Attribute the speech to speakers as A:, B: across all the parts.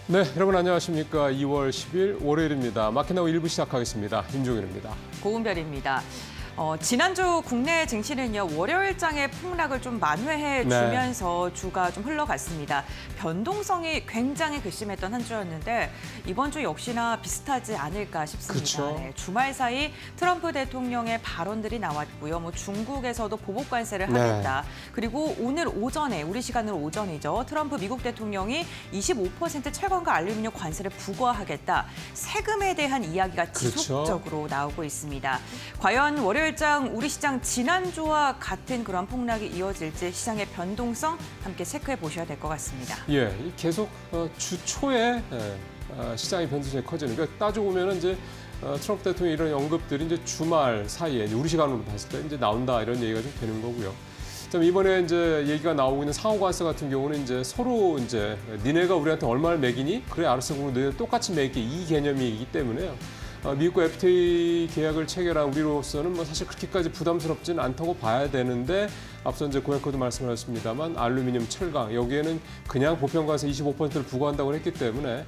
A: 네, 여러분 안녕하십니까. 2월 10일 월요일입니다. 마켓나우 1부 시작하겠습니다. 임종윤입니다.
B: 고은별입니다. 지난주 국내 증시는요, 월요일장의 폭락을 좀 만회해 주면서 주가 좀 흘러갔습니다. 변동성이 굉장히 괘씸했던 한 주였는데 이번 주 역시나 비슷하지 않을까 싶습니다.
A: 그렇죠.
B: 네, 주말 사이 트럼프 대통령의 발언들이 나왔고요. 중국에서도 보복 관세를 하겠다. 그리고 오늘 오전에, 우리 시간으로 오전이죠. 트럼프 미국 대통령이 25% 철강과 알루미늄 관세를 부과하겠다. 세금에 대한 이야기가 지속적으로 나오고 있습니다. 과연 월요일장 우리 시장 지난주와 같은 그런 폭락이 이어질지 시장의 변동성 함께 체크해 보셔야 될 것 같습니다.
A: 예, 계속 주 초에 시장의 변동성이 커지는. 그러니까 따져보면 이제 트럼프 대통령 이런 언급들이 이제 주말 사이에 우리 시간으로 봤을 때 이제 나온다 이런 얘기가 좀 되는 거고요. 이번에 이제 얘기가 나오고 있는 상호관세 같은 경우는 이제 서로 이제 니네가 우리한테 얼마를 매기니? 그래 알았어, 그럼 너희는 똑같이 매길게 이 개념이기 때문에요. 미국과 FTA 계약을 체결한 우리로서는 뭐 사실 그렇게까지 부담스럽지는 않다고 봐야 되는데 앞서 이제 고양코도 말씀하셨습니다만 알루미늄, 철강 여기에는 그냥 보편관세 25%를 부과한다고 했기 때문에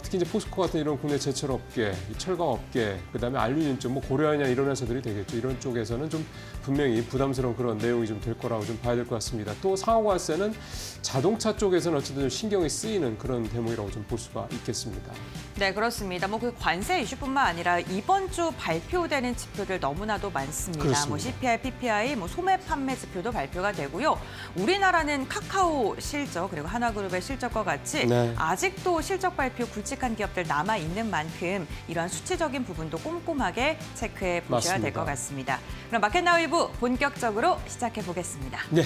A: 특히 이제 포스코 같은 이런 국내 제철 업계, 철강 업계, 그다음에 알루미늄 쪽 뭐 고려하냐 이런 회사들이 되겠죠. 이런 쪽에서는 좀 분명히 부담스러운 그런 내용이 좀 될 거라고 좀 봐야 될 것 같습니다. 또 상호관세는 자동차 쪽에서는 어쨌든 좀 신경이 쓰이는 그런 대목이라고 좀 볼 수가 있겠습니다.
B: 네, 그렇습니다. 그 관세 이슈뿐만 아니라 이번 주 발표되는 지표들 너무나도 많습니다.
A: 그렇습니다.
B: CPI, PPI, 소매 판매 지표도 발표가 되고요. 우리나라는 카카오 실적 그리고 하나그룹의 실적과 같이 아직도 실적 발표 굵직한 기업들 남아 있는 만큼 이러한 수치적인 부분도 꼼꼼하게 체크해 보셔야 될 것 같습니다. 그럼 마켓나우 2부 본격적으로 시작해 보겠습니다.
A: 네.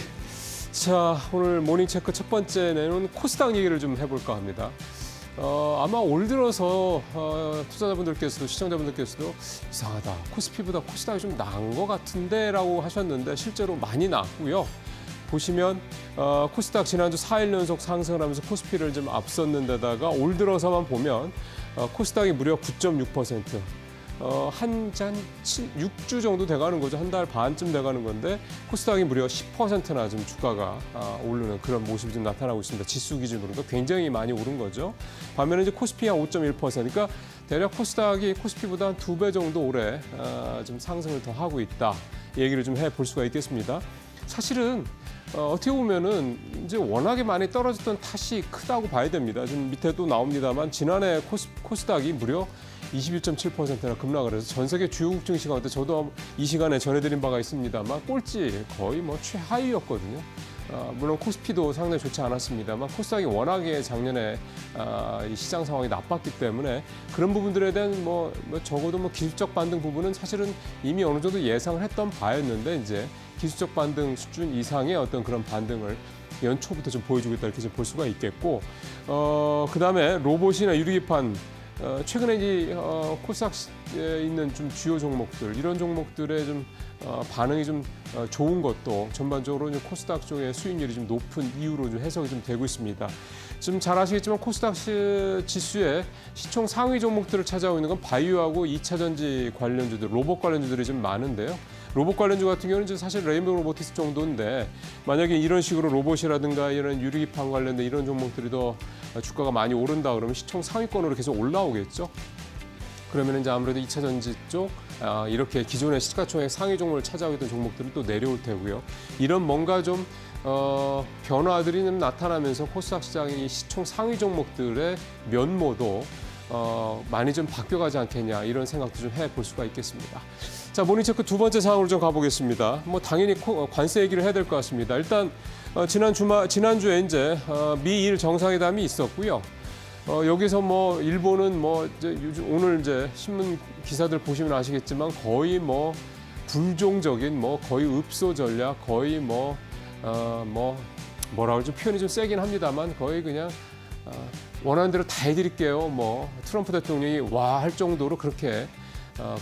A: 자, 오늘 모닝체크 첫 번째 내용은 코스닥 얘기를 좀 해볼까 합니다. 아마 올 들어서 투자자분들께서도 시청자분들께서도 이상하다. 코스피보다 코스닥이 좀 나은 것 같은데 라고 하셨는데 실제로 많이 나왔고요. 보시면 코스닥 지난주 4일 연속 상승을 하면서 코스피를 좀 앞섰는데다가 올 들어서만 보면 코스닥이 무려 9.6%. 한 6주 정도 돼가는 거죠. 한 달 반쯤 돼가는 건데 코스닥이 무려 10%나 좀 주가가 오르는 그런 모습이 좀 나타나고 있습니다. 지수 기준으로 굉장히 많이 오른 거죠. 반면에 이제 코스피가 5.1%. 그러니까 대략 코스닥이 코스피보다 한 2배 정도 올해 좀 상승을 더 하고 있다. 얘기를 좀 해볼 수가 있겠습니다. 사실은 어떻게 보면은 이제 워낙에 많이 떨어졌던 탓이 크다고 봐야 됩니다. 지금 밑에도 나옵니다만 지난해 코스닥이 무려 21.7%나 급락을 해서 전 세계 주요 국증 시간 때 저도 이 시간에 전해드린 바가 있습니다만 꼴찌 거의 최하위였거든요. 물론 코스피도 상당히 좋지 않았습니다만 코스닥이 워낙에 작년에 이 시장 상황이 나빴기 때문에 그런 부분들에 대한 적어도 기술적 반등 부분은 사실은 이미 어느 정도 예상을 했던 바였는데 이제 기술적 반등 수준 이상의 어떤 그런 반등을 연초부터 좀 보여주고 있다 이렇게 좀 볼 수가 있겠고 그다음에 로봇이나 유리기판 최근에 이 코스닥에 있는 좀 주요 종목들 이런 종목들의 좀 반응이 좀 좋은 것도 전반적으로 이제 코스닥 쪽의 수익률이 좀 높은 이유로 좀 해석이 좀 되고 있습니다. 좀 잘 아시겠지만 코스닥 지수의 시총 상위 종목들을 찾아오고 있는 건 바이오하고 2차 전지 관련주들, 로봇 관련주들이 좀 많은데요. 로봇 관련주 같은 경우는 이제 사실 레인보우 로보티스 정도인데 만약에 이런 식으로 로봇이라든가 이런 유리기판 관련된 이런 종목들이 더 주가가 많이 오른다 그러면 시총 상위권으로 계속 올라오겠죠. 그러면 이제 아무래도 2차 전지 쪽 이렇게 기존의 시가총액 상위 종목을 찾아오고 있던 종목들은 또 내려올 테고요. 이런 뭔가 좀 변화들이 좀 나타나면서 코스닥 시장이 시총 상위 종목들의 면모도 많이 좀 바뀌어가지 않겠냐 이런 생각도 좀 해볼 수가 있겠습니다. 자, 모닝체크 두 번째 사항으로 좀 가보겠습니다. 당연히 관세 얘기를 해야 될 것 같습니다. 일단 지난주에 이제 미일 정상회담이 있었고요. 여기서 일본은 이제 오늘 이제 신문 기사들 보시면 아시겠지만 거의 불종적인 거의 읍소 전략 거의 뭐라 그러죠? 표현이 좀 세긴 합니다만 거의 그냥 원하는 대로 다 해드릴게요. 트럼프 대통령이 와 할 정도로 그렇게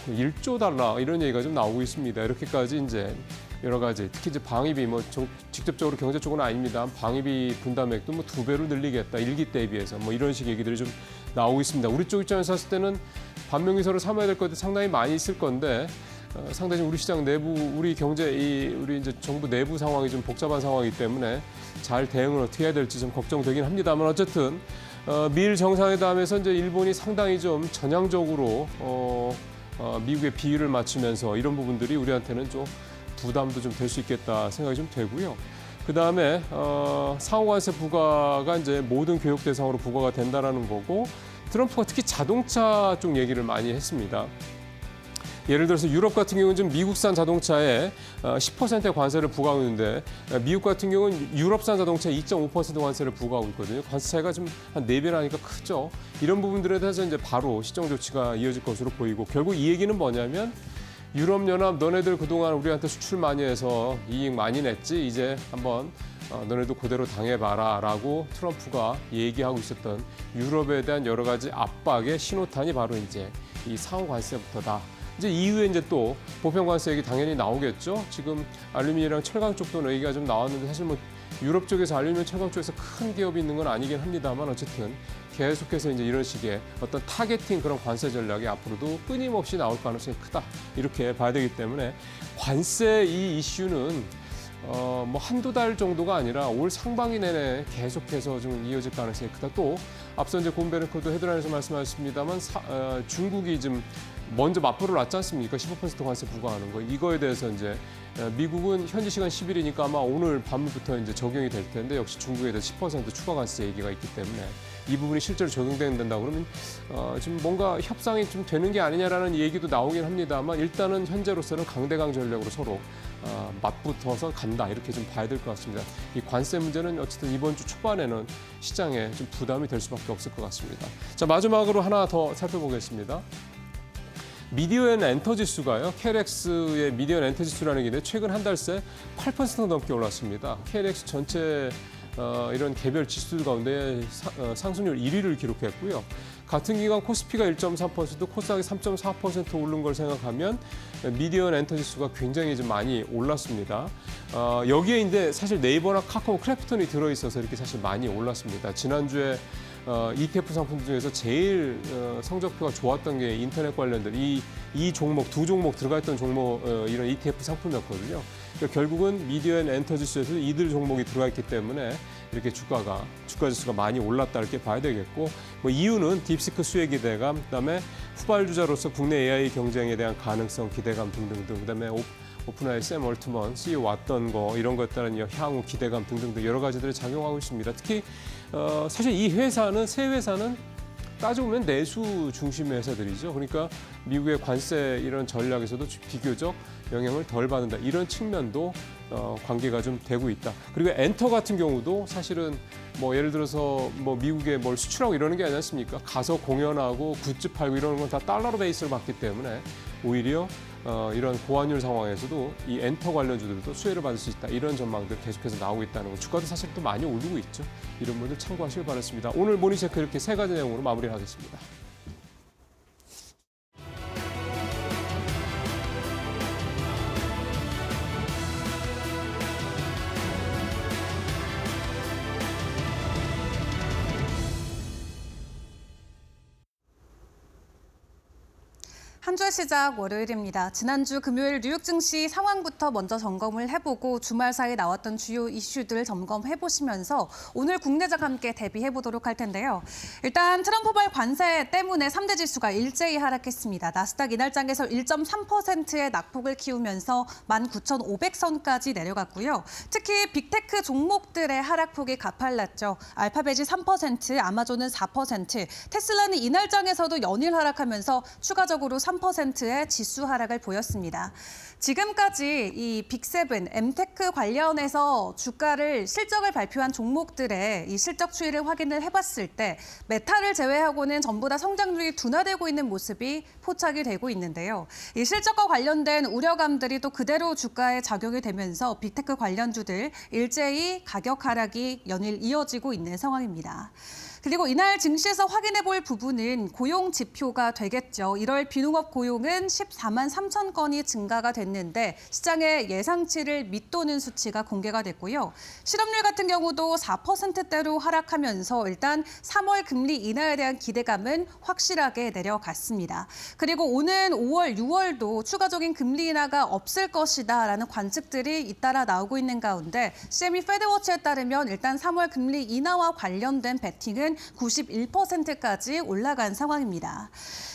A: 1조 달러 이런 얘기가 좀 나오고 있습니다. 이렇게까지 이제 여러 가지 특히 이제 방위비 직접적으로 경제 쪽은 아닙니다. 방위비 분담액도 2배로 늘리겠다. 1기 때에 비해서 이런 식 얘기들이 좀 나오고 있습니다. 우리 쪽 입장에서 봤을 때는 반면기사로 삼아야 될 것들이 상당히 많이 있을 건데 상당히 우리 시장 내부, 우리 경제, 우리 이제 정부 내부 상황이 좀 복잡한 상황이기 때문에 잘 대응을 어떻게 해야 될지 좀 걱정되긴 합니다만 어쨌든 미일 정상회담에서 이제 일본이 상당히 좀 전향적으로 미국의 비율을 맞추면서 이런 부분들이 우리한테는 좀 부담도 좀 될 수 있겠다 생각이 좀 되고요. 그 다음에 상호관세 부과가 이제 모든 교역 대상으로 부과가 된다라는 거고, 트럼프가 특히 자동차 쪽 얘기를 많이 했습니다. 예를 들어서 유럽 같은 경우는 지금 미국산 자동차에 10%의 관세를 부과하고 있는데, 미국 같은 경우는 유럽산 자동차에 2.5% 관세를 부과하고 있거든요. 관세 차이가 좀 한 4배라니까 크죠. 이런 부분들에 대해서 이제 바로 시정 조치가 이어질 것으로 보이고, 결국 이 얘기는 뭐냐면 유럽연합 너네들 그동안 우리한테 수출 많이 해서 이익 많이 냈지, 이제 한번 너네도 그대로 당해봐라 라고 트럼프가 얘기하고 있었던 유럽에 대한 여러 가지 압박의 신호탄이 바로 이제 이 상호 관세부터다. 이제 이후에 이제 또 보편 관세 얘기 당연히 나오겠죠. 지금 알루미늄이랑 철강 쪽도 얘기가 좀 나왔는데, 사실 뭐 유럽 쪽에서 알루미늄, 철강 쪽에서 큰 기업이 있는 건 아니긴 합니다만, 어쨌든 계속해서 이제 이런 식의 어떤 타겟팅 그런 관세 전략이 앞으로도 끊임없이 나올 가능성이 크다, 이렇게 봐야 되기 때문에 관세 이 이슈는 뭐 한두 달 정도가 아니라 올 상반기 내내 계속해서 좀 이어질 가능성이 크다. 또 앞서 이제 곰베르크도 헤드라인에서 말씀하셨습니다만 중국이 좀 먼저 맞불을 놨지 않습니까? 15% 관세 부과하는 거. 이거에 대해서 이제 미국은 현지 시간 10일이니까 아마 오늘 밤부터 이제 적용이 될 텐데, 역시 중국에 대해서 10% 추가 관세 얘기가 있기 때문에 이 부분이 실제로 적용된다 그러면 지금 뭔가 협상이 좀 되는 게 아니냐라는 얘기도 나오긴 합니다만, 일단은 현재로서는 강대강 전략으로 서로 맞붙어서 간다, 이렇게 좀 봐야 될 것 같습니다. 이 관세 문제는 어쨌든 이번 주 초반에는 시장에 좀 부담이 될 수밖에 없을 것 같습니다. 자, 마지막으로 하나 더 살펴보겠습니다. 미디어 앤 엔터 지수가요, KLX의 미디어 앤 엔터 지수라는 게 최근 한 달 새 8% 넘게 올랐습니다. KLX 전체 이런 개별 지수들 가운데 상승률 1위를 기록했고요. 같은 기간 코스피가 1.3%, 코스닥이 3.4% 오른 걸 생각하면 미디어 앤 엔터 지수가 굉장히 좀 많이 올랐습니다. 여기에 이제 사실 네이버나 카카오, 크래프톤이 들어있어서 이렇게 사실 많이 올랐습니다. 지난주에 ETF 상품 중에서 제일 성적표가 좋았던 게 인터넷 관련된 이 종목, 두 종목 들어가 있던 종목, 이런 ETF 상품이었거든요. 그러니까 결국은 미디어 앤 엔터 지수에서 이들 종목이 들어가 있기 때문에 이렇게 주가 지수가 많이 올랐다, 이렇게 봐야 되겠고, 뭐 이유는 딥시크 수혜 기대감, 그다음에 후발주자로서 국내 AI 경쟁에 대한 가능성 기대감 등등등, 그다음에 오픈AI 샘 얼트먼 CEO 왔던 거, 이런 것에 따른 향후 기대감 등등등 여러 가지들이 작용하고 있습니다. 특히 사실 이 회사는, 세 회사는 따져보면 내수 중심의 회사들이죠. 그러니까 미국의 관세 이런 전략에서도 비교적 영향을 덜 받는다, 이런 측면도 관계가 좀 되고 있다. 그리고 엔터 같은 경우도 사실은 뭐 예를 들어서 뭐 미국에 뭘 수출하고 이러는 게 아니지 않습니까? 가서 공연하고 굿즈 팔고 이러는 건 다 달러로 베이스를 받기 때문에 오히려 이런 고환율 상황에서도 이 엔터 관련주들도 수혜를 받을 수 있다, 이런 전망들 계속해서 나오고 있다는 거. 주가도 사실 또 많이 오르고 있죠. 이런 분들 참고하시길 바랍니다. 오늘 모닝체크 이렇게 세 가지 내용으로 마무리를 하겠습니다.
C: 한 주의 시작 월요일입니다. 지난주 금요일 뉴욕 증시 상황부터 먼저 점검을 해보고 주말 사이 나왔던 주요 이슈들 점검해보시면서 오늘 국내장 함께 대비해보도록 할 텐데요. 일단 트럼프발 관세 때문에 3대 지수가 일제히 하락했습니다. 나스닥 이날장에서 1.3%의 낙폭을 키우면서 19,500선까지 내려갔고요. 특히 빅테크 종목들의 하락폭이 가팔랐죠. 알파벳이 3%, 아마존은 4%, 테슬라는 이날장에서도 연일 하락하면서 추가적으로 3%의 지수 하락을 보였습니다. 지금까지 이 빅7, 엠테크 관련해서 주가를 실적을 발표한 종목들의 이 실적 추이를 확인을 해봤을 때 메타를 제외하고는 전부 다 성장률이 둔화되고 있는 모습이 포착이 되고 있는데요. 이 실적과 관련된 우려감들이 또 그대로 주가에 작용이 되면서 빅테크 관련주들 일제히 가격 하락이 연일 이어지고 있는 상황입니다. 그리고 이날 증시에서 확인해 볼 부분은 고용 지표가 되겠죠. 1월 비농업 고용은 14만 3천 건이 증가가 됐는데 시장의 예상치를 밑도는 수치가 공개가 됐고요. 실업률 같은 경우도 4%대로 하락하면서 일단 3월 금리 인하에 대한 기대감은 확실하게 내려갔습니다. 그리고 오는 5월, 6월도 추가적인 금리 인하가 없을 것이다라는 관측들이 잇따라 나오고 있는 가운데 CME 페드워치에 따르면 일단 3월 금리 인하와 관련된 베팅은 지수는 91%까지 올라간 상황입니다.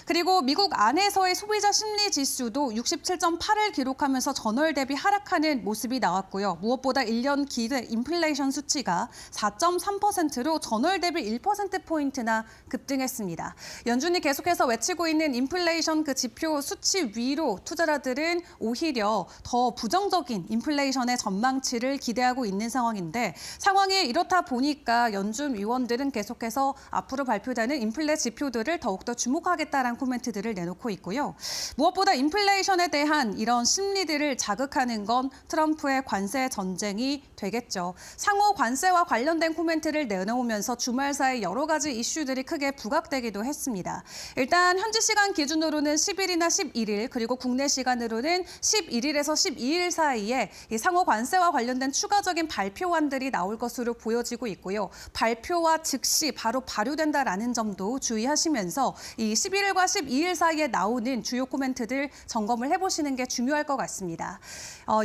C: 그리고 미국 안에서의 소비자 심리 지수도 67.8을 기록하면서 전월 대비 하락하는 모습이 나왔고요. 무엇보다 1년 기대 인플레이션 수치가 4.3%로 전월 대비 1%포인트나 급등했습니다. 연준이 계속해서 외치고 있는 인플레이션 그 지표 수치 위로 투자자들은 오히려 더 부정적인 인플레이션의 전망치를 기대하고 있는 상황인데 상황이 이렇다 보니까 연준 위원들은 계속해서 앞으로 발표되는 인플레 지표들을 더욱더 주목하겠다라는 코멘트들을 내놓고 있고요. 무엇보다 인플레이션에 대한 이런 심리들을 자극하는 건 트럼프의 관세 전쟁이 되겠죠. 상호 관세와 관련된 코멘트를 내놓으면서 주말 사이 여러 가지 이슈들이 크게 부각되기도 했습니다. 일단 현지 시간 기준으로는 10일이나 11일 그리고 국내 시간으로는 11일에서 12일 사이에 이 상호 관세와 관련된 추가적인 발표안들이 나올 것으로 보여지고 있고요. 발표와 즉시 바로 발효된다라는 점도 주의하시면서 이 11일과 12일 사이에 나오는 주요 코멘트들 점검을 해보시는 게 중요할 것 같습니다.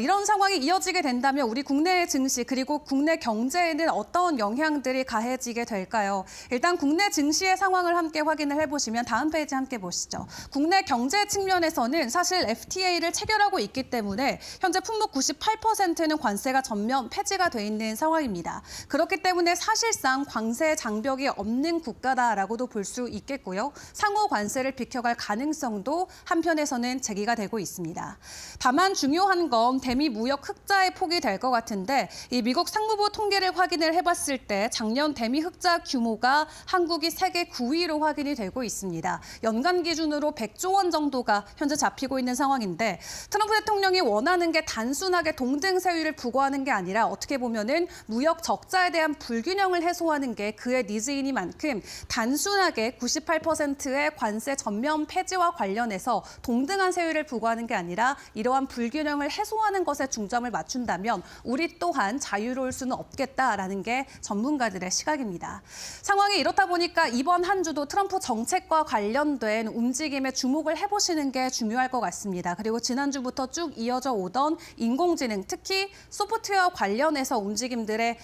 C: 이런 상황이 이어지게 된다면 우리 국내 증시 그리고 국내 경제에는 어떤 영향들이 가해지게 될까요? 일단 국내 증시의 상황을 함께 확인을 해보시면 다음 페이지 함께 보시죠. 국내 경제 측면에서는 사실 FTA를 체결하고 있기 때문에 현재 품목 98%는 관세가 전면 폐지가 돼 있는 상황입니다. 그렇기 때문에 사실상 관세 장벽이 없는 국가다라고도 볼 수 있겠고요. 상호 관세를 비켜갈 가능성도 한편에서는 제기가 되고 있습니다. 다만 중요한 건 대미 무역 흑자의 폭이 될 것 같은데 이 미국 상무부 통계를 확인을 해봤을 때 작년 대미 흑자 규모가 한국이 세계 9위로 확인이 되고 있습니다. 연간 기준으로 100조 원 정도가 현재 잡히고 있는 상황인데 트럼프 대통령이 원하는 게 단순하게 동등 세율을 부과하는 게 아니라 어떻게 보면은 무역 적자에 대한 불균형을 해소하는 게 그의 니즈이니만큼 단순하게 98%의 관세 전면 폐지와 관련해서 동등한 세율을 부과하는 게 아니라 이러한 불균형을 해소하는 것에 중점을 맞춘다면 우리 또한 자유로울 수는 없겠다라는 게 전문가들의 시각입니다. 상황이 이렇다 보니까 이번 한 주도 트럼프 정책과 관련된 움직임에 주목을 해보시는 게 중요할 것 같습니다. 그리고 지난주부터 쭉 이어져 오던 인공지능, 특히 소프트웨어 관련해서 움직임들의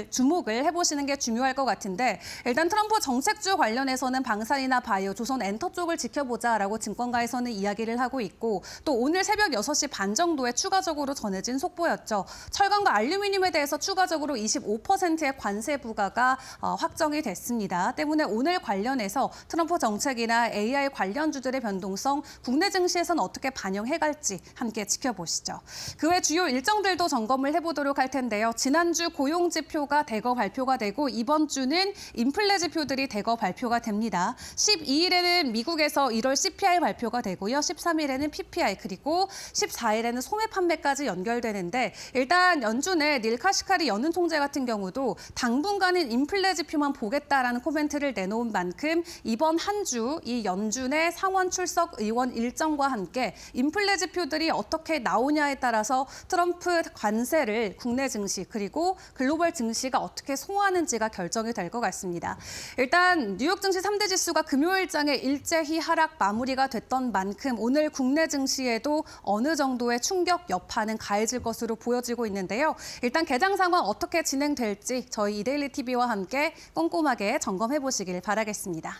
C: 주목을 해보시는 게 중요할 것 같은데 일단 트럼프 정책주 관련해서는 방산이나 바이오, 조선 엔터 쪽을 지켜보자라고 증권가에서는 이야기를 하고 있고 또 오늘 새벽 6시 반 정도에 추가적으로 전해진 속보였죠. 철강과 알루미늄에 대해서 추가적으로 25%의 관세 부과가 확정이 됐습니다. 때문에 오늘 관련해서 트럼프 정책이나 AI 관련주들의 변동성 국내 증시에서는 어떻게 반영해갈지 함께 지켜보시죠. 그 외 주요 일정들도 점검을 해보도록 할 텐데요. 지난주 고용 지표가 대거 발표가 되고 이번 주는 인플레 지표들이 대거 발표가 됩니다. 12일에는 미국에서 1월 CPI 발표가 되고요. 13일에는 PPI 그리고 14일에는 소매 판매까지 연결되는데 일단 연준의 닐 카시카리 연은 총재 같은 경우도 당분간은 인플레 지표만 보겠다라는 코멘트를 내놓은 만큼 이번 한 주 이 연준의 상원 출석 의원 일정과 함께 인플레 지표들이 어떻게 나오냐에 따라서 트럼프 관세를 국내 증시 그리고 글로벌 증시가 어떻게 소화하는지가 결정이 될 것 같습니다. 일단 뉴욕 증시 3대 지수가 금요일장에 일제히 하락 마무리가 됐던 만큼 오늘 국내 증시에도 어느 정도의 충격 여파는 가해질 것으로 보여지고 있는데요. 일단 개장 상황 어떻게 진행될지 저희 이데일리 TV와 함께 꼼꼼하게 점검해 보시길 바라겠습니다.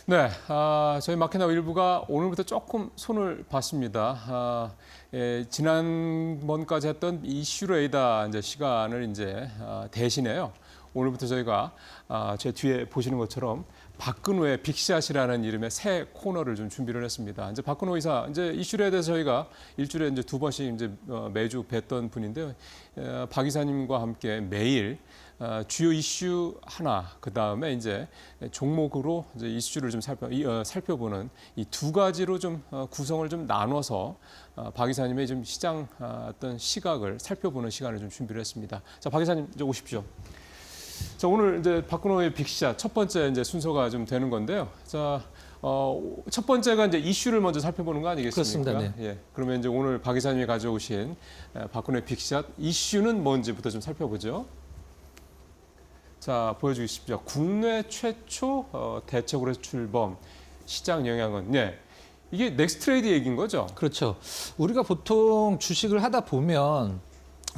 A: 네, 저희 마켓나우 일부가 오늘부터 조금 손을 봤습니다. 지난번까지 했던 이슈 레이더 이제 시간을 이제 대신해요. 오늘부터 저희가 제 뒤에 보시는 것처럼 박근호의 빅샷이라는 이름의 새 코너를 좀 준비를 했습니다. 이제 박근호 의사 이제 이슈에 대해서 저희가 일주일에 이제 2번씩 이제 매주 뵀던 분인데요. 박 이사님과 함께 매일 주요 이슈 하나, 그 다음에 이제 종목으로 이제 이슈를 좀 살펴보는 이 두 가지로 좀 구성을 좀 나눠서 박 이사님의 좀 시장 어떤 시각을 살펴보는 시간을 좀 준비를 했습니다. 자, 박 이사님 이제 오십시오. 자, 오늘 이제 박근호의 빅샷 첫 번째 이제 순서가 좀 되는 건데요. 자, 첫 번째가 이제 이슈를 먼저 살펴보는 거 아니겠습니까?
D: 그렇습니다. 네.
A: 예. 그러면 이제 오늘 박 이사님이 가져오신 박근호의 빅샷 이슈는 뭔지부터 좀 살펴보죠. 자, 보여주십시오. 국내 최초 대책으로 출범 시장 영향은 이게 넥스트레이드 얘기인 거죠?
D: 그렇죠. 우리가 보통 주식을 하다 보면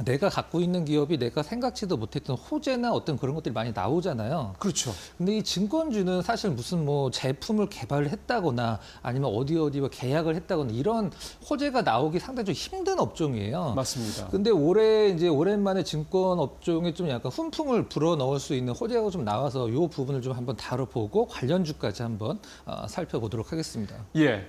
D: 내가 갖고 있는 기업이 내가 생각지도 못했던 호재나 어떤 그런 것들이 많이 나오잖아요.
A: 그렇죠.
D: 근데 이 증권주는 사실 무슨 뭐 제품을 개발을 했다거나 아니면 어디와 계약을 했다거나 이런 호재가 나오기 상당히 좀 힘든 업종이에요.
A: 맞습니다.
D: 근데 올해 이제 오랜만에 증권 업종에 좀 약간 훈풍을 불어 넣을 수 있는 호재가 좀 나와서 이 부분을 좀 한번 다뤄보고 관련주까지 한번 살펴보도록 하겠습니다.
A: 예.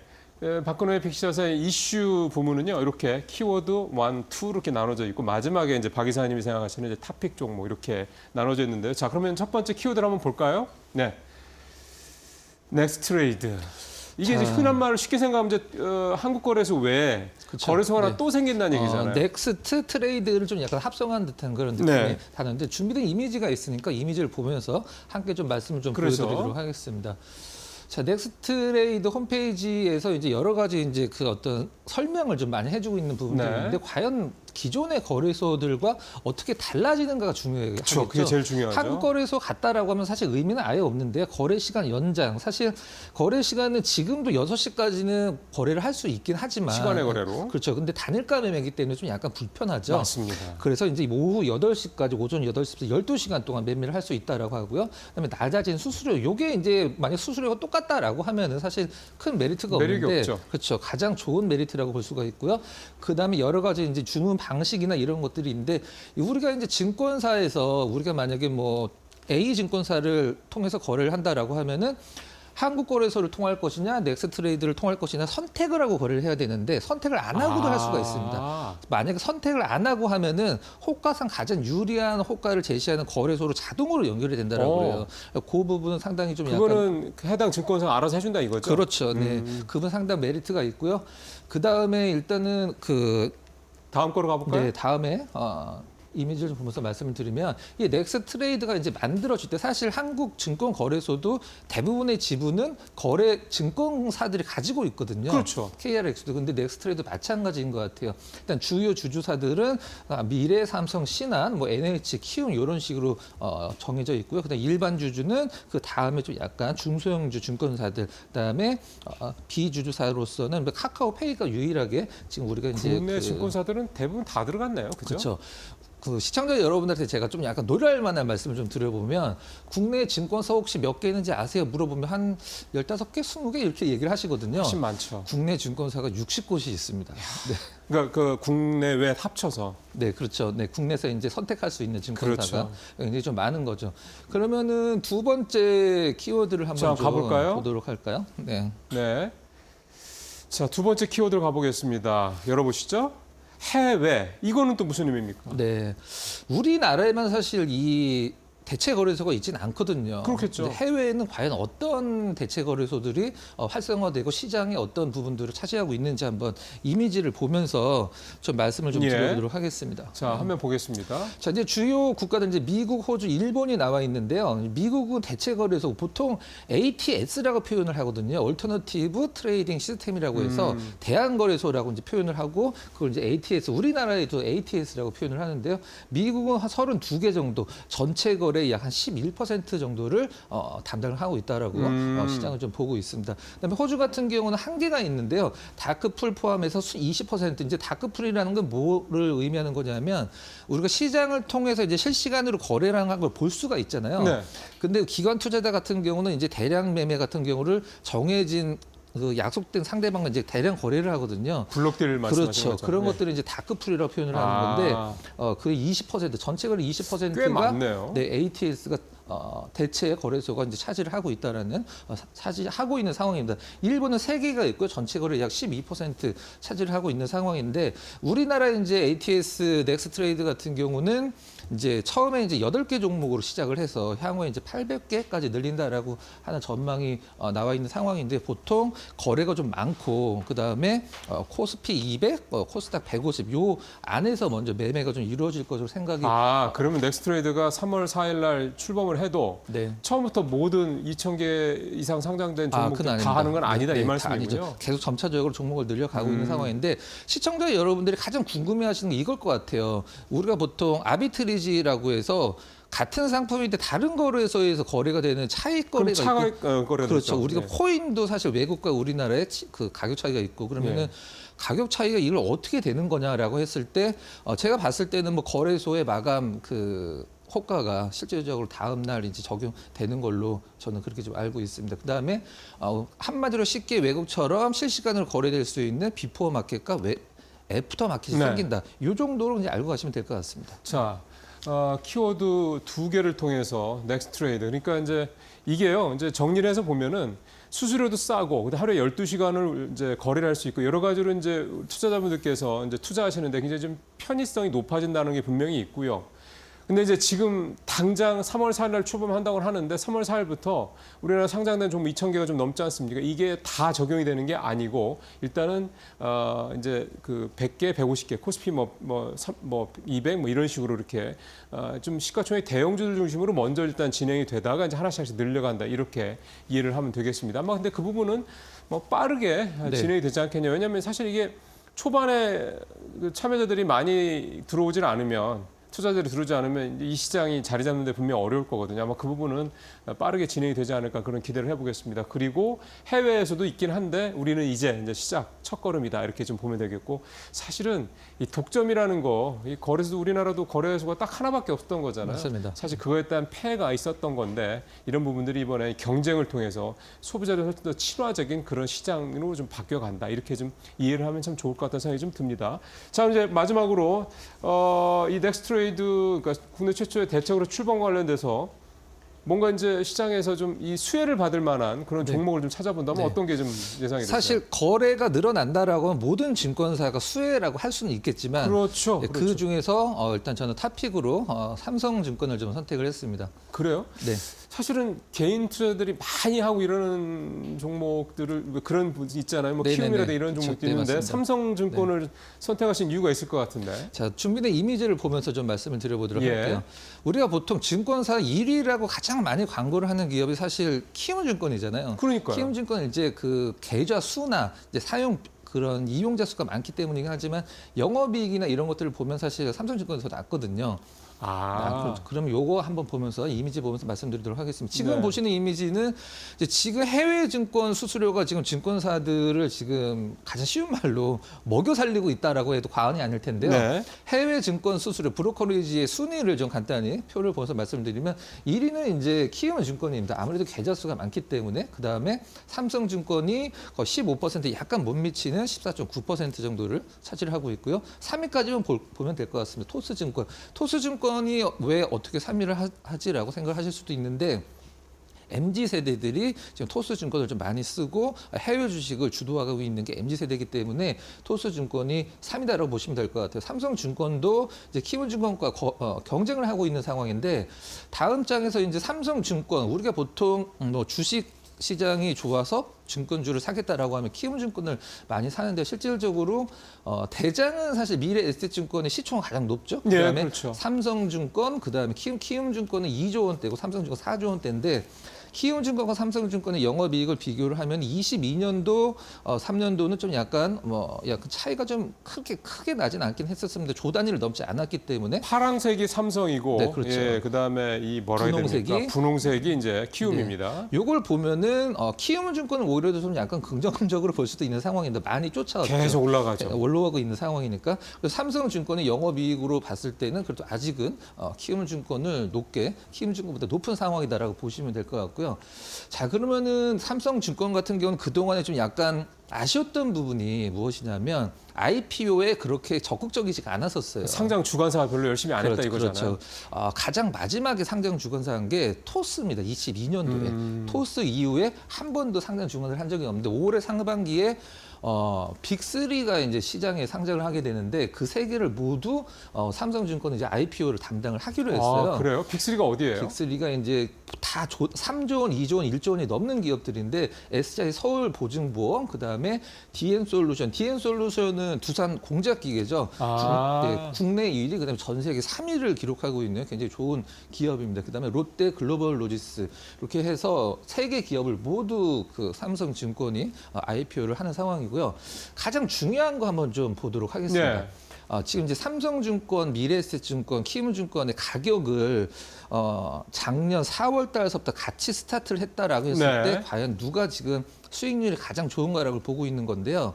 A: 박근호의 빅샷의 이슈 부문은요, 이렇게 키워드 1, 2 이렇게 나눠져 있고 마지막에 이제 박 이사님이 생각하시는 이제 탑픽 종목 이렇게 나눠져 있는데요. 자, 그러면 첫 번째 키워드를 한번 볼까요? 네. 넥스트레이드. 이게 이제 흔한 말로 쉽게 생각하면 이제 한국거래소 외에
D: 그쵸.
A: 거래소 하나
D: 네.
A: 또 생긴다는 얘기잖아요.
D: 넥스트 트레이드를 좀 약간 합성한 듯한 그런 느낌이
A: 네.
D: 나는데 준비된 이미지가 있으니까 이미지를 보면서 함께 좀 말씀을 좀
A: 그렇죠.
D: 보여드리도록 하겠습니다. 자, 넥스트레이드 홈페이지에서 이제 여러 가지 이제 그 어떤 설명을 좀 많이 해주고 있는 부분들이
A: 네.
D: 있는데 과연 기존의 거래소들과 어떻게 달라지는가가 중요하겠죠.
A: 그렇죠. 그게 제일 중요하죠.
D: 한국 거래소 같다라고 하면 사실 의미는 아예 없는데 거래 시간 연장. 사실 거래 시간은 지금도 6시까지는 거래를 할 수 있긴 하지만
A: 시간의 거래로.
D: 그렇죠. 근데 단일가 매매이기 때문에 좀 약간 불편하죠.
A: 맞습니다.
D: 그래서 이제 오후 8시까지 오전 8시부터 12시간 동안 매매를 할 수 있다라고 하고요. 그다음에 낮아진 수수료. 요게 이제 만약 수수료가 똑같다라고 하면은 사실 큰 메리트가
A: 메리트가
D: 없는데
A: 없죠.
D: 그렇죠. 가장 좋은 메리트라고 볼 수가 있고요. 그다음에 여러 가지 이제 주문 방식이나 이런 것들이 있는데 우리가 이제 증권사에서 우리가 만약에 뭐 A 증권사를 통해서 거래를 한다라고 하면은 한국거래소를 통할 것이냐, 넥스트레이드를 통할 것이냐 선택을 하고 거래를 해야 되는데 선택을 안 하고도 할 수가 있습니다. 만약에 선택을 안 하고 하면은 호가상 가장 유리한 호가를 제시하는 거래소로 자동으로 연결이 된다라고 그래요. 그 부분은 상당히 좀 약간
A: 그거는 해당 증권사가 알아서 해준다 이거죠?
D: 그렇죠. 네, 그분 상당 메리트가 있고요. 그 다음에 일단은
A: 다음 거로 가볼까요?
D: 네, 다음에 이미지를 좀 보면서 말씀을 드리면 이 넥스트레이드가 이제 만들어질 때 사실 한국 증권 거래소도 대부분의 지분은 거래 증권사들이 가지고 있거든요.
A: 그렇죠.
D: KRX도 근데 넥스트레이드 마찬가지인 것 같아요. 일단 주요 주주사들은 미래, 삼성, 신한, 뭐 NH, 키움 이런 식으로 정해져 있고요. 그다음 일반 주주는 그 다음에 좀 약간 중소형주 증권사들, 그다음에 비주주사로서는 카카오페이가 유일하게 지금 우리가 이제
A: 국내 증권사들은 대부분 다 들어갔네요. 그죠?
D: 그렇죠. 그 시청자 여러분들한테 제가 좀 약간 노래할 만한 말씀을 좀 드려보면 국내 증권사 혹시 몇 개 있는지 아세요? 물어보면 한 15개, 20개 이렇게 얘기를 하시거든요.
A: 훨씬 많죠.
D: 국내 증권사가 60곳이 있습니다. 네.
A: 그러니까 그 국내외 합쳐서.
D: 네, 그렇죠. 네, 국내에서 이제 선택할 수 있는 증권사가
A: 그렇죠.
D: 굉장히 좀 많은 거죠. 그러면은 두 번째 키워드를 한번
A: 자,
D: 좀
A: 가볼까요?
D: 보도록 할까요? 네.
A: 네. 자, 두 번째 키워드를 가보겠습니다. 열어보시죠. 해외. 이거는 또 무슨 의미입니까?
D: 네, 우리나라에만 사실 이 대체 거래소가 있지는 않거든요.
A: 그렇겠죠.
D: 근데 해외에는 과연 어떤 대체 거래소들이 활성화되고 시장의 어떤 부분들을 차지하고 있는지 한번 이미지를 보면서 좀 말씀을 좀
A: 예.
D: 드려보도록 하겠습니다.
A: 자, 화면 보겠습니다.
D: 자, 이제 주요 국가들 이제 미국, 호주, 일본이 나와 있는데요. 미국은 대체 거래소 보통 ATS라고 표현을 하거든요. 얼터너티브 트레이딩 시스템이라고 해서 대안 거래소라고 이제 표현을 하고 그걸 이제 ATS 우리나라에도 ATS라고 표현을 하는데요. 미국은 한 32개 정도 전체 거래 거래의 약 한 11% 정도를 담당을 하고 있다라고 시장을 좀 보고 있습니다. 그다음에 호주 같은 경우는 한계가 있는데요. 다크풀 포함해서 20% 이제 다크풀이라는 건 뭐를 의미하는 거냐면 우리가 시장을 통해서 이제 실시간으로 거래라는 걸 볼 수가 있잖아요.
A: 네.
D: 근데 기관 투자자 같은 경우는 이제 대량 매매 같은 경우를 정해진 그 약속된 상대방과 이제 대량 거래를 하거든요.
A: 블록딜 말씀하시는
D: 그렇죠.
A: 거죠.
D: 그런
A: 네.
D: 것들을 이제 다크풀이라고 표현을 하는 건데 그 20% 전체 거래 20%가
A: 꽤 많네요.
D: 네, ATS가 대체 거래소가 이제 차지를 하고 있다라는 차지하고 있는 상황입니다. 일본은 3개가 있고요. 전체 거래 약 12% 차지를 하고 있는 상황인데 우리나라 이제 ATS 넥스트레이드 같은 경우는 이제 처음에 이제 8개 종목으로 시작을 해서 향후에 이제 800개까지 늘린다라고 하는 전망이 나와 있는 상황인데 보통 거래가 좀 많고 그다음에 코스피 200, 코스닥 150 요 안에서 먼저 매매가 좀 이루어질 것으로 생각이
A: 그러면 넥스트레이드가 3월 4일 날 출범을 해도
D: 네.
A: 처음부터 모든 2,000개 이상 상장된 종목들
D: 그건
A: 다 하는 건 아니다
D: 네,
A: 이
D: 다
A: 말씀이군요.
D: 아니죠. 계속 점차적으로 종목을 늘려가고 있는 상황인데 시청자 여러분들이 가장 궁금해하시는 게 이걸 것 같아요. 우리가 보통 아비트리지라고 해서 같은 상품인데 다른 거래소에서 거래가 되는 차익 거래가 있고
A: 거래가
D: 그렇죠.
A: 있죠.
D: 우리가
A: 네.
D: 코인도 사실 외국과 우리나라의 그 가격 차이가 있고 그러면은
A: 네.
D: 가격 차이가 이걸 어떻게 되는 거냐라고 했을 때 제가 봤을 때는 뭐 거래소의 마감 그 호가가 실질적으로 다음 날 이제 적용되는 걸로 저는 그렇게 좀 알고 있습니다. 그다음에 한마디로 쉽게 외국처럼 실시간으로 거래될 수 있는 비포 마켓과 애프터 마켓이
A: 네.
D: 생긴다. 이 정도로 이제 알고 가시면 될 것 같습니다.
A: 자, 키워드 2개를 통해서 넥스트레이드. 그러니까 이제 이게요. 이제 정리를 해서 보면은 수수료도 싸고 근데 하루에 12시간을 이제 거래를 할 수 있고 여러 가지로 이제 투자자분들께서 이제 투자하시는데 굉장히 좀 편의성이 높아진다는 게 분명히 있고요. 근데 이제 지금 당장 3월 4일 날 출범한다고 하는데 3월 4일부터 우리나라 상장된 종목 2,000개가 좀 넘지 않습니까? 이게 다 적용이 되는 게 아니고 일단은 이제 그 100개, 150개, 코스피 뭐 200 뭐 이런 식으로 이렇게 좀 시가총액 대형주들 중심으로 먼저 일단 진행이 되다가 이제 하나씩 늘려간다 이렇게 이해를 하면 되겠습니다. 아마 근데 그 부분은 뭐 빠르게
D: 네.
A: 진행이 되지 않겠냐. 왜냐하면 사실 이게 초반에 그 참여자들이 많이 들어오질 않으면 투자자들이 들어오지 않으면 이 시장이 자리 잡는 데 분명히 어려울 거거든요. 아마 그 부분은 빠르게 진행이 되지 않을까 그런 기대를 해보겠습니다. 그리고 해외에서도 있긴 한데 우리는 이제 시작 첫걸음이다 이렇게 좀 보면 되겠고 사실은 이 독점이라는 거, 이 거래소 우리나라도 거래소가 딱 하나밖에 없었던 거잖아요.
D: 맞습니다.
A: 사실 그거에 대한 폐해가 있었던 건데 이런 부분들이 이번에 경쟁을 통해서 소비자들 훨씬 더 친화적인 그런 시장으로 좀 바뀌어간다 이렇게 좀 이해를 하면 참 좋을 것 같다는 생각이 좀 듭니다. 자 이제 마지막으로 이 넥스트레이드 그러니까 국내 최초의 대책으로 출범 관련돼서 뭔가 이제 시장에서 좀 이 수혜를 받을 만한 그런 종목을 좀 찾아본다면
D: 네.
A: 어떤 게 좀 예상이 되세요?
D: 사실 거래가 늘어난다라고 하면 모든 증권사가 수혜라고 할 수는 있겠지만
A: 그렇죠.
D: 네, 그 중에서 일단 저는 탑픽으로 삼성증권을 좀 선택을 했습니다.
A: 그래요?
D: 네.
A: 사실은 개인 투자들이 많이 하고 이러는 종목들을 그런 분 있잖아요. 뭐
D: 네네네.
A: 키움이라든 이런 종목도
D: 네,
A: 있는데
D: 맞습니다.
A: 삼성증권을 선택하신 이유가 있을 것 같은데.
D: 자, 준비된 이미지를 보면서 좀 말씀을 드려보도록
A: 예.
D: 할게요. 우리가 보통 증권사 1위라고 가장 많이 광고를 하는 기업이 사실 키움증권이잖아요.
A: 그러니까요.
D: 키움증권은 이제 그 계좌 수나 이제 사용 그런 이용자 수가 많기 때문이긴 하지만 영업이익이나 이런 것들을 보면 사실 삼성증권에서 낮거든요. 그럼 요거 한번 보면서 이미지 보면서 말씀드리도록 하겠습니다. 지금
A: 네.
D: 보시는 이미지는 이제 지금 해외 증권 수수료가 지금 증권사들을 지금 가장 쉬운 말로 먹여 살리고 있다라고 해도 과언이 아닐 텐데요.
A: 네.
D: 해외 증권 수수료 브로커리지의 순위를 좀 간단히 표를 보면서 말씀드리면 1위는 이제 키움증권입니다. 아무래도 계좌 수가 많기 때문에 그 다음에 삼성증권이 거의 15% 약간 못 미치는 14.9% 정도를 차지를 하고 있고요. 3위까지만 보면 될 것 같습니다. 토스증권. 토스증권이 왜 어떻게 3위를 하지라고 생각하실 수도 있는데 MZ세대들이 지금 토스증권을 좀 많이 쓰고 해외 주식을 주도하고 있는 게 MZ세대이기 때문에 토스증권이 3위다라고 보시면 될 것 같아요. 삼성증권도 이제 키움증권과 경쟁을 하고 있는 상황인데 다음 장에서 이제 삼성증권 우리가 보통 뭐 주식 시장이 좋아서 증권주를 사겠다라고 하면 키움증권을 많이 사는데 실질적으로 대장은 사실 미래에셋증권의 시총은 가장 높죠.
A: 네,
D: 그다음에
A: 그렇죠.
D: 삼성증권, 그다음에 키움증권은 2조 원대고 삼성증권 4조 원대인데 키움증권과 삼성증권의 영업이익을 비교를 하면 22년도, 3년도는 좀 약간 차이가 좀 크게 나진 않긴 했었습니다. 조 단위를 넘지 않았기 때문에.
A: 파랑색이 삼성이고,
D: 네, 그렇죠.
A: 예, 그다음에 이 뭐라 해야 됩니까? 분홍색이 이제 키움입니다.
D: 요걸 보면은 키움증권은 오히려 좀 약간 긍정적으로 볼 수도 있는 상황인데 많이 쫓아왔죠.
A: 계속 올라가죠.
D: 올라가고 있는 상황이니까. 그래서 삼성증권의 영업이익으로 봤을 때는 그래도 아직은 키움증권을 키움증권보다 높은 상황이다라고 보시면 될 것 같고요. 자, 그러면은 삼성증권 같은 경우는 그동안에 좀 약간 아쉬웠던 부분이 무엇이냐면 IPO에 그렇게 적극적이지가 않았었어요.
A: 상장 주관사가 별로 열심히 안 했다 이거잖아요.
D: 그렇죠. 가장 마지막에 상장 주관사한 게 토스입니다. 22년도에. 토스 이후에 한 번도 상장 주관을 한 적이 없는데 올해 상반기에 빅3가 이제 시장에 상장을 하게 되는데 그 세 개를 모두 삼성증권은 이제 IPO를 담당을 하기로 했어요.
A: 아, 그래요? 빅3가 어디예요?
D: 빅3가 이제 다 3조 원, 2조 원, 1조 원이 넘는 기업들인데 SJ 서울보증보험, 그다음에 DN솔루션. DN솔루션은 두산 공작기계죠. 국내 1위, 그다음에 전 세계 3위를 기록하고 있는 굉장히 좋은 기업입니다. 그다음에 롯데 글로벌 로지스 이렇게 해서 세 개 기업을 모두 그 삼성증권이 IPO를 하는 상황이고요. 가장 중요한 거 한번 좀 보도록 하겠습니다.
A: 네.
D: 지금 이제 삼성증권, 미래에셋증권, 키움증권의 가격을 작년 4월 달서부터 같이 스타트를 했다라고 했을
A: 네.
D: 때 과연 누가 지금 수익률이 가장 좋은가라고 보고 있는 건데요.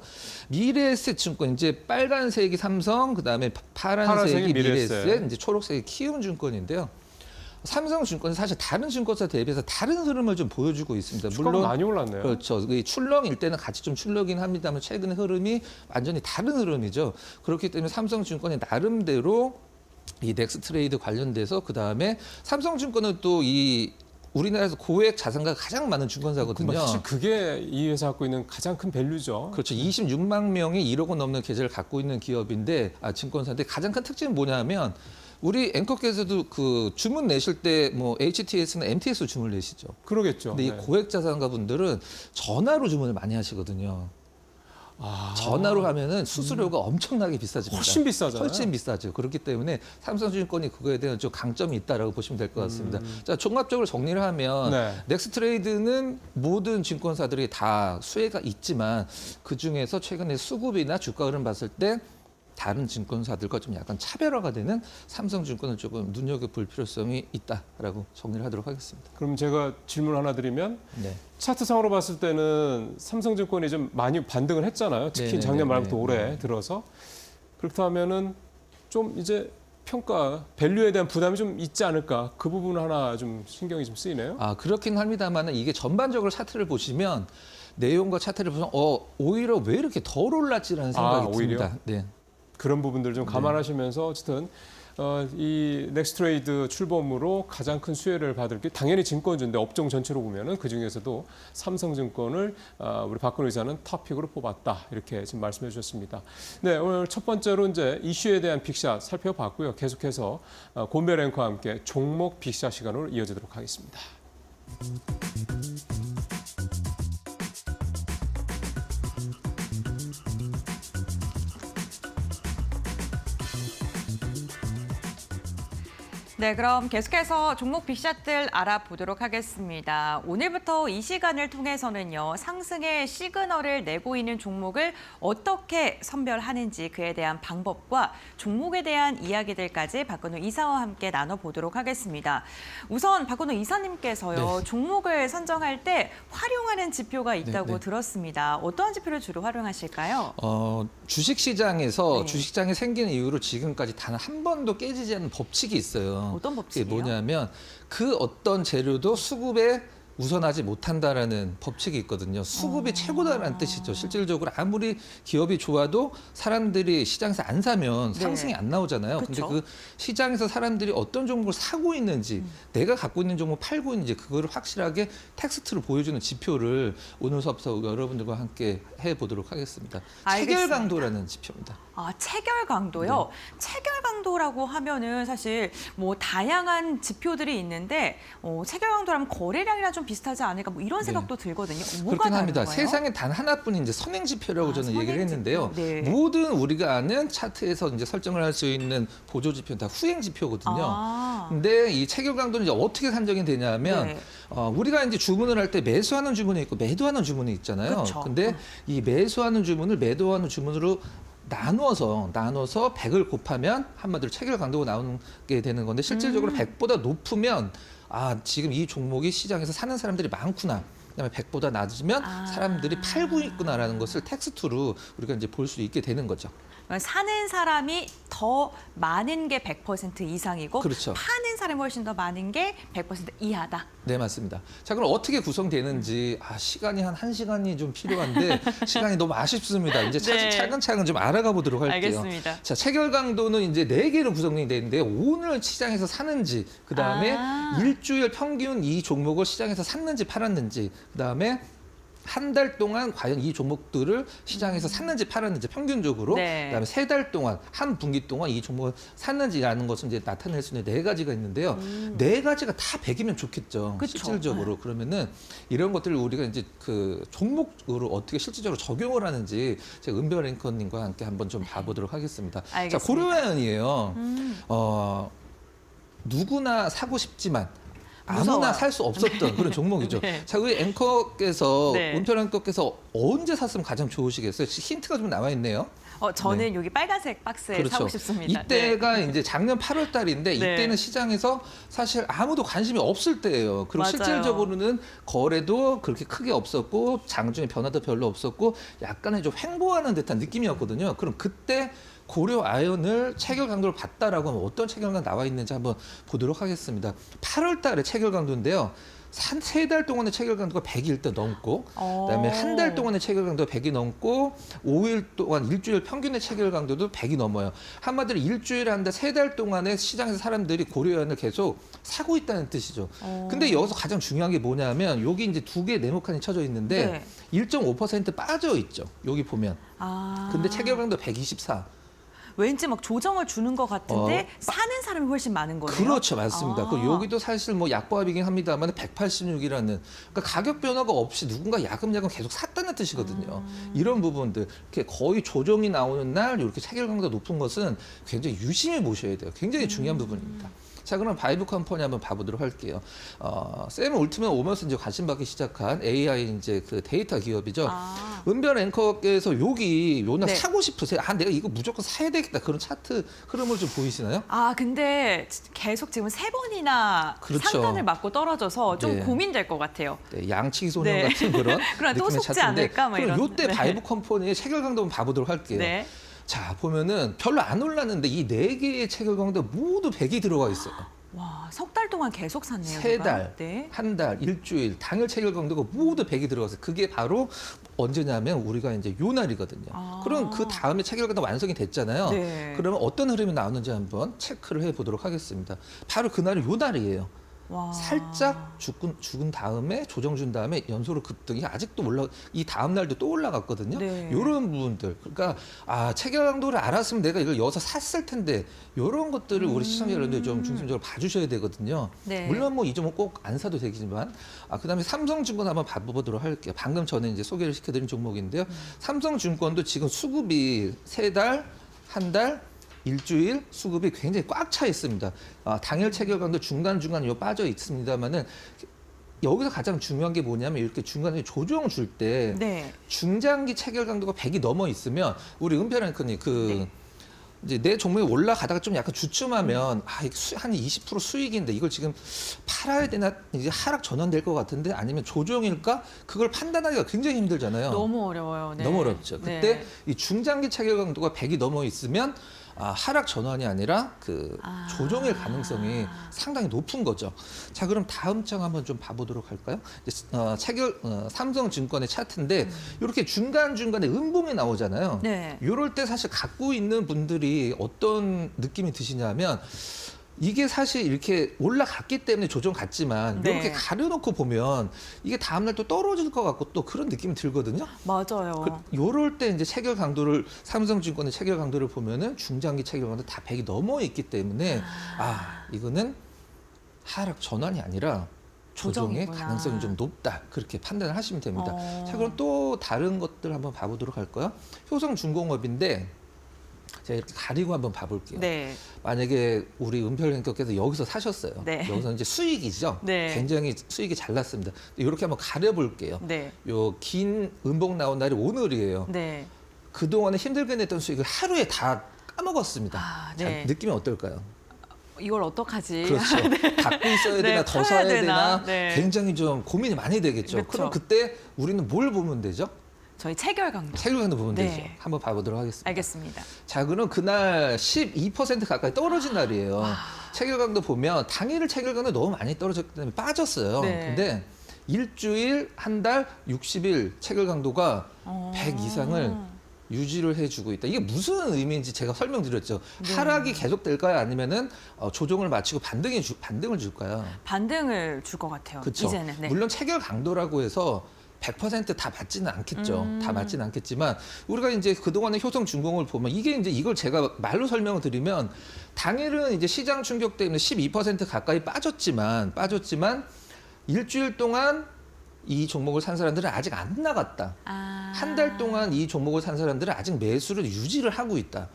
D: 미래에셋증권 이제 빨간색이 삼성, 그다음에 파란색이 미래에셋, 이제 초록색이 키움증권인데요. 삼성증권은 사실 다른 증권사 대비해서 다른 흐름을 좀 보여주고 있습니다.
A: 물론 많이 올랐네요.
D: 그렇죠. 이 출렁일 때는 같이 좀 출렁이긴 합니다만 최근의 흐름이 완전히 다른 흐름이죠. 그렇기 때문에 삼성증권이 나름대로 이 넥스트레이드 관련돼서 그다음에 삼성증권은 또 이 우리나라에서 고액 자산가가 가장 많은 증권사거든요.
A: 사실 그게 이 회사 갖고 있는 가장 큰 밸류죠.
D: 그렇죠. 26만 명이 1억 원 넘는 계좌를 갖고 있는 기업인데 증권사인데 가장 큰 특징은 뭐냐면 우리 앵커께서도 그 주문 내실 때 뭐 HTS나 MTS 주문을 내시죠.
A: 그러겠죠.
D: 근데 이
A: 네.
D: 고액 자산가 분들은 전화로 주문을 많이 하시거든요. 전화로 하면은 수수료가 엄청나게 비싸집니다.
A: 훨씬 비싸잖아요.
D: 훨씬 비싸죠. 그렇기 때문에 삼성증권이 그거에 대한 좀 강점이 있다라고 보시면 될 것 같습니다. 자, 종합적으로 정리를 하면
A: 네.
D: 넥스트레이드는 모든 증권사들이 다 수혜가 있지만 그 중에서 최근에 수급이나 주가 흐름 봤을 때 다른 증권사들과 좀 약간 차별화가 되는 삼성증권을 조금 눈여겨볼 필요성이 있다라고 정리를 하도록 하겠습니다.
A: 그럼 제가 질문 하나 드리면
D: 네.
A: 차트상으로 봤을 때는 삼성증권이 좀 많이 반등을 했잖아요. 특히
D: 네네네네.
A: 작년 말부터 올해 들어서. 그렇다면은 좀 이제 평가, 밸류에 대한 부담이 좀 있지 않을까. 그 부분 하나 좀 신경이 좀 쓰이네요.
D: 그렇긴 합니다만 이게 전반적으로 차트를 보시면 내용과 차트를 보면 오히려 왜 이렇게 덜 올랐지라는 생각이
A: 오히려?
D: 듭니다. 네.
A: 그런 부분들 좀 감안하시면서 어쨌든 이 넥스트레이드 출범으로 가장 큰 수혜를 받을 게 당연히 증권주인데 업종 전체로 보면은 그 중에서도 삼성증권을 우리 박근혜 의사는 탑픽으로 뽑았다 이렇게 지금 말씀해 주셨습니다. 네, 오늘 첫 번째로 이제 이슈에 대한 빅샷 살펴봤고요. 계속해서 곤배 랭커와 함께 종목 빅샷 시간으로 이어지도록 하겠습니다.
B: 네, 그럼 계속해서 종목 빅샷들 알아보도록 하겠습니다. 오늘부터 이 시간을 통해서는요, 상승의 시그널을 내고 있는 종목을 어떻게 선별하는지 그에 대한 방법과 종목에 대한 이야기들까지 박근우 이사와 함께 나눠보도록 하겠습니다. 우선 박근우 이사님께서요, 종목을 선정할 때 활용하는 지표가 있다고 들었습니다. 어떠한 지표를 주로 활용하실까요?
D: 주식시장에서
B: 네.
D: 주식시장이 생긴 이후로 지금까지 단 한 번도 깨지지 않는 법칙이 있어요.
B: 어떤 법칙이요?
D: 그게 뭐냐면 그 어떤 재료도 수급에 우선하지 못한다라는 법칙이 있거든요. 수급이 최고다라는 뜻이죠. 실질적으로 아무리 기업이 좋아도 사람들이 시장에서 안 사면 상승이 안 나오잖아요. 근데
B: 그쵸.
D: 그 시장에서 사람들이 어떤 종목을 사고 있는지, 내가 갖고 있는 종목을 팔고 있는지 그거를 확실하게 텍스트로 보여주는 지표를 오늘 수업에서 여러분들과 함께 해보도록 하겠습니다.
B: 알겠습니다.
D: 체결 강도라는 지표입니다.
B: 체결 강도요. 체결 강도라고 하면은 사실 뭐 다양한 지표들이 있는데 체결 강도라면 거래량이랑 좀 비슷하지 않을까 뭐 이런 생각도 들거든요. 뭐가
D: 그렇긴
B: 다른
D: 합니다.
B: 거예요?
D: 세상에 단 하나뿐인 이제 선행지표라고 저는 얘기를
B: 선행지표.
D: 했는데요.
B: 네.
D: 모든 우리가 아는 차트에서 이제 설정을 할 수 있는 보조지표는 다 후행지표거든요.
B: 아.
D: 근데 이 체결 강도는 이제 어떻게 산정이 되냐면
B: 네.
D: 우리가 이제 주문을 할 때 매수하는 주문이 있고 매도하는 주문이 있잖아요.
B: 그쵸.
D: 근데 이 매수하는 주문을 매도하는 주문으로 나눠서 100을 곱하면 한마디로 체결 강도가 나오게 되는 건데 실질적으로 100보다 높으면 지금 이 종목이 시장에서 사는 사람들이 많구나. 그다음에 100보다 낮으면 사람들이 팔고 있구나라는 것을 텍스트로 우리가 이제 볼 수 있게 되는 거죠.
B: 사는 사람이 더 많은 게 100% 이상이고
D: 그렇죠.
B: 파는 사람이 훨씬 더 많은 게 100% 이하다.
D: 네, 맞습니다. 자, 그럼 어떻게 구성되는지 시간이 한 1시간이 좀 필요한데 시간이 너무 아쉽습니다. 이제
B: 네.
D: 차근차근 좀 알아가 보도록 할게요.
B: 알겠습니다.
D: 자, 체결 강도는 이제 4개로 구성이 되는데 오늘 시장에서 사는지, 그다음에 일주일 평균 이 종목을 시장에서 샀는지 팔았는지, 그다음에 한 달 동안 과연 이 종목들을 시장에서 샀는지 팔았는지 평균적으로,
B: 네.
D: 그다음에 3달 동안 한 분기 동안 이 종목을 샀는지라는 것을 이제 나타낼 수 있는 4가지가 있는데요. 4가지가 다 100이면 좋겠죠.
B: 그쵸.
D: 실질적으로. 그러면은 이런 것들을 우리가 이제 그 종목으로 어떻게 실질적으로 적용을 하는지 제가 은별 앵커님과 함께 한번 좀 봐보도록 하겠습니다.
B: 알겠습니다.
D: 자, 고려아연이에요. 누구나 사고 싶지만 아무나
B: 무서워요.
D: 살 수 없었던 그런 종목이죠.
B: 네.
D: 자, 우리 앵커께서
B: 네.
D: 은별 앵커께서 언제 샀으면 가장 좋으시겠어요? 힌트가 좀 나와 있네요.
B: 저는 여기 빨간색 박스에 사고 싶습니다.
D: 이때가 이제 작년 8월 달인데 이때는 시장에서 사실 아무도 관심이 없을 때예요. 그리고
B: 맞아요.
D: 실질적으로는 거래도 그렇게 크게 없었고 장중에 변화도 별로 없었고 약간의 좀 횡보하는 듯한 느낌이었거든요. 그럼 그때 고려 아연을 체결 강도를 봤다라고 하면 어떤 체결 강도 나와 있는지 한번 보도록 하겠습니다. 8월 달에 체결 강도인데요. 한 3달 동안의 체결 강도가 100이 일단 넘고, 그다음에 한 달 동안의 체결 강도가 100이 넘고, 5일 동안 일주일 평균의 체결 강도도 100이 넘어요. 한마디로 일주일 한 달, 3달 동안에 시장에서 사람들이 고려연을 계속 사고 있다는 뜻이죠. 근데 여기서 가장 중요한 게 뭐냐면 여기 이제 2개의 네모칸이 쳐져 있는데 1.5% 빠져 있죠. 여기 보면. 근데 체결 강도 124.
B: 왠지 막 조정을 주는 것 같은데 사는 사람이 훨씬 많은 거네요.
D: 그렇죠, 맞습니다. 그 여기도 사실 뭐 약보합이긴 합니다만 186이라는, 그러니까 가격 변화가 없이 누군가 야금야금 계속 샀다는 뜻이거든요. 이런 부분들 이렇게 거의 조정이 나오는 날 이렇게 체결 강도가 높은 것은 굉장히 유심히 보셔야 돼요. 굉장히 중요한 부분입니다. 자, 그럼 바이브 컴퍼니 한번 봐보도록 할게요. 샘 올트만 오면서 이제 관심 받기 시작한 AI 이제 그 데이터 기업이죠. 은별 앵커께서 여기 요나
B: 네.
D: 사고 싶으세요? 내가 이거 무조건 사야 되겠다. 그런 차트 흐름을 좀 보이시나요?
B: 근데 계속 지금 3번이나
D: 그렇죠.
B: 상단을 맞고 떨어져서 좀
D: 네.
B: 고민될 것 같아요.
D: 네, 양치기 소년
B: 네.
D: 같은 그런
B: 그럼 또
D: 느낌의
B: 속지
D: 차트인데,
B: 않을까? 뭐
D: 그럼
B: 이런.
D: 요때
B: 네.
D: 바이브 컴퍼니의 체결 강도 한번 봐보도록 할게요.
B: 네.
D: 자, 보면은 별로 안 올랐는데 이 4개의 체결 강도 모두 100이 들어가 있어요.
B: 와, 석 달 동안 계속 샀네요.
D: 3달,
B: 네.
D: 한 달, 일주일, 당일 체결 강도가 모두 100이 들어가서 그게 바로 언제냐면 우리가 이제 요 날이거든요. 그럼 그 다음에 체결 강도 완성이 됐잖아요.
B: 네.
D: 그러면 어떤 흐름이 나오는지 한번 체크를 해보도록 하겠습니다. 바로 그날이 요 날이에요.
B: 와.
D: 살짝 죽은 다음에 조정 준 다음에 연소로 급등이 아직도 이 다음 날도 또 올라갔거든요.
B: 네.
D: 이런 부분들, 그러니까 체결 강도를 알았으면 내가 이걸 여기서 샀을 텐데 이런 것들을 우리 시청자 여러분들 좀 중심적으로 봐주셔야 되거든요.
B: 네.
D: 물론 뭐 이 종목 꼭 안 사도 되지만 그다음에 삼성증권 한번 봐보도록 할게요. 방금 전에 이제 소개를 시켜드린 종목인데요. 삼성증권도 지금 수급이 3달, 한 달, 일주일 수급이 굉장히 꽉 차 있습니다. 당일 체결 강도 중간중간 빠져 있습니다만은 여기서 가장 중요한 게 뭐냐면 이렇게 중간에 조정 줄 때
B: 네.
D: 중장기 체결 강도가 100이 넘어 있으면 우리 은별 앵커님
B: 네.
D: 이제 내 종목이 올라가다가 좀 약간 주춤하면 한 20% 수익인데 이걸 지금 팔아야 되나, 이제 하락 전환될 것 같은데 아니면 조정일까, 그걸 판단하기가 굉장히 힘들잖아요.
B: 너무 어려워요. 네.
D: 너무 어렵죠.
B: 네.
D: 그때 이 중장기 체결 강도가 100이 넘어 있으면 하락 전환이 아니라 조정일 가능성이 상당히 높은 거죠. 자, 그럼 다음 장 한번 좀 봐보도록 할까요? 삼성증권의 차트인데 이렇게 중간중간에 음봉이 나오잖아요.
B: 네.
D: 이럴 때 사실 갖고 있는 분들이 어떤 느낌이 드시냐면 이게 사실 이렇게 올라갔기 때문에 조정 같지만
B: 네.
D: 이렇게 가려놓고 보면 이게 다음날 또 떨어질 것 같고 또 그런 느낌이 들거든요.
B: 맞아요.
D: 요럴 때 이제 체결 강도를, 삼성증권의 체결 강도를 보면은 중장기 체결 강도 다 100이 넘어 있기 때문에 이거는 하락 전환이 아니라 조정의
B: 조정이구나.
D: 가능성이 좀 높다. 그렇게 판단을 하시면 됩니다. 자, 그럼 또 다른 것들 한번 봐보도록 할까요? 효성중공업인데 제가 이렇게 가리고 한번 봐볼게요.
B: 네.
D: 만약에 우리 은별행께서 여기서 사셨어요.
B: 네.
D: 여기서 이제 수익이죠.
B: 네.
D: 굉장히 수익이 잘 났습니다. 이렇게 한번 가려볼게요.
B: 네.
D: 요 긴 음봉 나온 날이 오늘이에요.
B: 네.
D: 그동안에 힘들게 냈던 수익을 하루에 다 까먹었습니다.
B: 아,
D: 자,
B: 네.
D: 느낌이 어떨까요?
B: 이걸 어떡하지?
D: 그렇죠. 갖고 있어야 되나,
B: 네,
D: 더
B: 팔아야
D: 사야
B: 되나?
D: 되나,
B: 네.
D: 굉장히 좀 고민이 많이 되겠죠.
B: 그렇죠.
D: 그럼 그때 우리는 뭘 보면 되죠?
B: 저희 체결 강도.
D: 체결강도 보면
B: 네.
D: 되죠. 한번 봐보도록 하겠습니다.
B: 알겠습니다.
D: 자, 그럼 그날 12% 가까이 떨어진 날이에요. 체결강도 보면 당일 체결강도 너무 많이 떨어졌기 때문에 빠졌어요.
B: 네.
D: 근데 일주일, 한 달, 60일 체결강도가 100 이상을 유지를 해주고 있다. 이게 무슨 의미인지 제가 설명드렸죠.
B: 네.
D: 하락이 계속될까요? 아니면은 조정을 마치고 반등을 줄까요?
B: 반등을 줄 것 같아요.
D: 그렇죠.
B: 이제는. 네.
D: 물론 체결 강도라고 해서 100%다 맞지는 않겠죠. 다 맞지는 않겠지만 우리가 이제 그동안의 효성중공을 보면 이게 이제 이걸 제가 말로 설명을 드리면 당일은 이제 시장 충격 때문에 12% 가까이 빠졌지만 일주일 동안 이 종목을 산 사람들은 아직 안 나갔다.
B: 아.
D: 한 달 동안 이 종목을 산 사람들은 아직 매수를 유지를 하고 있다.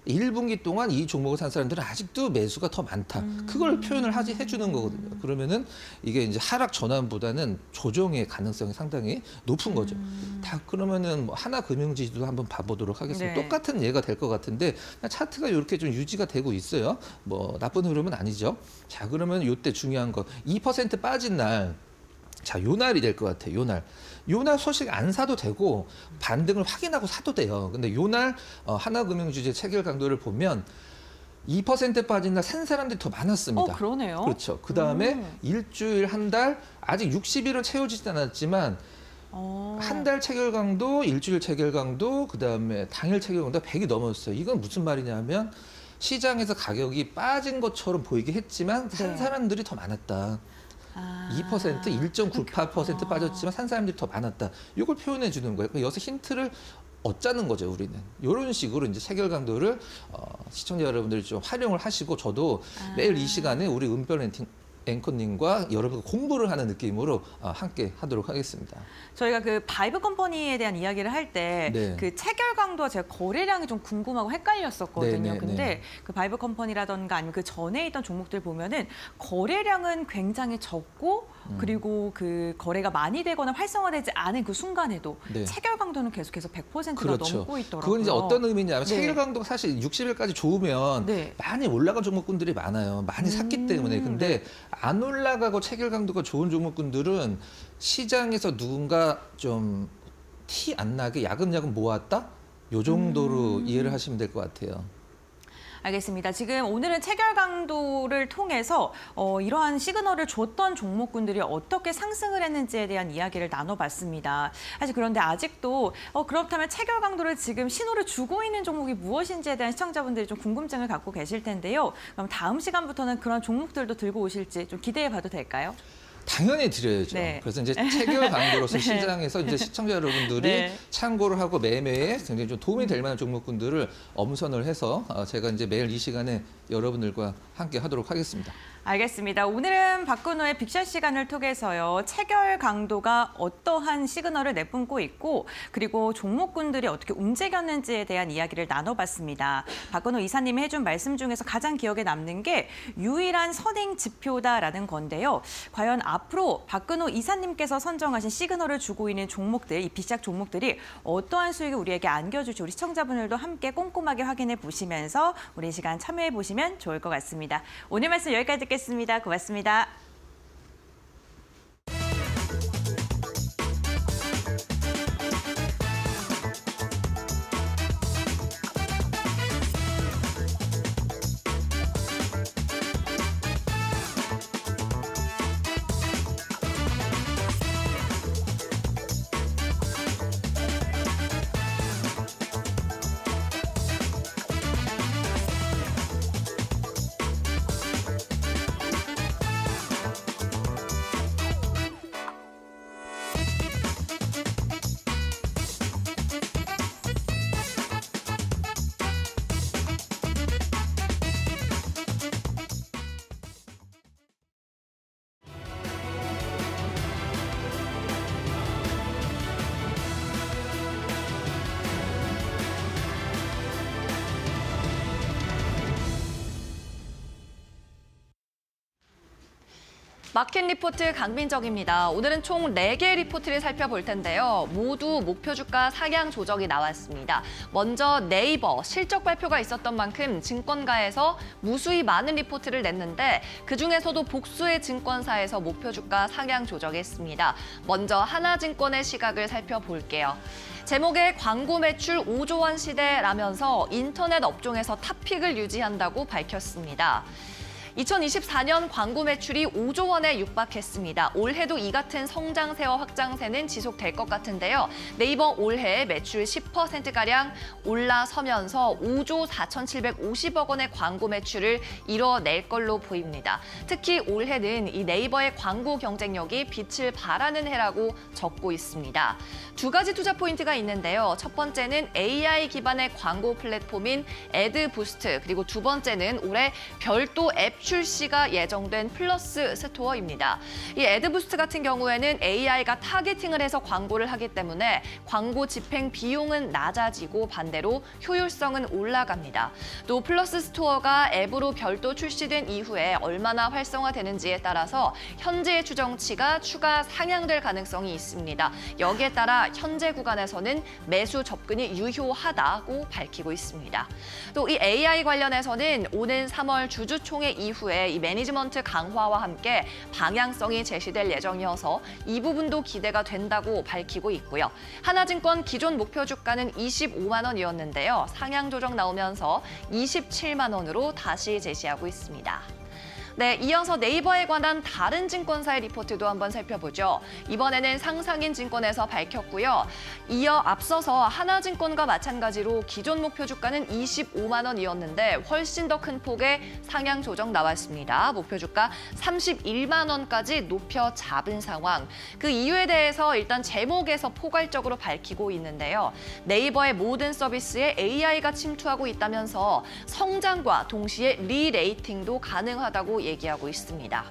D: 1분기 동안 이 종목을 산 사람들은 아직도 매수가 더 많다. 그걸 표현을 해주는 거거든요. 그러면은 이게 이제 하락 전환보다는 조정의 가능성이 상당히 높은 거죠. 다 그러면은 뭐 하나금융지주도 한번 봐보도록 하겠습니다.
B: 네.
D: 똑같은 예가 될 것 같은데 차트가 이렇게 좀 유지가 되고 있어요. 뭐 나쁜 흐름은 아니죠. 자, 그러면 이때 중요한 거 2% 빠진 날. 자, 요 날이 될 것 같아요. 요 날 소식 안 사도 되고 반등을 확인하고 사도 돼요. 근데 요 날 하나금융주제 체결 강도를 보면 2% 빠진 날 산 사람들이 더 많았습니다.
B: 그러네요.
D: 그렇죠. 그 다음에 일주일, 한 달, 아직 60일은 채워지지 않았지만 한 달 체결 강도, 일주일 체결 강도, 그 다음에 당일 체결 강도 100이 넘었어요. 이건 무슨 말이냐면 시장에서 가격이 빠진 것처럼 보이게 했지만 산
B: 네.
D: 사람들이 더 많았다. 2%, 1.98% 빠졌지만 산 사람들이 더 많았다. 이걸 표현해 주는 거예요. 그러니까 여기서 힌트를 얻자는 거죠, 우리는. 이런 식으로 이제 체결 강도를 시청자 여러분들이 좀 활용을 하시고 저도 매일 이 시간에 우리 은별 앵커님과 여러분 공부를 하는 느낌으로 함께 하도록 하겠습니다.
B: 저희가 그 바이브 컴퍼니에 대한 이야기를 할 때
D: 네.
B: 그 체결 강도와 제가 거래량이 좀 궁금하고 헷갈렸었거든요.
D: 네, 네,
B: 근데
D: 네.
B: 그 바이브 컴퍼니라던가 아니면 그 전에 있던 종목들 보면은 거래량은 굉장히 적고 그리고 그 거래가 많이 되거나 활성화되지 않은 그 순간에도
D: 네.
B: 체결 강도는 계속해서 100%가
D: 그렇죠.
B: 넘고 있더라고요.
D: 그건 이제 어떤 의미냐면
B: 네.
D: 체결 강도가 사실 60일까지 좋으면
B: 네.
D: 많이 올라간 종목군들이 많아요. 많이 샀기 때문에. 근데 안 올라가고 체결 강도가 좋은 종목군들은 시장에서 누군가 좀 티 안 나게 야금야금 모았다? 요 정도로 이해를 하시면 될 것 같아요.
B: 알겠습니다. 지금 오늘은 체결 강도를 통해서 이러한 시그널을 줬던 종목군들이 어떻게 상승을 했는지에 대한 이야기를 나눠봤습니다. 사실 그런데 아직도 그렇다면 체결 강도를 지금 신호를 주고 있는 종목이 무엇인지에 대한 시청자분들이 좀 궁금증을 갖고 계실 텐데요. 그럼 다음 시간부터는 그런 종목들도 들고 오실지 좀 기대해봐도 될까요?
D: 당연히 드려야죠.
B: 네.
D: 그래서 이제 체결 강도로서
B: 네.
D: 시장에서 이제 시청자 여러분들이
B: 네.
D: 참고를 하고 매매에 굉장히 좀 도움이 될 만한 종목군들을 엄선을 해서 제가 이제 매일 이 시간에 여러분들과 함께 하도록 하겠습니다.
B: 알겠습니다. 오늘은 박근호의 빅샷 시간을 통해서요. 체결 강도가 어떠한 시그널을 내뿜고 있고 그리고 종목군들이 어떻게 움직였는지에 대한 이야기를 나눠봤습니다. 박근호 이사님이 해준 말씀 중에서 가장 기억에 남는 게 유일한 선행 지표다라는 건데요. 과연 앞으로 박근호 이사님께서 선정하신 시그널을 주고 있는 종목들, 이 빅샷 종목들이 어떠한 수익을 우리에게 안겨줄지 우리 시청자분들도 함께 꼼꼼하게 확인해 보시면서 우리 시간 참여해 보시면 좋을 것 같습니다. 오늘 말씀 여기까지 듣겠습니다. 고맙습니다.
E: 마켓 리포트 강민정입니다. 오늘은 총 4개 리포트를 살펴볼 텐데요. 모두 목표 주가 상향 조정이 나왔습니다. 먼저 네이버 실적 발표가 있었던 만큼 증권가에서 무수히 많은 리포트를 냈는데 그중에서도 복수의 증권사에서 목표 주가 상향 조정했습니다. 먼저 하나증권의 시각을 살펴볼게요. 제목에 광고 매출 5조 원 시대라면서 인터넷 업종에서 탑픽을 유지한다고 밝혔습니다. 2024년 광고 매출이 5조 원에 육박했습니다. 올해도 이 같은 성장세와 확장세는 지속될 것 같은데요. 네이버 올해 매출 10%가량 올라서면서 5조 4,750억 원의 광고 매출을 이뤄낼 걸로 보입니다. 특히 올해는 이 네이버의 광고 경쟁력이 빛을 발하는 해라고 적고 있습니다. 두 가지 투자 포인트가 있는데요. 첫 번째는 AI 기반의 광고 플랫폼인 애드부스트, 그리고 두 번째는 올해 별도 앱 출시가 예정된 플러스 스토어입니다. 이 애드부스트 같은 경우에는 AI가 타겟팅을 해서 광고를 하기 때문에 광고 집행 비용은 낮아지고 반대로 효율성은 올라갑니다. 또 플러스 스토어가 앱으로 별도 출시된 이후에 얼마나 활성화되는지에 따라서 현재의 추정치가 추가 상향될 가능성이 있습니다. 여기에 따라 현재 구간에서는 매수 접근이 유효하다고 밝히고 있습니다. 또 이 AI 관련해서는 오는 3월 주주총회 이후에 이 매니지먼트 강화와 함께 방향성이 제시될 예정이어서 이 부분도 기대가 된다고 밝히고 있고요. 하나증권 기존 목표 주가는 25만 원이었는데요. 상향 조정 나오면서 27만 원으로 다시 제시하고 있습니다. 네, 이어서 네이버에 관한 다른 증권사의 리포트도 한번 살펴보죠. 이번에는 상상인 증권에서 밝혔고요. 이어 앞서서 하나증권과 마찬가지로 기존 목표 주가는 25만 원이었는데 훨씬 더 큰 폭의 상향 조정 나왔습니다. 목표 주가 31만 원까지 높여 잡은 상황. 그 이유에 대해서 일단 제목에서 포괄적으로 밝히고 있는데요. 네이버의 모든 서비스에 AI가 침투하고 있다면서 성장과 동시에 리레이팅도 가능하다고 얘기하고 있습니다.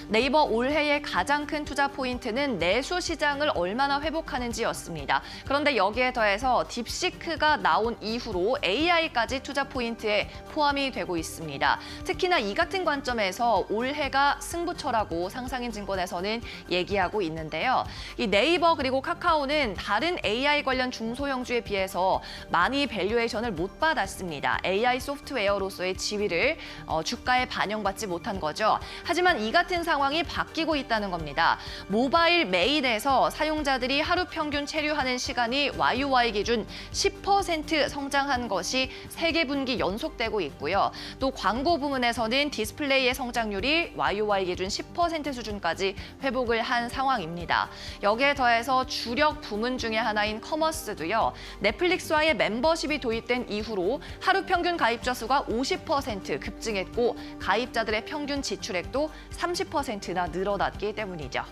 E: 네이버 올해의 가장 큰 투자 포인트는 내수 시장을 얼마나 회복하는지였습니다. 그런데 여기에 더해서 딥시크가 나온 이후로 AI까지 투자 포인트에 포함이 되고 있습니다. 특히나 이 같은 관점에서 올해가 승부처라고 상상인 증권에서는 얘기하고 있는데요. 이 네이버 그리고 카카오는 다른 AI 관련 중소형주에 비해서 많이 밸류에이션을 못 받았습니다. AI 소프트웨어로서의 지위를 주가에 반영받지 못한 거죠. 하지만 이 같은 상황이 바뀌고 있다는 겁니다. 모바일 메일에서 사용자들이 하루 평균 체류하는 시간이 YOY 기준 10% 성장한 것이 3개 분기 연속되고 있고요. 또 광고 부문에서는 디스플레이의 성장률이 YOY 기준 10% 수준까지 회복을 한 상황입니다. 여기에 더해서 주력 부문 중에 하나인 커머스도요. 넷플릭스와의 멤버십이 도입된 이후로 하루 평균 가입자 수가 50% 급증했고 가입자들의 평균 지출액도 30%나 늘어났기 때문이죠.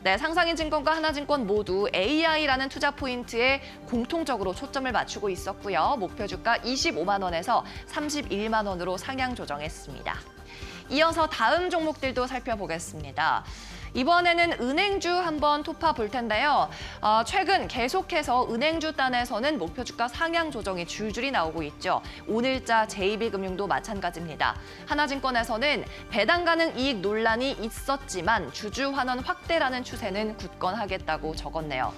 E: 네, 상상인 증권과 하나증권 모두 AI라는 투자 포인트에 공통적으로 초점을 맞추고 있었고요. 목표 주가 25만 원에서 31만 원으로 상향 조정했습니다. 이어서 다음 종목들도 살펴보겠습니다. 이번에는 은행주 한번 토파 볼 텐데요. 최근 계속해서 은행주 단에서는 목표 주가 상향 조정이 줄줄이 나오고 있죠. 오늘자 JB금융도 마찬가지입니다. 하나증권에서는 배당 가능 이익 논란이 있었지만 주주 환원 확대라는 추세는 굳건하겠다고 적었네요.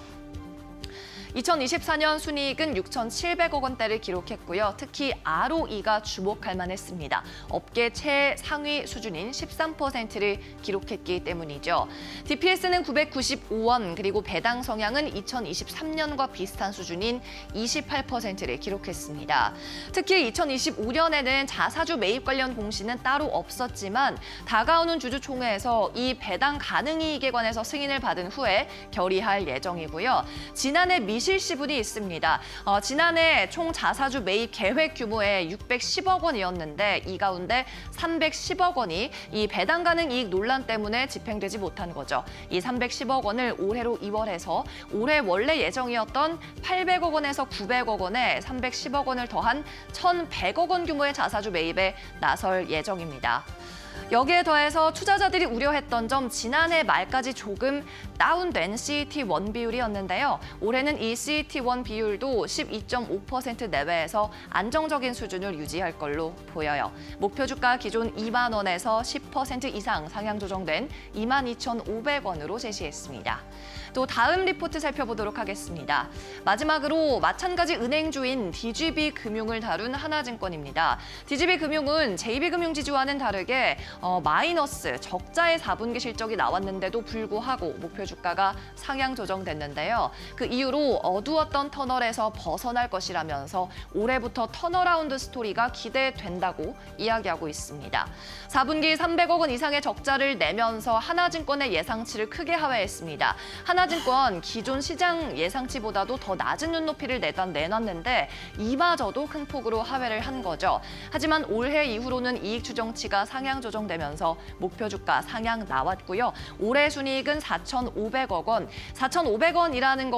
E: 2024년 순이익은 6,700억 원대를 기록했고요. 특히 ROE가 주목할 만했습니다. 업계 최상위 수준인 13%를 기록했기 때문이죠. DPS는 995원, 그리고 배당 성향은 2023년과 비슷한 수준인 28%를 기록했습니다. 특히 2025년에는 자사주 매입 관련 공시는 따로 없었지만 다가오는 주주총회에서 이 배당 가능 이익에 관해서 승인을 받은 후에 결의할 예정이고요. 지난해 실시분이 있습니다. 지난해 총 자사주 매입 계획 규모의 610억 원이었는데 이 가운데 310억 원이 이 배당 가능 이익 논란 때문에 집행되지 못한 거죠. 이 310억 원을 올해로 2월해서 올해 원래 예정이었던 800억 원에서 900억 원에 310억 원을 더한 1,100억 원 규모의 자사주 매입에 나설 예정입니다. 여기에 더해서 투자자들이 우려했던 점 지난해 말까지 조금 다운된 CET1 비율이었는데요. 올해는 이 CET1 비율도 12.5% 내외에서 안정적인 수준을 유지할 걸로 보여요. 목표 주가 기존 2만 원에서 10% 이상 상향 조정된 22,500원으로 제시했습니다. 또 다음 리포트 살펴보도록 하겠습니다. 마지막으로 마찬가지 은행주인 DGB금융을 다룬 하나증권입니다. DGB금융은 JB금융지주와는 다르게 마이너스 적자의 4분기 실적이 나왔는데도 불구하고 목표 주가가 상향 조정됐는데요. 그 이후로 어두웠던 터널에서 벗어날 것이라면서 올해부터 턴어라운드 스토리가 기대된다고 이야기하고 있습니다. 4분기 300억 원 이상의 적자를 내면서 하나증권의 예상치를 크게 하회했습니다. 하나증권 기존 시장 예상치보다도 더 낮은 눈높이를 내놨는데 이마저도 큰 폭으로 하회를 한 거죠. 하지만 올해 이후로는 이익 추정치가 상향 조정되면서 목표 주가 상향 나왔고요. 올해 순이익은 4,500억 원. 4,500억이라는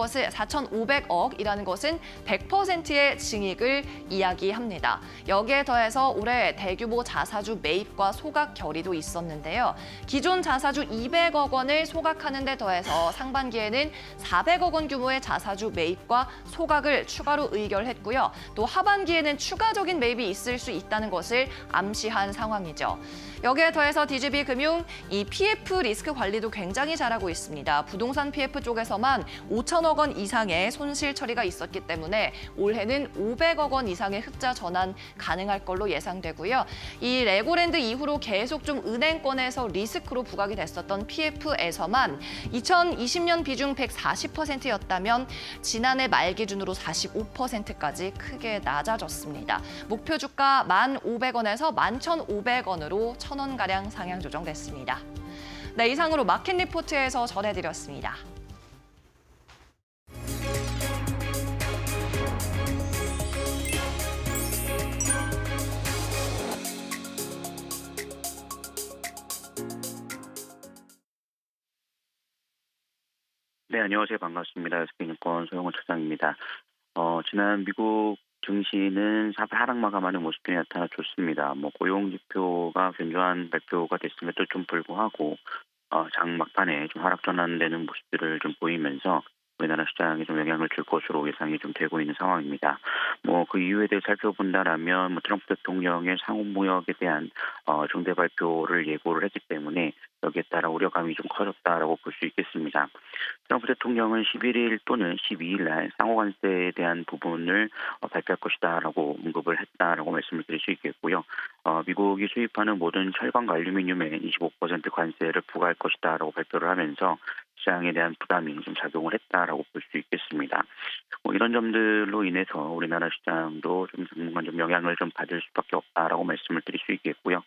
E: 것은 100%의 증익을 이야기합니다. 여기에 더해서 올해 대규모 자사주 매입과 소각 결의도 있었는데요. 기존 자사주 200억 원을 소각하는 데 더해서 상반기에는 400억 원 규모의 자사주 매입과 소각을 추가로 의결했고요. 또 하반기에는 추가적인 매입이 있을 수 있다는 것을 암시한 상황이죠. 여기에 더해서 DGB금융 이 PF 리스크 관리도 굉장히 잘하고 있습니다. 부동산 PF 쪽에서만 5천억 원 이상의 손실 처리가 있었기 때문에 올해는 500억 원 이상의 흑자 전환 가능할 걸로 예상되고요. 이 레고랜드 이후로 계속 좀 은행권에서 리스크로 부각이 됐었던 PF에서만 2020년 비중 140%였다면 지난해 말 기준으로 45%까지 크게 낮아졌습니다. 목표 주가 1,500원에서 11,500원으로 1,000원가량 상향 조정됐습니다. 네, 이상으로 마켓 리포트에서 전해드렸습니다.
F: 네, 안녕하세요. 반갑습니다. SK증권 소영훈 차장입니다. 지난 미국 증시는 하락 마감하는 모습들이 나타났습니다. 고용 지표가 견조한 발표가 됐음에도 좀 불구하고 장 막판에 좀 하락 전환되는 모습들을 좀 보이면서 우리나라 시장에 좀 영향을 줄 것으로 예상이 좀 되고 있는 상황입니다. 그 이유에 대해 살펴본다라면 트럼프 대통령의 상호무역에 대한 정대 발표를 예고를 했기 때문에 여기에 따라 우려감이 좀 커졌다라고 볼 수 있겠습니다. 트럼프 대통령은 11일 또는 12일 날 상호관세에 대한 부분을 발표할 것이다라고 언급을 했다라고 말씀을 드릴 수 있겠고요. 미국이 수입하는 모든 철강과 알루미늄에 25% 관세를 부과할 것이다라고 발표를 하면서 시장에 대한 부담이 좀 작용을 했다라고 볼 수 있겠습니다. 이런 점들로 인해서 우리나라 시장도 좀 당분간 좀 영향을 좀 받을 수밖에 없다라고 말씀을 드릴 수 있겠고요.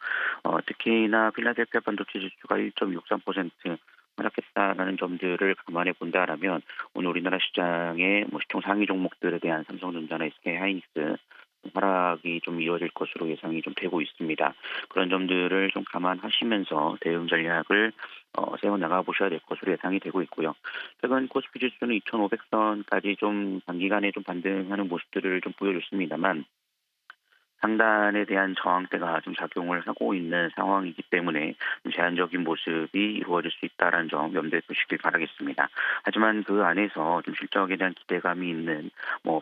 F: 특히나 필라델피아 반도체 지수가 1.63% 하락했다라는 점들을 감안해 본다라면 오늘 우리나라 시장의 시총 상위 종목들에 대한 삼성전자나 SK하이닉스 하락이 좀 이어질 것으로 예상이 좀 되고 있습니다. 그런 점들을 좀 감안하시면서 대응 전략을 세워나가 보셔야 될 것으로 예상이 되고 있고요. 최근 코스피 지수는 2,500선까지 좀 단기간에 좀 반등하는 모습들을 좀 보여줬습니다만 상단에 대한 저항대가 좀 작용을 하고 있는 상황이기 때문에 제한적인 모습이 이루어질 수 있다는 점 염두에 두시길 바라겠습니다. 하지만 그 안에서 좀 실적에 대한 기대감이 있는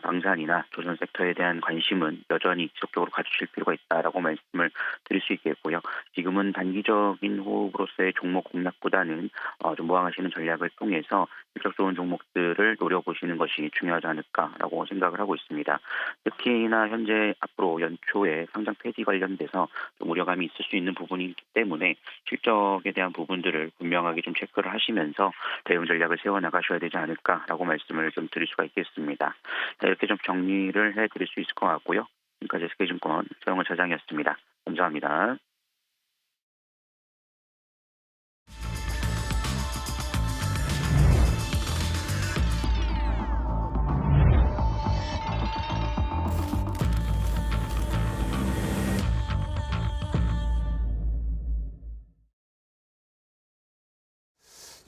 F: 방산이나 조선 섹터에 대한 관심은 여전히 지속적으로 가주실 필요가 있다라고 말씀을 드릴 수 있겠고요. 지금은 단기적인 호흡으로서의 종목 공략보다는 좀 모항하시는 전략을 통해서 실적 좋은 종목들을 노려보시는 것이 중요하지 않을까라고 생각을 하고 있습니다. 특히나 현재 앞으로 연초에 상장 폐지 관련돼서 좀 우려감이 있을 수 있는 부분이 있기 때문에 실적에 대한 부분들을 분명하게 좀 체크를 하시면서 대응 전략을 세워나가셔야 되지 않을까라고 말씀을 좀 드릴 수가 있겠습니다. 이렇게 좀 정리를 해드릴 수 있을 것 같고요. 지금까지 SK증권 소영훈 차장이었습니다. 감사합니다.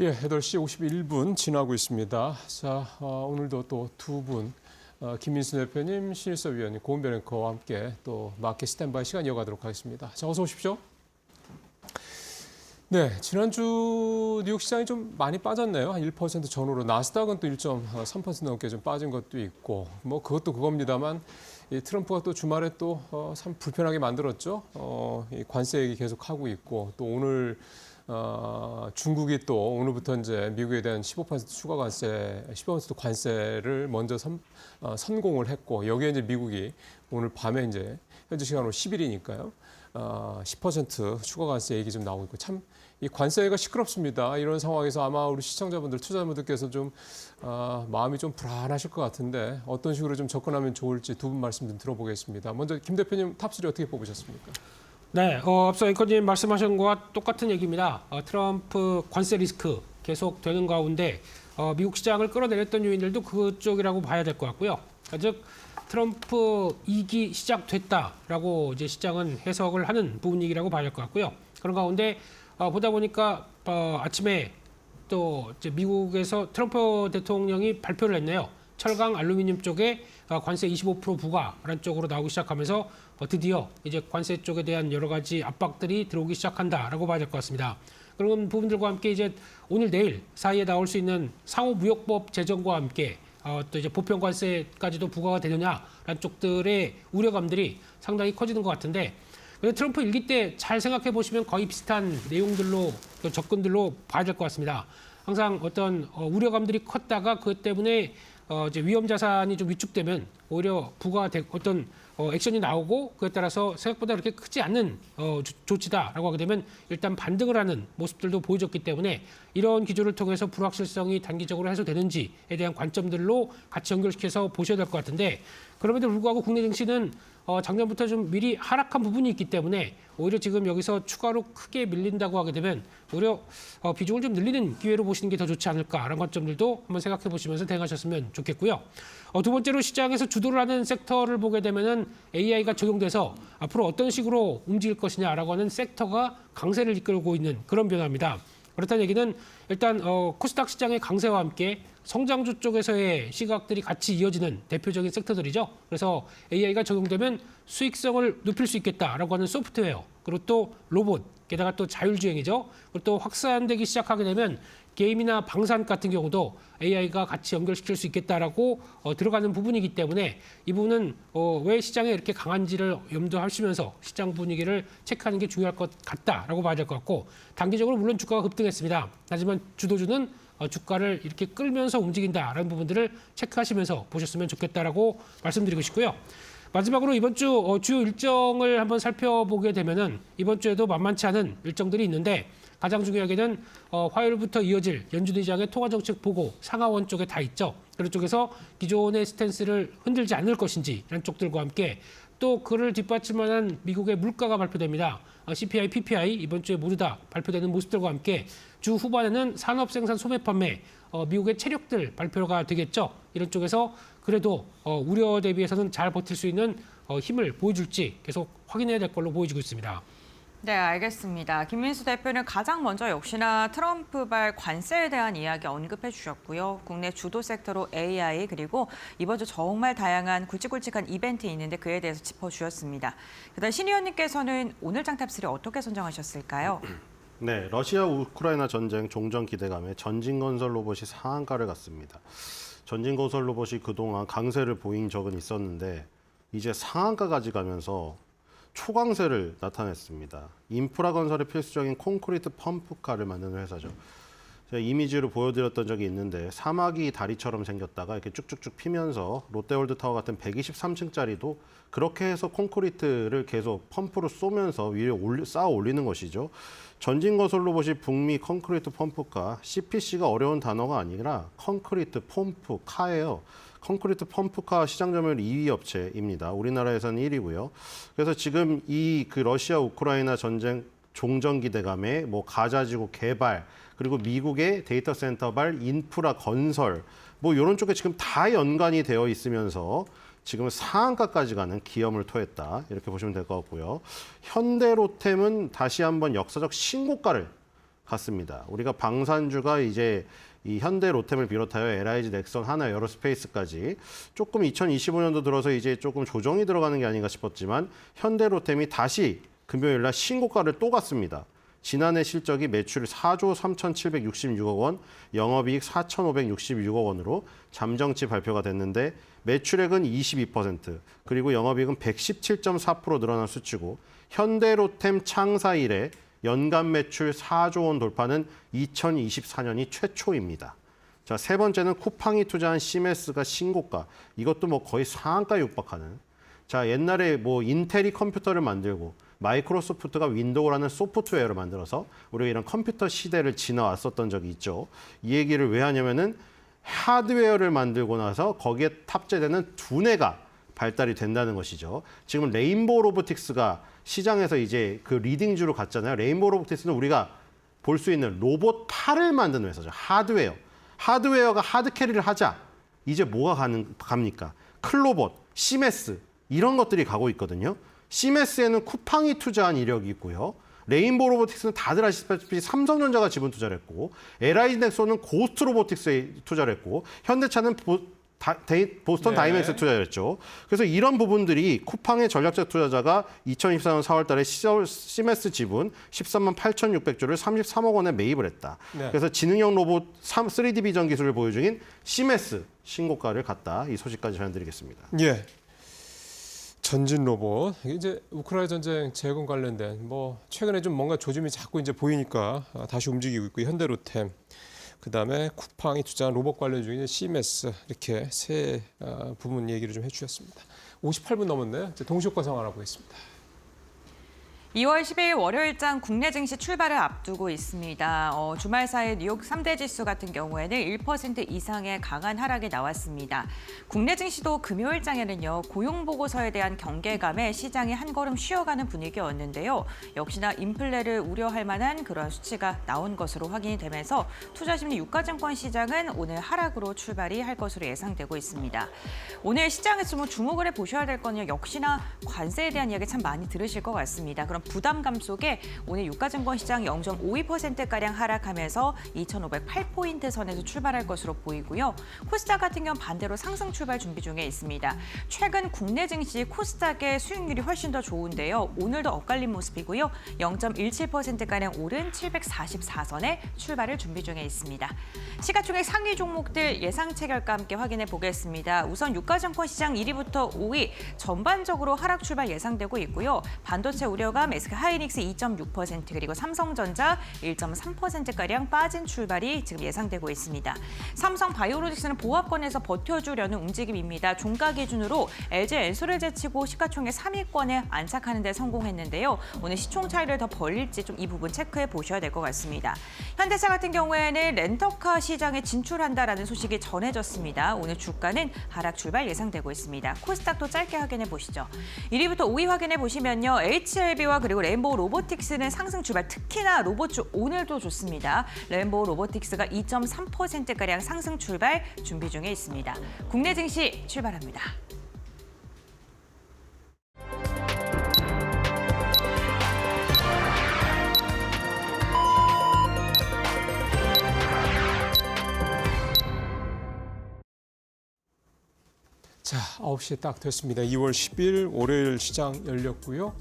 A: 예, 8시 51분 지나고 있습니다. 자, 오늘도 또 두 분, 김민수 대표님, 신일섭 위원님, 고은별 앵커와 함께 또 마켓 스탠바이 시간 이어가도록 하겠습니다. 자, 어서 오십시오. 네, 지난주 뉴욕 시장이 좀 많이 빠졌네요. 한 1% 전후로. 나스닥은 또 1.3% 넘게 좀 빠진 것도 있고, 뭐 그것도 그겁니다만, 이 트럼프가 또 주말에 또 참 불편하게 만들었죠. 이 관세 얘기 계속 하고 있고, 또 오늘 중국이 또 오늘부터 이제 미국에 대한 15% 추가 관세, 15% 관세를 먼저 선공을 했고, 여기에 이제 미국이 오늘 밤에 이제 현지 시간으로 10일이니까요. 10% 추가 관세 얘기 좀 나오고 있고, 참 이 관세가 시끄럽습니다. 이런 상황에서 아마 우리 시청자분들, 투자자분들께서 좀 마음이 좀 불안하실 것 같은데 어떤 식으로 좀 접근하면 좋을지 두 분 말씀 좀 들어보겠습니다. 먼저 김 대표님 탑3 어떻게 뽑으셨습니까?
G: 네, 앞서 앵커님 말씀하신 것과 똑같은 얘기입니다. 트럼프 관세 리스크 계속되는 가운데 미국 시장을 끌어내렸던 요인들도 그쪽이라고 봐야 될 것 같고요. 즉 트럼프 2기 시작됐다라고 이제 시장은 해석을 하는 부분이라고 봐야 될 것 같고요. 그런 가운데 보다 보니까 아침에 또 이제 미국에서 트럼프 대통령이 발표를 했네요. 철강, 알루미늄 쪽에 관세 25% 부과라는 쪽으로 나오기 시작하면서 드디어 이제 관세 쪽에 대한 여러 가지 압박들이 들어오기 시작한다라고 봐야 될 것 같습니다. 그런 부분들과 함께 이제 오늘 내일 사이에 나올 수 있는 상호무역법 제정과 함께 또 이제 보편 관세까지도 부과가 되느냐라는 쪽들의 우려감들이 상당히 커지는 것 같은데. 근데 트럼프 일기 때 잘 생각해 보시면 거의 비슷한 내용들로 접근들로 봐야 될 것 같습니다. 항상 어떤 우려감들이 컸다가 그것 때문에 이제 위험 자산이 좀 위축되면 오히려 어떤 액션이 나오고 그에 따라서 생각보다 그렇게 크지 않는 조치다라고 하게 되면 일단 반등을 하는 모습들도 보여줬기 때문에 이런 기조를 통해서 불확실성이 단기적으로 해소되는지에 대한 관점들로 같이 연결시켜서 보셔야 될 것 같은데 그럼에도 불구하고 국내 증시는 작년부터 좀 미리 하락한 부분이 있기 때문에 오히려 지금 여기서 추가로 크게 밀린다고 하게 되면 오히려 비중을 좀 늘리는 기회로 보시는 게 더 좋지 않을까라는 관점들도 한번 생각해 보시면서 대응하셨으면 좋겠고요. 두 번째로 시장에서 주도를 하는 섹터를 보게 되면은 AI가 적용돼서 앞으로 어떤 식으로 움직일 것이냐라고 하는 섹터가 강세를 이끌고 있는 그런 변화입니다. 그렇다는 얘기는 일단 코스닥 시장의 강세와 함께 성장주 쪽에서의 시각들이 같이 이어지는 대표적인 섹터들이죠. 그래서 AI가 적용되면 수익성을 높일 수 있겠다라고 하는 소프트웨어, 그리고 또 로봇, 게다가 또 자율주행이죠. 그리고 또 확산되기 시작하게 되면 게임이나 방산 같은 경우도 AI가 같이 연결시킬 수 있겠다라고 들어가는 부분이기 때문에 이 부분은 왜 시장에 이렇게 강한지를 염두하시면서 시장 분위기를 체크하는 게 중요할 것 같다라고 봐야 될 것 같고 단기적으로 물론 주가가 급등했습니다. 하지만 주도주는 주가를 이렇게 끌면서 움직인다라는 부분들을 체크하시면서 보셨으면 좋겠다라고 말씀드리고 싶고요. 마지막으로 이번 주 주요 일정을 한번 살펴보게 되면은 이번 주에도 만만치 않은 일정들이 있는데 가장 중요하게는 화요일부터 이어질 연준 의장의 통화정책 보고 상하원 쪽에 다 있죠. 그런 쪽에서 기존의 스탠스를 흔들지 않을 것인지 이런 쪽들과 함께 또 그를 뒷받침하는 미국의 물가가 발표됩니다. CPI, PPI 이번 주에 모두 다 발표되는 모습들과 함께 주 후반에는 산업생산 소매 판매, 미국의 체력들 발표가 되겠죠. 이런 쪽에서 그래도 우려 대비해서는 잘 버틸 수 있는 힘을 보여줄지 계속 확인해야 될 걸로 보여지고 있습니다.
B: 네, 알겠습니다. 김민수 대표는 가장 먼저 역시나 트럼프발 관세에 대한 이야기 언급해 주셨고요. 국내 주도 섹터로 AI 그리고 이번 주 정말 다양한 굵직굵직한 이벤트 있는데 그에 대해서 짚어주셨습니다. 그다음 신 의원님께서는 오늘 장탑3 어떻게 선정하셨을까요?
H: 네, 러시아 우크라이나 전쟁 종전 기대감에 전진건설 로봇이 상한가를 갔습니다. 전진건설 로봇이 그동안 강세를 보인 적은 있었는데 이제 상한가까지 가면서 초강세를 나타냈습니다. 인프라 건설에 필수적인 콘크리트 펌프카를 만드는 회사죠. 제가 이미지로 보여드렸던 적이 있는데 사마귀 다리처럼 생겼다가 이렇게 쭉쭉쭉 피면서 롯데월드타워 같은 123층짜리도 그렇게 해서 콘크리트를 계속 펌프로 쏘면서 위에 쌓아 올리는 것이죠. 전진건설 로봇이 북미 콘크리트 펌프카, CPC가 어려운 단어가 아니라 콘크리트 펌프카예요. 콘크리트 펌프카 시장 점유율 2위 업체입니다. 우리나라에서는 1위고요. 그래서 지금 이 러시아 우크라이나 전쟁 종전 기대감에 뭐 가자지구 개발 그리고 미국의 데이터 센터발 인프라 건설 뭐 이런 쪽에 지금 다 연관이 되어 있으면서 지금 상한가까지 가는 기염을 토했다 이렇게 보시면 될 것 같고요. 현대로템은 다시 한번 역사적 신고가를 갔습니다. 우리가 방산주가 이제 이 현대로템을 비롯하여 LIG, 넥선, 하나, 에어로스페이스까지 조금 2025년도 들어서 이제 조금 조정이 들어가는 게 아닌가 싶었지만 현대로템이 다시 금요일 날 신고가를 또 갔습니다. 지난해 실적이 매출 4조 3,766억 원, 영업이익 4,566억 원으로 잠정치 발표가 됐는데 매출액은 22%, 그리고 영업이익은 117.4% 늘어난 수치고 현대로템 창사 이래 연간 매출 4조 원 돌파는 2024년이 최초입니다. 자, 세 번째는 쿠팡이 투자한 시메스가 신고가. 이것도 뭐 거의 상한가에 육박하는. 자, 옛날에 뭐 인텔이 컴퓨터를 만들고 마이크로소프트가 윈도우라는 소프트웨어를 만들어서 우리가 이런 컴퓨터 시대를 지나왔었던 적이 있죠. 이 얘기를 왜 하냐면은 하드웨어를 만들고 나서 거기에 탑재되는 두뇌가 발달이 된다는 것이죠. 지금 레인보우 로보틱스가 시장에서 이제 그 리딩주로 갔잖아요. 레인보우 로보틱스는 우리가 볼 수 있는 로봇 팔을 만드는 회사죠. 하드웨어. 하드웨어가 하드캐리를 하자. 이제 뭐가 갑니까? 클로봇, 시메스 이런 것들이 가고 있거든요. 시메스에는 쿠팡이 투자한 이력이 있고요. 레인보우 로보틱스는 다들 아시다시피 삼성전자가 지분 투자를 했고 LI 넥소는 고스트 로보틱스에 투자를 했고 현대차는 보스턴
A: 네.
H: 다이맥스에 투자를 했죠. 그래서 이런 부분들이 쿠팡의 전략적 투자자가 2024년 4월 달에 시메스 지분 13만 8,600조를 33억 원에 매입을 했다.
A: 네.
H: 그래서 지능형 로봇 3D 비전 기술을 보유 중인 시메스 신고가를 갔다. 이 소식까지 전해드리겠습니다.
A: 예. 전진 로봇 이제 우크라이나 전쟁 재건 관련된 뭐 최근에 좀 뭔가 조짐이 자꾸 이제 보이니까 다시 움직이고 있고 현대로템 그다음에 쿠팡이 투자한 로봇 관련 중인 시메스 이렇게 세 부분 얘기를 좀 해주셨습니다. 58분 넘었네요. 이제 동시효과 상황 알아보겠습니다.
B: 2월 12일 월요일장 국내 증시 출발을 앞두고 있습니다. 주말 사이 뉴욕 3대 지수 같은 경우에는 1% 이상의 강한 하락이 나왔습니다. 국내 증시도 금요일장에는요. 고용 보고서에 대한 경계감에 시장이 한 걸음 쉬어가는 분위기였는데요. 역시나 인플레를 우려할 만한 그런 수치가 나온 것으로 확인이 되면서 투자심리 유가증권 시장은 오늘 하락으로 출발이 할 것으로 예상되고 있습니다. 오늘 시장에서 뭐 주목을 해보셔야 될 거는 역시나 관세에 대한 이야기 참 많이 들으실 것 같습니다. 그럼 부담감 속에 오늘 유가증권 시장 0.52%가량 하락하면서 2,508포인트 선에서 출발할 것으로 보이고요. 코스닥 같은 경우는 반대로 상승 출발 준비 중에 있습니다. 최근 국내 증시 코스닥의 수익률이 훨씬 더 좋은데요. 오늘도 엇갈린 모습이고요. 0.17%가량 오른 744선에 출발을 준비 중에 있습니다. 시가총액 상위 종목들 예상 체결과 함께 확인해 보겠습니다. 우선 유가증권 시장 1위부터 5위 전반적으로 하락 출발 예상되고 있고요. 반도체 우려감 SK 하이닉스 2.6% 그리고 삼성전자 1.3%가량 빠진 출발이 지금 예상되고 있습니다. 삼성 바이오로직스는 보합권에서 버텨주려는 움직임입니다. 종가 기준으로 LG 엔솔을 제치고 시가총액 3위권에 안착하는 데 성공했는데요. 오늘 시총 차이를 더 벌릴지 좀 이 부분 체크해 보셔야 될 것 같습니다. 현대차 같은 경우에는 렌터카 시장에 진출한다라는 소식이 전해졌습니다. 오늘 주가는 하락 출발 예상되고 있습니다. 코스닥도 짧게 확인해 보시죠. 1위부터 5위 확인해 보시면요. HLB와 그리고 레인보우 로보틱스는 상승 출발, 특히나 로봇주 오늘도 좋습니다. 레인보우 로보틱스가 2.3%가량 상승 출발 준비 중에 있습니다. 국내 증시 출발합니다.
A: 자, 9시에 딱 됐습니다. 2월 10일 월요일 시장 열렸고요.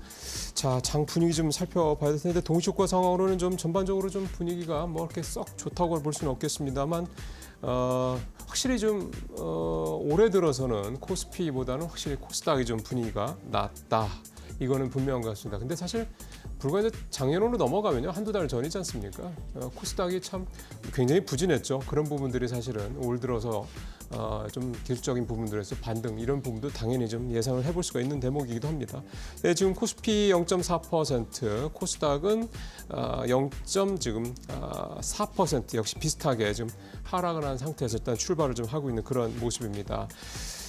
A: 자, 장 분위기 좀 살펴봐야 될 텐데 동시효과 상황으로는 좀 전반적으로 좀 분위기가 뭐 이렇게 썩 좋다고 볼 수는 없겠습니다만 확실히 좀 올해 들어서는 코스피보다는 확실히 코스닥이 좀 분위기가 낫다. 이거는 분명한 것 같습니다. 근데 사실 불과 이제 작년으로 넘어가면요. 한두 달 전이지 않습니까? 코스닥이 참 굉장히 부진했죠. 그런 부분들이 사실은 올 들어서 좀 기술적인 부분들에서 반등 이런 부분도 당연히 좀 예상을 해볼 수가 있는 대목이기도 합니다. 네, 지금 코스피 0.4%, 코스닥은 0.4% 역시 비슷하게 지금 하락을 한 상태에서 일단 출발을 좀 하고 있는 그런 모습입니다.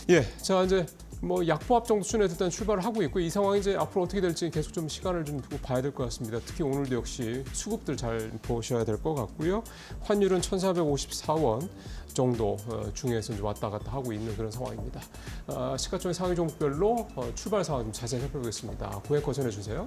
A: 예, 자 이제 뭐 약보합 정도 수준에서 일단 출발을 하고 있고 이 상황이 이제 앞으로 어떻게 될지 계속 좀 시간을 좀 두고 봐야 될 것 같습니다. 특히 오늘도 역시 수급들 잘 보셔야 될 것 같고요. 환율은 1,454원 정도 중에서 이제 왔다 갔다 하고 있는 그런 상황입니다. 시가총액 상위 종목별로 출발 상황 좀 자세히 살펴보겠습니다. 고객 거전해 주세요.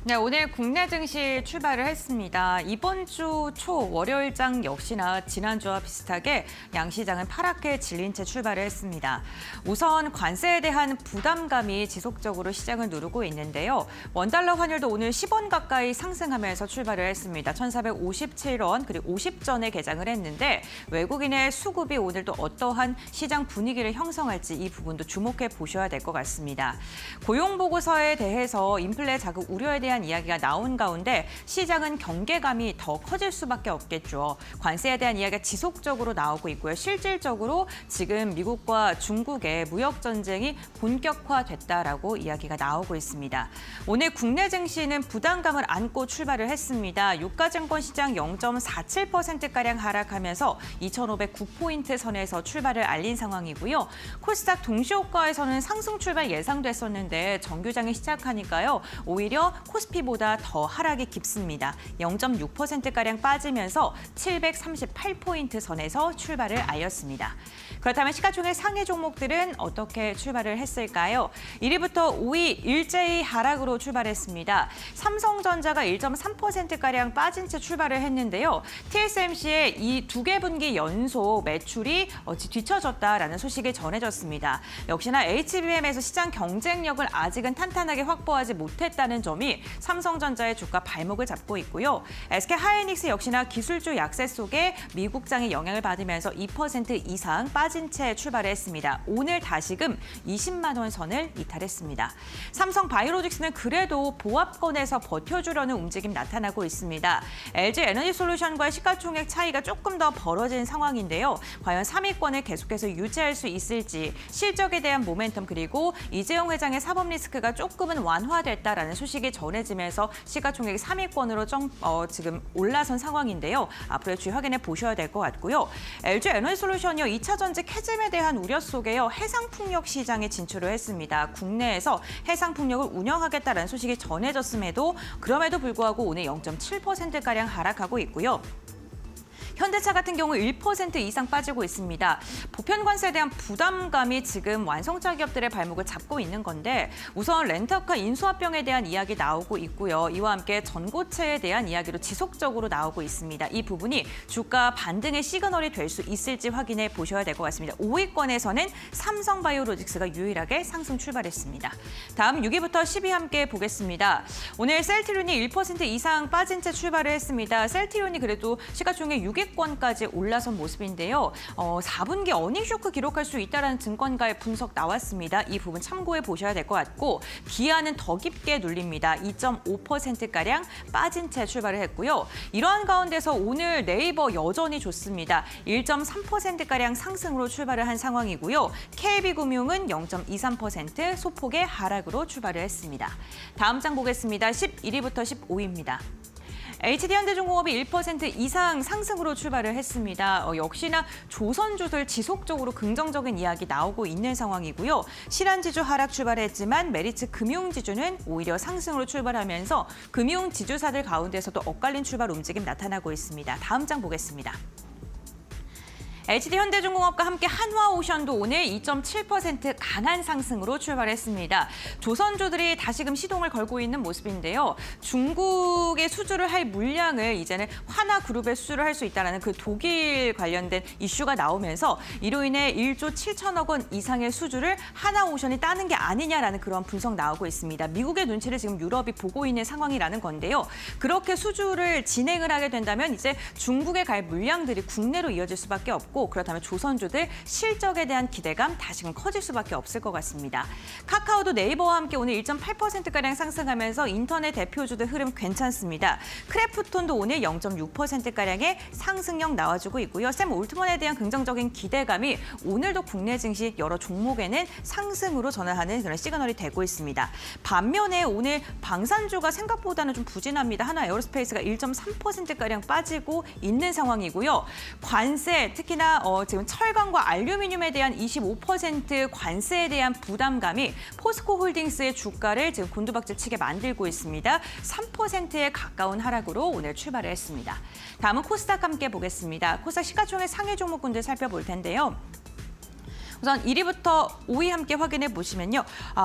B: 네, 오늘 국내 증시 출발을 했습니다. 이번 주 초 월요일장 역시나 지난주와 비슷하게 양시장은 파랗게 질린 채 출발을 했습니다. 우선 관세에 대한 부담감이 지속적으로 시장을 누르고 있는데요. 원달러 환율도 오늘 10원 가까이 상승하면서 출발을 했습니다. 1,457원 그리고 50전에 개장을 했는데 외국인의 수급이 오늘도 어떠한 시장 분위기를 형성할지 이 부분도 주목해 보셔야 될 것 같습니다. 고용 보고서에 대해서 인플레 자극 우려에 대한 이야기가 나온 가운데 시장은 경계감이 더 커질 수밖에 없겠죠. 관세에 대한 이야기가 지속적으로 나오고 있고요. 실질적으로 지금 미국과 중국의 무역 전쟁이 본격화됐다라고 이야기가 나오고 있습니다. 오늘 국내 증시는 부담감을 안고 출발을 했습니다. 유가증권 시장 0.47%가량 하락하면서 2,509포인트 선에서 출발을 알린 상황이고요. 코스닥 동시호가에서는 상승 출발 예상됐었는데 정규장이 시작하니까요. 오히려 코스피보다 더 하락이 깊습니다. 0.6%가량 빠지면서 738포인트 선에서 출발을 알렸습니다. 그렇다면 시가총액 상위 종목들은 어떻게 출발을 했을까요? 1위부터 5위 일제히 하락으로 출발했습니다. 삼성전자가 1.3%가량 빠진 채 출발을 했는데요. TSMC의 이 2개 분기 연속 매출이 뒤처졌다라는 소식이 전해졌습니다. 역시나 HBM에서 시장 경쟁력을 아직은 탄탄하게 확보하지 못했다는 점이 삼성전자의 주가 발목을 잡고 있고요. SK하이닉스 역시나 기술주 약세 속에 미국장의 영향을 받으면서 2% 이상 빠진 채 출발했습니다. 오늘 다시금 20만 원 선을 이탈했습니다. 삼성바이오로직스는 그래도 보합권에서 버텨주려는 움직임 나타나고 있습니다. LG에너지솔루션과의 시가총액 차이가 조금 더 벌어진 상황인데요. 과연 3위권을 계속해서 유지할 수 있을지, 실적에 대한 모멘텀 그리고 이재용 회장의 사법 리스크가 조금은 완화됐다라는 소식이 전해지면서 시가총액 3위권으로 지금 올라선 상황인데요. 앞으로의 주의 확인해 보셔야 될 것 같고요. LG에너지솔루션이요. 2차 전지 캐즘에 대한 우려 속에요. 해상풍력 시장에 진출을 했습니다. 국내에서 해상풍력을 운영하겠다는 소식이 전해졌음에도 그럼에도 불구하고 오늘 0.7%가량 하락하고 있고요. 현대차 같은 경우 1% 이상 빠지고 있습니다. 보편 관세에 대한 부담감이 지금 완성차 기업들의 발목을 잡고 있는 건데 우선 렌터카 인수합병에 대한 이야기 나오고 있고요. 이와 함께 전고체에 대한 이야기로 지속적으로 나오고 있습니다. 이 부분이 주가 반등의 시그널이 될 수 있을지 확인해 보셔야 될 것 같습니다. 5위권에서는 삼성바이오로직스가 유일하게 상승 출발했습니다. 다음 6위부터 10위 함께 보겠습니다. 오늘 셀트리온이 1% 이상 빠진 채 출발을 했습니다. 셀트리온이 그래도 시가총액 6위권까지 올라선 모습인데요. 4분기 어닝 쇼크 기록할 수 있다는 증권가의 분석 나왔습니다. 이 부분 참고해 보셔야 될 것 같고 기아는 더 깊게 눌립니다. 2.5%가량 빠진 채 출발을 했고요. 이러한 가운데서 오늘 네이버 여전히 좋습니다. 1.3%가량 상승으로 출발을 한 상황이고요. KB금융은 0.23% 소폭의 하락으로 출발을 했습니다. 다음 장 보겠습니다. 11위부터 15위입니다. HD현대중공업이 1% 이상 상승으로 출발을 했습니다. 역시나 조선주들 지속적으로 긍정적인 이야기 나오고 있는 상황이고요. 실한지주 하락 출발했지만 메리츠 금융지주는 오히려 상승으로 출발하면서 금융지주사들 가운데서도 엇갈린 출발 움직임 나타나고 있습니다. 다음 장 보겠습니다. HD현대중공업과 함께 한화오션도 오늘 2.7% 강한 상승으로 출발했습니다. 조선주들이 다시금 시동을 걸고 있는 모습인데요. 중국에 수주를 할 물량을 이제는 하나그룹에 수주를 할 수 있다는 그 독일 관련된 이슈가 나오면서 이로 인해 1조 7천억 원 이상의 수주를 한화오션이 따는 게 아니냐라는 그런 분석 나오고 있습니다. 미국의 눈치를 지금 유럽이 보고 있는 상황이라는 건데요. 그렇게 수주를 진행을 하게 된다면 이제 중국에 갈 물량들이 국내로 이어질 수밖에 없고 그렇다면 조선주들 실적에 대한 기대감 다시금 커질 수밖에 없을 것 같습니다. 카카오도 네이버와 함께 오늘 1.8%가량 상승하면서 인터넷 대표주들 흐름 괜찮습니다. 크래프톤도 오늘 0.6%가량의 상승력 나와주고 있고요. 샘 올트먼에 대한 긍정적인 기대감이 오늘도 국내 증시 여러 종목에는 상승으로 전환하는 그런 시그널이 되고 있습니다. 반면에 오늘 방산주가 생각보다는 좀 부진합니다. 하나 에어로스페이스가 1.3%가량 빠지고 있는 상황이고요. 관세, 특히나 지금 철강과 알루미늄에 대한 25% 관세에 대한 부담감이 포스코홀딩스의 주가를 지금 곤두박질 치게 만들고 있습니다. 3%에 가까운 하락으로 오늘 출발을 했습니다. 다음은 코스닥 함께 보겠습니다. 코스닥 시가총액 상위 종목군들 살펴볼 텐데요. 우선 1위부터 5위 함께 확인해 보시면요.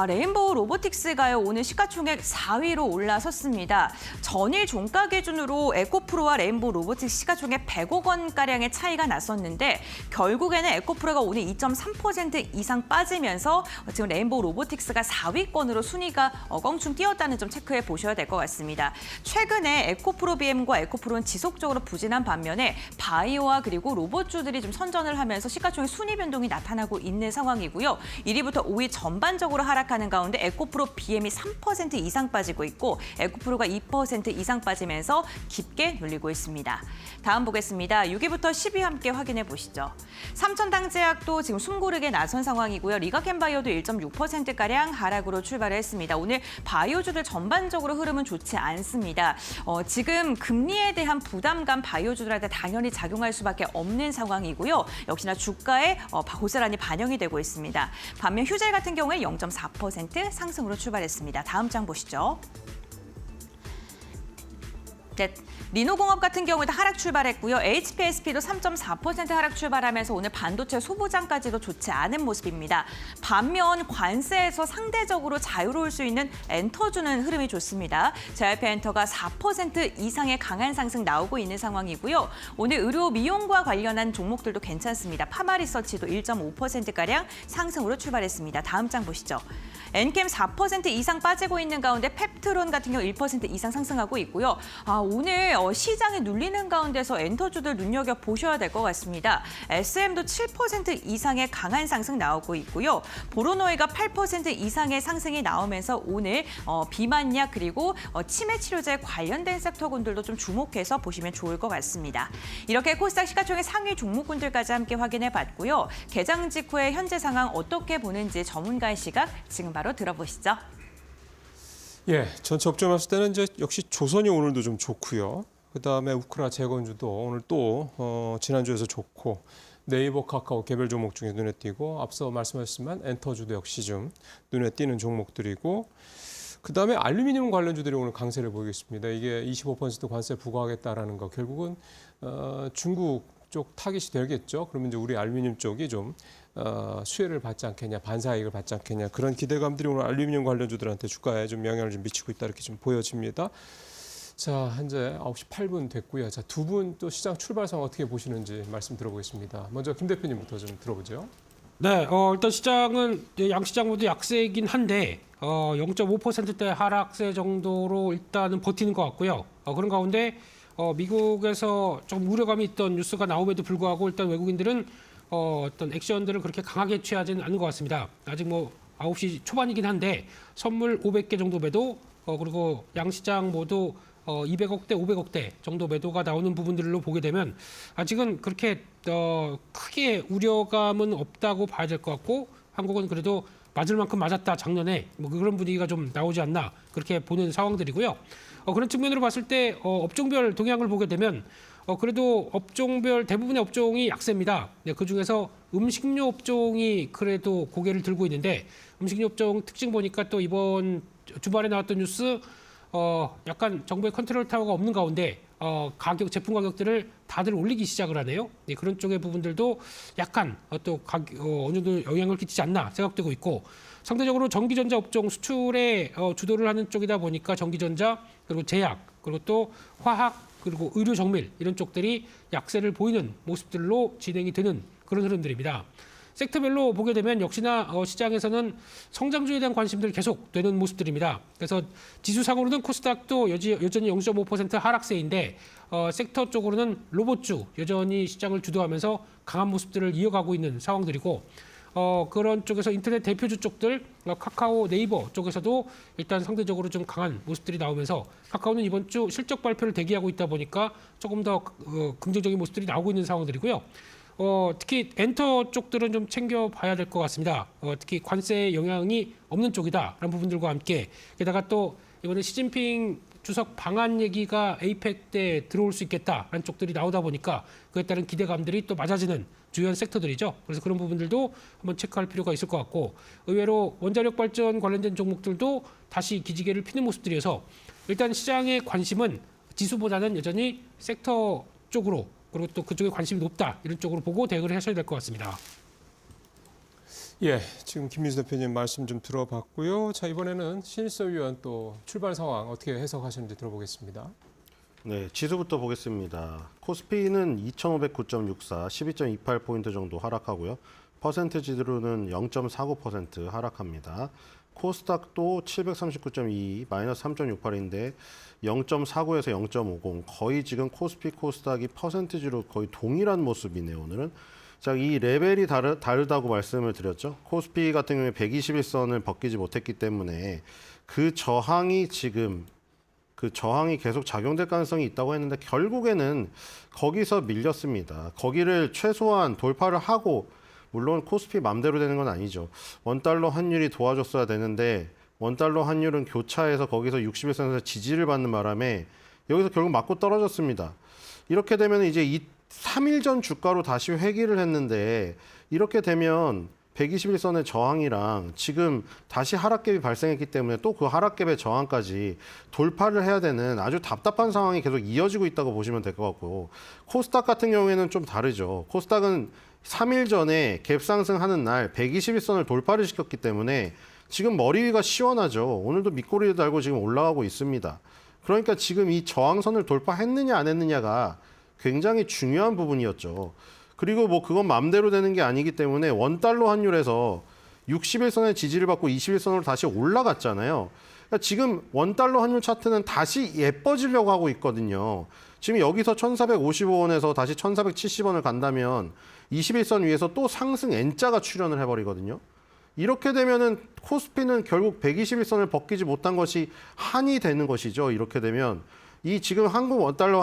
B: 레인보우 로보틱스가요. 오늘 시가총액 4위로 올라섰습니다. 전일 종가 기준으로 에코프로와 레인보우 로보틱스 시가총액 100억 원가량의 차이가 났었는데 결국에는 에코프로가 오늘 2.3% 이상 빠지면서 지금 레인보우 로보틱스가 4위권으로 순위가 껑충 뛰었다는 점 체크해 보셔야 될 것 같습니다. 최근에 에코프로 BM과 에코프로는 지속적으로 부진한 반면에 바이오와 그리고 로봇주들이 좀 선전을 하면서 시가총액 순위 변동이 나타나고 있는 상황이고요. 1위부터 5위 전반적으로 하락하는 가운데 에코프로 BM이 3% 이상 빠지고 있고 에코프로가 2% 이상 빠지면서 깊게 눌리고 있습니다. 다음 보겠습니다. 6위부터 10위 함께 확인해 보시죠. 삼천당제약도 지금 숨고르게 나선 상황이고요. 리가켄바이오도 1.6%가량 하락으로 출발을 했습니다. 오늘 바이오주들 전반적으로 흐름은 좋지 않습니다. 지금 금리에 대한 부담감 바이오주들한테 당연히 작용할 수밖에 없는 상황이고요. 역시나 주가에 고스란히 반영이 되고 있습니다. 반면 휴젤 같은 경우에 0.4% 상승으로 출발했습니다. 다음 장 보시죠. 네, 리노공업 같은 경우에도 하락 출발했고요. HPSP도 3.4% 하락 출발하면서 오늘 반도체 소부장까지도 좋지 않은 모습입니다. 반면 관세에서 상대적으로 자유로울 수 있는 엔터주는 흐름이 좋습니다. JYP 엔터가 4% 이상의 강한 상승 나오고 있는 상황이고요. 오늘 의료 미용과 관련한 종목들도 괜찮습니다. 파마리서치도 1.5%가량 상승으로 출발했습니다. 다음 장 보시죠. 엔캠 4% 이상 빠지고 있는 가운데 펩트론 같은 경우 1% 이상 상승하고 있고요. 오늘 시장에 눌리는 가운데서 엔터주들 눈여겨보셔야 될 것 같습니다. SM도 7% 이상의 강한 상승 나오고 있고요. 보로노이가 8% 이상의 상승이 나오면서 오늘 비만약 그리고 치매 치료제 관련된 섹터군들도 좀 주목해서 보시면 좋을 것 같습니다. 이렇게 코스닥 시가총액 상위 종목군들까지 함께 확인해 봤고요. 개장 직후의 현재 상황 어떻게 보는지 전문가의 시각 지금 바로 들어보시죠.
A: 예, 전체 업종 봤을 때는 이제 역시 조선이 오늘도 좀 좋고요. 그다음에 우크라 재건주도 오늘 또 지난주에서 좋고 네이버, 카카오 개별 종목 중에 눈에 띄고 앞서 말씀하셨지만 엔터주도 역시 좀 눈에 띄는 종목들이고 그다음에 알루미늄 관련주들이 오늘 강세를 보이겠습니다. 이게 25% 관세 부과하겠다라는 거 결국은 중국 쪽 타깃이 되겠죠. 그러면 이제 우리 알루미늄 쪽이 좀 수혜를 받지 않겠냐, 반사이익을 받지 않겠냐 그런 기대감들이 오늘 알루미늄 관련주들한테 주가에 좀 영향을 좀 미치고 있다 이렇게 좀 보여집니다. 자, 현재 9시 8분 됐고요. 자, 두 분 또 시장 출발 상황 어떻게 보시는지 말씀 들어보겠습니다. 먼저 김 대표님부터 좀 들어보죠.
G: 네, 일단 시장은 양시장 모두 약세이긴 한데 0.5%대 하락세 정도로 일단은 버티는 것 같고요. 그런 가운데 미국에서 좀 우려감이 있던 뉴스가 나옴에도 불구하고 일단 외국인들은 어떤 액션들을 그렇게 강하게 취하지는 않은 것 같습니다. 아직 뭐 9시 초반이긴 한데 선물 500개 정도 매도 그리고 양시장 모두 200억대, 500억대 정도 매도가 나오는 부분들로 보게 되면 아직은 그렇게 크게 우려감은 없다고 봐야 될 것 같고 한국은 그래도 맞을 만큼 맞았다 작년에 뭐 그런 분위기가 좀 나오지 않나 그렇게 보는 상황들이고요. 그런 측면으로 봤을 때 업종별 동향을 보게 되면 그래도 업종별 대부분의 업종이 약세입니다. 네, 그중에서 음식료 업종이 그래도 고개를 들고 있는데 음식료 업종 특징 보니까 또 이번 주말에 나왔던 뉴스 약간 정부의 컨트롤 타워가 없는 가운데 제품 가격들을 다들 올리기 시작을 하네요. 네, 그런 쪽의 부분들도 약간 또 어느 정도 영향을 끼치지 않나 생각되고 있고 상대적으로 전기전자 업종 수출에 주도를 하는 쪽이다 보니까 전기전자 그리고 제약 그리고 또 화학 그리고 의료 정밀 이런 쪽들이 약세를 보이는 모습들로 진행이 되는 그런 흐름들입니다. 섹터별로 보게 되면 역시나 시장에서는 성장주에 대한 관심들이 계속되는 모습들입니다. 그래서 지수상으로는 코스닥도 여전히 0.5% 하락세인데 섹터 쪽으로는 로봇주 여전히 시장을 주도하면서 강한 모습들을 이어가고 있는 상황들이고 그런 쪽에서 인터넷 대표주 쪽들 카카오, 네이버 쪽에서도 일단 상대적으로 좀 강한 모습들이 나오면서 카카오는 이번 주 실적 발표를 대기하고 있다 보니까 조금 더 긍정적인 모습들이 나오고 있는 상황들이고요. 특히 엔터 쪽들은 좀 챙겨봐야 될 것 같습니다. 특히 관세 영향이 없는 쪽이다라는 부분들과 함께 게다가 또 이번에 시진핑 주석 방한 얘기가 에이펙 때 들어올 수 있겠다라는 쪽들이 나오다 보니까 그에 따른 기대감들이 또 맞아지는 주요한 섹터들이죠. 그래서 그런 부분들도 한번 체크할 필요가 있을 것 같고 의외로 원자력 발전 관련된 종목들도 다시 기지개를 피는 모습들이어서 일단 시장의 관심은 지수보다는 여전히 섹터 쪽으로 그리고 또 그쪽에 관심이 높다 이런 쪽으로 보고 대응을 하셔야 될 것 같습니다.
A: 예, 지금 김민수 대표님 말씀 좀 들어봤고요. 자, 이번에는 신일서위원 또 출발 상황 어떻게 해석하셨는지 들어보겠습니다.
H: 네, 지수부터 보겠습니다. 코스피는 2,509.64, 12.28포인트 정도 하락하고요. 퍼센트지로는 0.49% 하락합니다. 코스닥도 739.22, 마이너스 3.68인데 0.49에서 0.50, 거의 지금 코스피, 코스닥이 퍼센트지로 거의 동일한 모습이네요, 오늘은. 자, 이 레벨이 다르다고 말씀을 드렸죠. 코스피 같은 경우에 121선을 벗기지 못했기 때문에 그 저항이 계속 작용될 가능성이 있다고 했는데 결국에는 거기서 밀렸습니다. 거기를 최소한 돌파를 하고, 물론 코스피 맘대로 되는 건 아니죠. 원달러 환율이 도와줬어야 되는데 원달러 환율은 교차해서 거기서 61선에서 지지를 받는 바람에 여기서 결국 맞고 떨어졌습니다. 이렇게 되면 이제 이 3일 전 주가로 다시 회귀를 했는데, 이렇게 되면 121선의 저항이랑 지금 다시 하락갭이 발생했기 때문에 또 그 하락갭의 저항까지 돌파를 해야 되는 아주 답답한 상황이 계속 이어지고 있다고 보시면 될 것 같고, 코스닥 같은 경우에는 좀 다르죠. 코스닥은 3일 전에 갭 상승하는 날 121선을 돌파를 시켰기 때문에 지금 머리 위가 시원하죠. 오늘도 밑꼬리를 달고 지금 올라가고 있습니다. 그러니까 지금 이 저항선을 돌파했느냐 안 했느냐가 굉장히 중요한 부분이었죠. 그리고 뭐 그건 맘대로 되는 게 아니기 때문에 원달러 환율에서 61선의 지지를 받고 21선으로 다시 올라갔잖아요. 그러니까 지금 원달러 환율 차트는 다시 예뻐지려고 하고 있거든요. 지금 여기서 1,455원에서 다시 1,470원을 간다면 21선 위에서 또 상승 N자가 출현을 해버리거든요. 이렇게 되면은 코스피는 결국 121선을 벗기지 못한 것이 한이 되는 것이죠. 이렇게 되면 이 지금 한국 원달러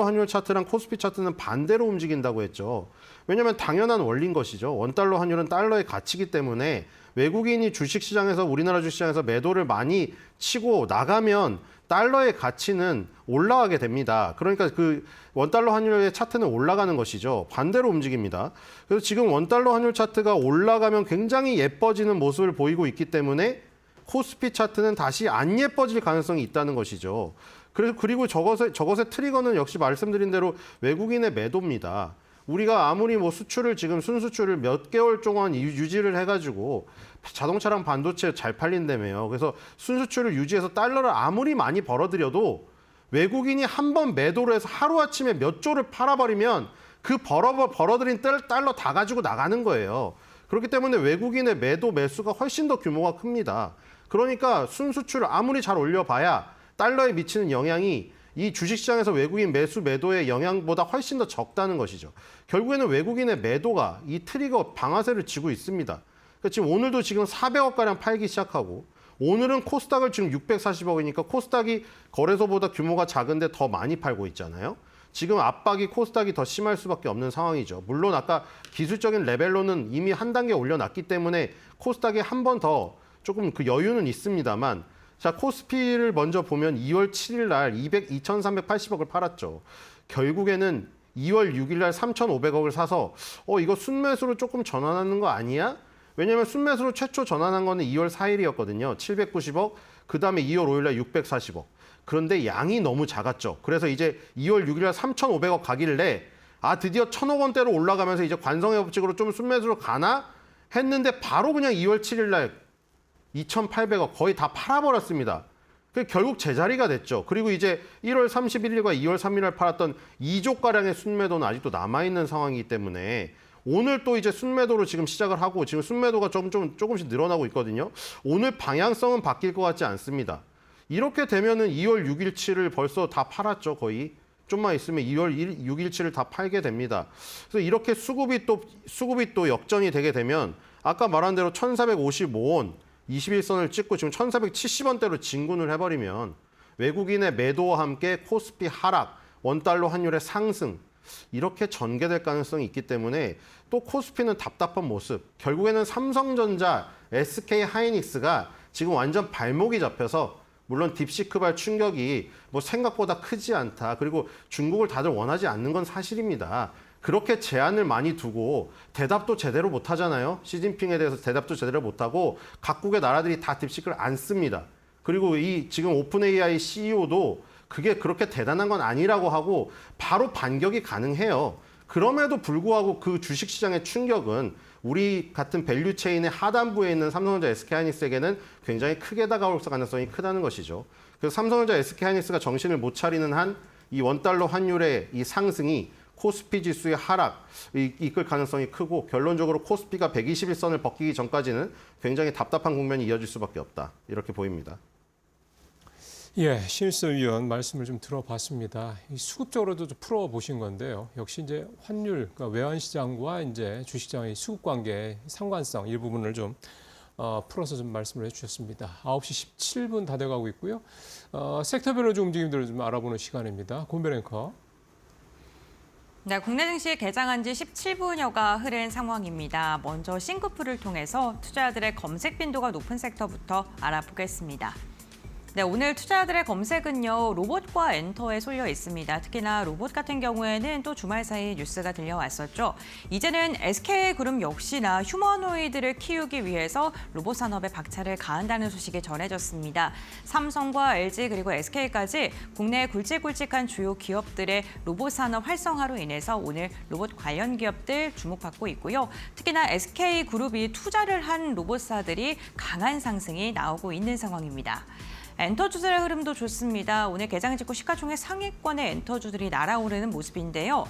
H: 환율 차트랑 코스피 차트는 반대로 움직인다고 했죠. 왜냐하면 당연한 원리인 것이죠. 원달러 환율은 달러의 가치이기 때문에 외국인이 주식시장에서, 우리나라 주식시장에서 매도를 많이 치고 나가면 달러의 가치는 올라가게 됩니다. 그러니까 그 원달러 환율의 차트는 올라가는 것이죠. 반대로 움직입니다. 그래서 지금 원달러 환율 차트가 올라가면 굉장히 예뻐지는 모습을 보이고 있기 때문에 코스피 차트는 다시 안 예뻐질 가능성이 있다는 것이죠. 그리고 저것의 트리거는 역시 말씀드린 대로 외국인의 매도입니다. 우리가 아무리 뭐 수출을 지금 순수출을 몇 개월 동안 유지를 해가지고 자동차랑 반도체 잘 팔린다며요. 그래서 순수출을 유지해서 달러를 아무리 많이 벌어들여도 외국인이 한 번 매도를 해서 하루아침에 몇 조를 팔아버리면 그 벌어들인 달러 다 가지고 나가는 거예요. 그렇기 때문에 외국인의 매도 매수가 훨씬 더 규모가 큽니다. 그러니까 순수출을 아무리 잘 올려봐야 달러에 미치는 영향이 이 주식시장에서 외국인 매도의 영향보다 훨씬 더 적다는 것이죠. 결국에는 외국인의 매도가 이 트리거 방아쇠를 쥐고 있습니다. 그러니까 지금 오늘도 지금 400억가량 팔기 시작하고, 오늘은 코스닥을 지금 640억이니까 코스닥이 거래소보다 규모가 작은데 더 많이 팔고 있잖아요. 지금 압박이 코스닥이 더 심할 수밖에 없는 상황이죠. 물론 아까 기술적인 레벨로는 이미 한 단계 올려놨기 때문에 코스닥이 한 번 더 조금 그 여유는 있습니다만, 자, 코스피를 먼저 보면 2월 7일 날 2,380억을 팔았죠. 결국에는 2월 6일 날 3,500억을 사서 이거 순매수로 조금 전환하는 거 아니야? 왜냐면 순매수로 최초 전환한 거는 2월 4일이었거든요. 790억, 그 다음에 2월 5일 날 640억. 그런데 양이 너무 작았죠. 그래서 이제 2월 6일 날 3,500억 가길래 드디어 1,000억 원대로 올라가면서 이제 관성의 법칙으로 좀 순매수로 가나? 했는데 바로 그냥 2월 7일 날 2,800억 거의 다 팔아버렸습니다. 결국 제자리가 됐죠. 그리고 이제 1월 31일과 2월 3일날 팔았던 2조가량의 순매도는 아직도 남아있는 상황이기 때문에 오늘 또 이제 순매도로 지금 시작을 하고, 지금 순매도가 조금씩 늘어나고 있거든요. 오늘 방향성은 바뀔 것 같지 않습니다. 이렇게 되면은 2월 6일치를 벌써 다 팔았죠, 거의. 좀만 있으면 2월 6일치를 다 팔게 됩니다. 그래서 이렇게 수급이 또 역전이 되게 되면 아까 말한 대로 1,455원 21선을 찍고 지금 1,470원대로 진군을 해버리면 외국인의 매도와 함께 코스피 하락, 원달러 환율의 상승, 이렇게 전개될 가능성이 있기 때문에 또 코스피는 답답한 모습. 결국에는 삼성전자, SK 하이닉스가 지금 완전 발목이 잡혀서, 물론 딥시크발 충격이 뭐 생각보다 크지 않다. 그리고 중국을 다들 원하지 않는 건 사실입니다. 그렇게 제한을 많이 두고 대답도 제대로 못하잖아요. 시진핑에 대해서 대답도 제대로 못하고 각국의 나라들이 다 딥시크를 안 씁니다. 그리고 이 지금 오픈 AI CEO도 그게 그렇게 대단한 건 아니라고 하고 바로 반격이 가능해요. 그럼에도 불구하고 그 주식시장의 충격은 우리 같은 밸류 체인의 하단부에 있는 삼성전자, SK하이닉스에게는 굉장히 크게 다가올 가능성이 크다는 것이죠. 그래서 삼성전자, SK하이닉스가 정신을 못 차리는 한 이 원달러 환율의 이 상승이 코스피 지수의 하락 이끌 가능성이 크고 결론적으로 코스피가 121선을 벗기기 전까지는 굉장히 답답한 국면이 이어질 수밖에 없다. 이렇게 보입니다.
A: 예, 신일섭 위원 말씀을 좀 들어봤습니다. 수급적으로도 좀 풀어보신 건데요. 역시 이제 환율, 그러니까 외환시장과 이제 주식시장의 수급 관계의 상관성 일부분을 좀 풀어서 좀 말씀을 해주셨습니다. 9시 17분 다 돼가고 있고요. 섹터별로 좀 움직임들을 좀 알아보는 시간입니다. 권별 앵커.
B: 네, 국내 증시 개장한 지 17분여가 흐른 상황입니다. 먼저 싱크풀을 통해서 투자자들의 검색 빈도가 높은 섹터부터 알아보겠습니다. 네, 오늘 투자자들의 검색은요, 로봇과 엔터에 쏠려 있습니다. 특히나 로봇 같은 경우에는 또 주말 사이 뉴스가 들려왔었죠. 이제는 SK그룹 역시나 휴머노이드를 키우기 위해서 로봇 산업에 박차를 가한다는 소식이 전해졌습니다. 삼성과 LG 그리고 SK까지 국내 굵직굵직한 주요 기업들의 로봇 산업 활성화로 인해서 오늘 로봇 관련 기업들 주목받고 있고요. 특히나 SK그룹이 투자를 한 로봇사들이 강한 상승이 나오고 있는 상황입니다. 엔터주들의 흐름도 좋습니다. 오늘 개장 직후 시가총액 상위권의 엔터주들이 날아오르는 모습인데요.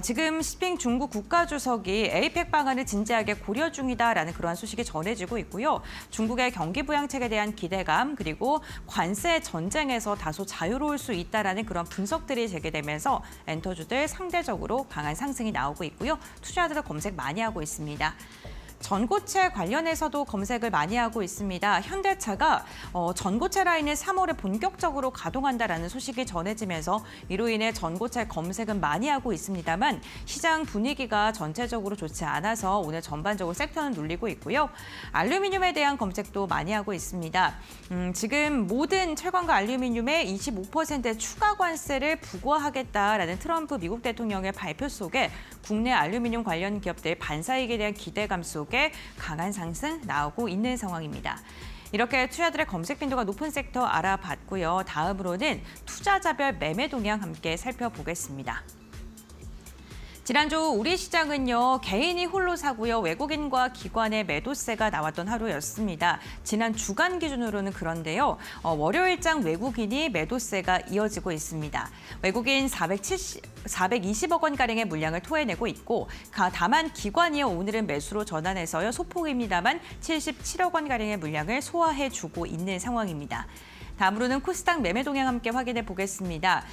B: 지금 시핑 중국 국가주석이 에이펙 방안을 진지하게 고려 중이다라는 그러한 소식이 전해지고 있고요. 중국의 경기 부양책에 대한 기대감 그리고 관세 전쟁에서 다소 자유로울 수 있다라는 그런 분석들이 제기되면서 엔터주들 상대적으로 강한 상승이 나오고 있고요. 투자자들은 검색 많이 하고 있습니다. 전고체 관련해서도 검색을 많이 하고 있습니다. 현대차가 전고체 라인을 3월에 본격적으로 가동한다라는 소식이 전해지면서 이로 인해 전고체 검색은 많이 하고 있습니다만 시장 분위기가 전체적으로 좋지 않아서 오늘 전반적으로 섹터는 눌리고 있고요. 알루미늄에 대한 검색도 많이 하고 있습니다. 지금 모든 철강과 알루미늄에 25%의 추가 관세를 부과하겠다라는 트럼프 미국 대통령의 발표 속에 국내 알루미늄 관련 기업들 반사이익에 대한 기대감 속에 강한 상승 나오고 있는 상황입니다. 이렇게 투자들의 검색 빈도가 높은 섹터 알아봤고요. 다음으로는 투자자별 매매 동향 함께 살펴보겠습니다. 지난주 우리 시장은요, 개인이 홀로 사고요, 외국인과 기관의 매도세가 나왔던 하루였습니다. 지난 주간 기준으로는 그런데요, 월요일장 외국인이 매도세가 이어지고 있습니다. 외국인 420억 원가량의 물량을 토해내고 있고, 다만 기관이요, 오늘은 매수로 전환해서요, 소폭입니다만 77억 원가량의 물량을 소화해주고 있는 상황입니다. 다음으로는 코스닥 매매 동향 함께 확인해 보겠습니다.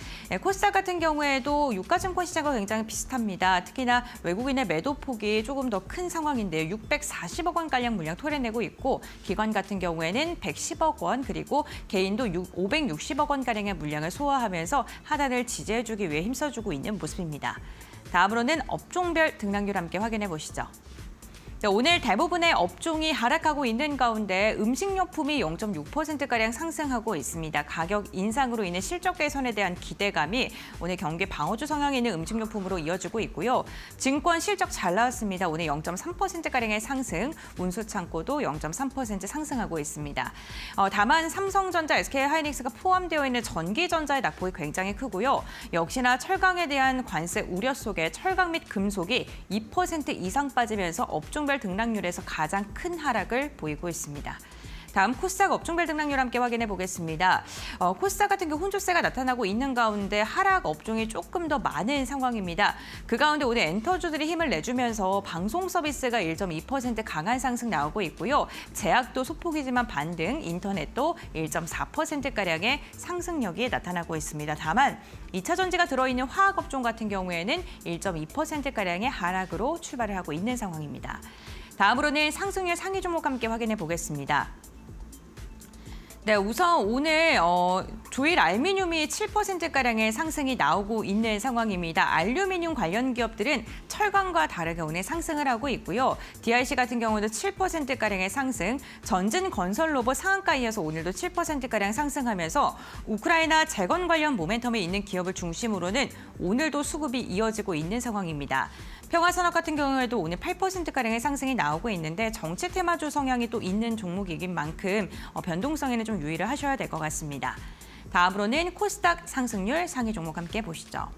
B: 코스닥 같은 경우에도 유가증권 시장과 굉장히 비슷합니다. 특히나 외국인의 매도 폭이 조금 더 큰 상황인데요. 640억 원가량 물량 토해내고 있고 기관 같은 경우에는 110억 원 그리고 개인도 560억 원가량의 물량을 소화하면서 하단을 지지해주기 위해 힘써주고 있는 모습입니다. 다음으로는 업종별 등락률 함께 확인해 보시죠. 오늘 대부분의 업종이 하락하고 있는 가운데 음식료품이 0.6%가량 상승하고 있습니다. 가격 인상으로 인해 실적 개선에 대한 기대감이 오늘 경기 방어주 성향이 있는 음식료품으로 이어지고 있고요. 증권 실적 잘 나왔습니다. 오늘 0.3%가량의 상승, 운수창고도 0.3% 상승하고 있습니다. 다만 삼성전자, SK하이닉스가 포함되어 있는 전기전자의 낙폭이 굉장히 크고요. 역시나 철강에 대한 관세 우려 속에 철강 및 금속이 2% 이상 빠지면서 업종별 등락률에서 가장 큰 하락을 보이고 있습니다. 다음 코스닥 업종별 등락률 함께 확인해 보겠습니다. 코스닥 같은 경우 혼조세가 나타나고 있는 가운데 하락 업종이 조금 더 많은 상황입니다. 그 가운데 오늘 엔터주들이 힘을 내주면서 방송 서비스가 1.2% 강한 상승 나오고 있고요. 제약도 소폭이지만 반등, 인터넷도 1.4%가량의 상승력이 나타나고 있습니다. 다만 2차 전지가 들어있는 화학 업종 같은 경우에는 1.2%가량의 하락으로 출발을 하고 있는 상황입니다. 다음으로는 상승률 상위 종목 함께 확인해 보겠습니다. 네, 우선 오늘 조일 알루미늄이 7%가량의 상승이 나오고 있는 상황입니다. 알루미늄 관련 기업들은 철강과 다르게 오늘 상승을 하고 있고요. DRC 같은 경우도 7%가량의 상승, 전진 건설 로봇 상한가에 이어서 오늘도 7%가량 상승하면서 우크라이나 재건 관련 모멘텀이 있는 기업을 중심으로는 오늘도 수급이 이어지고 있는 상황입니다. 평화산업 같은 경우에도 오늘 8%가량의 상승이 나오고 있는데 정치 테마주 성향이 또 있는 종목이긴 만큼 변동성에는 좀 유의를 하셔야 될 것 같습니다. 다음으로는 코스닥 상승률 상위 종목 함께 보시죠.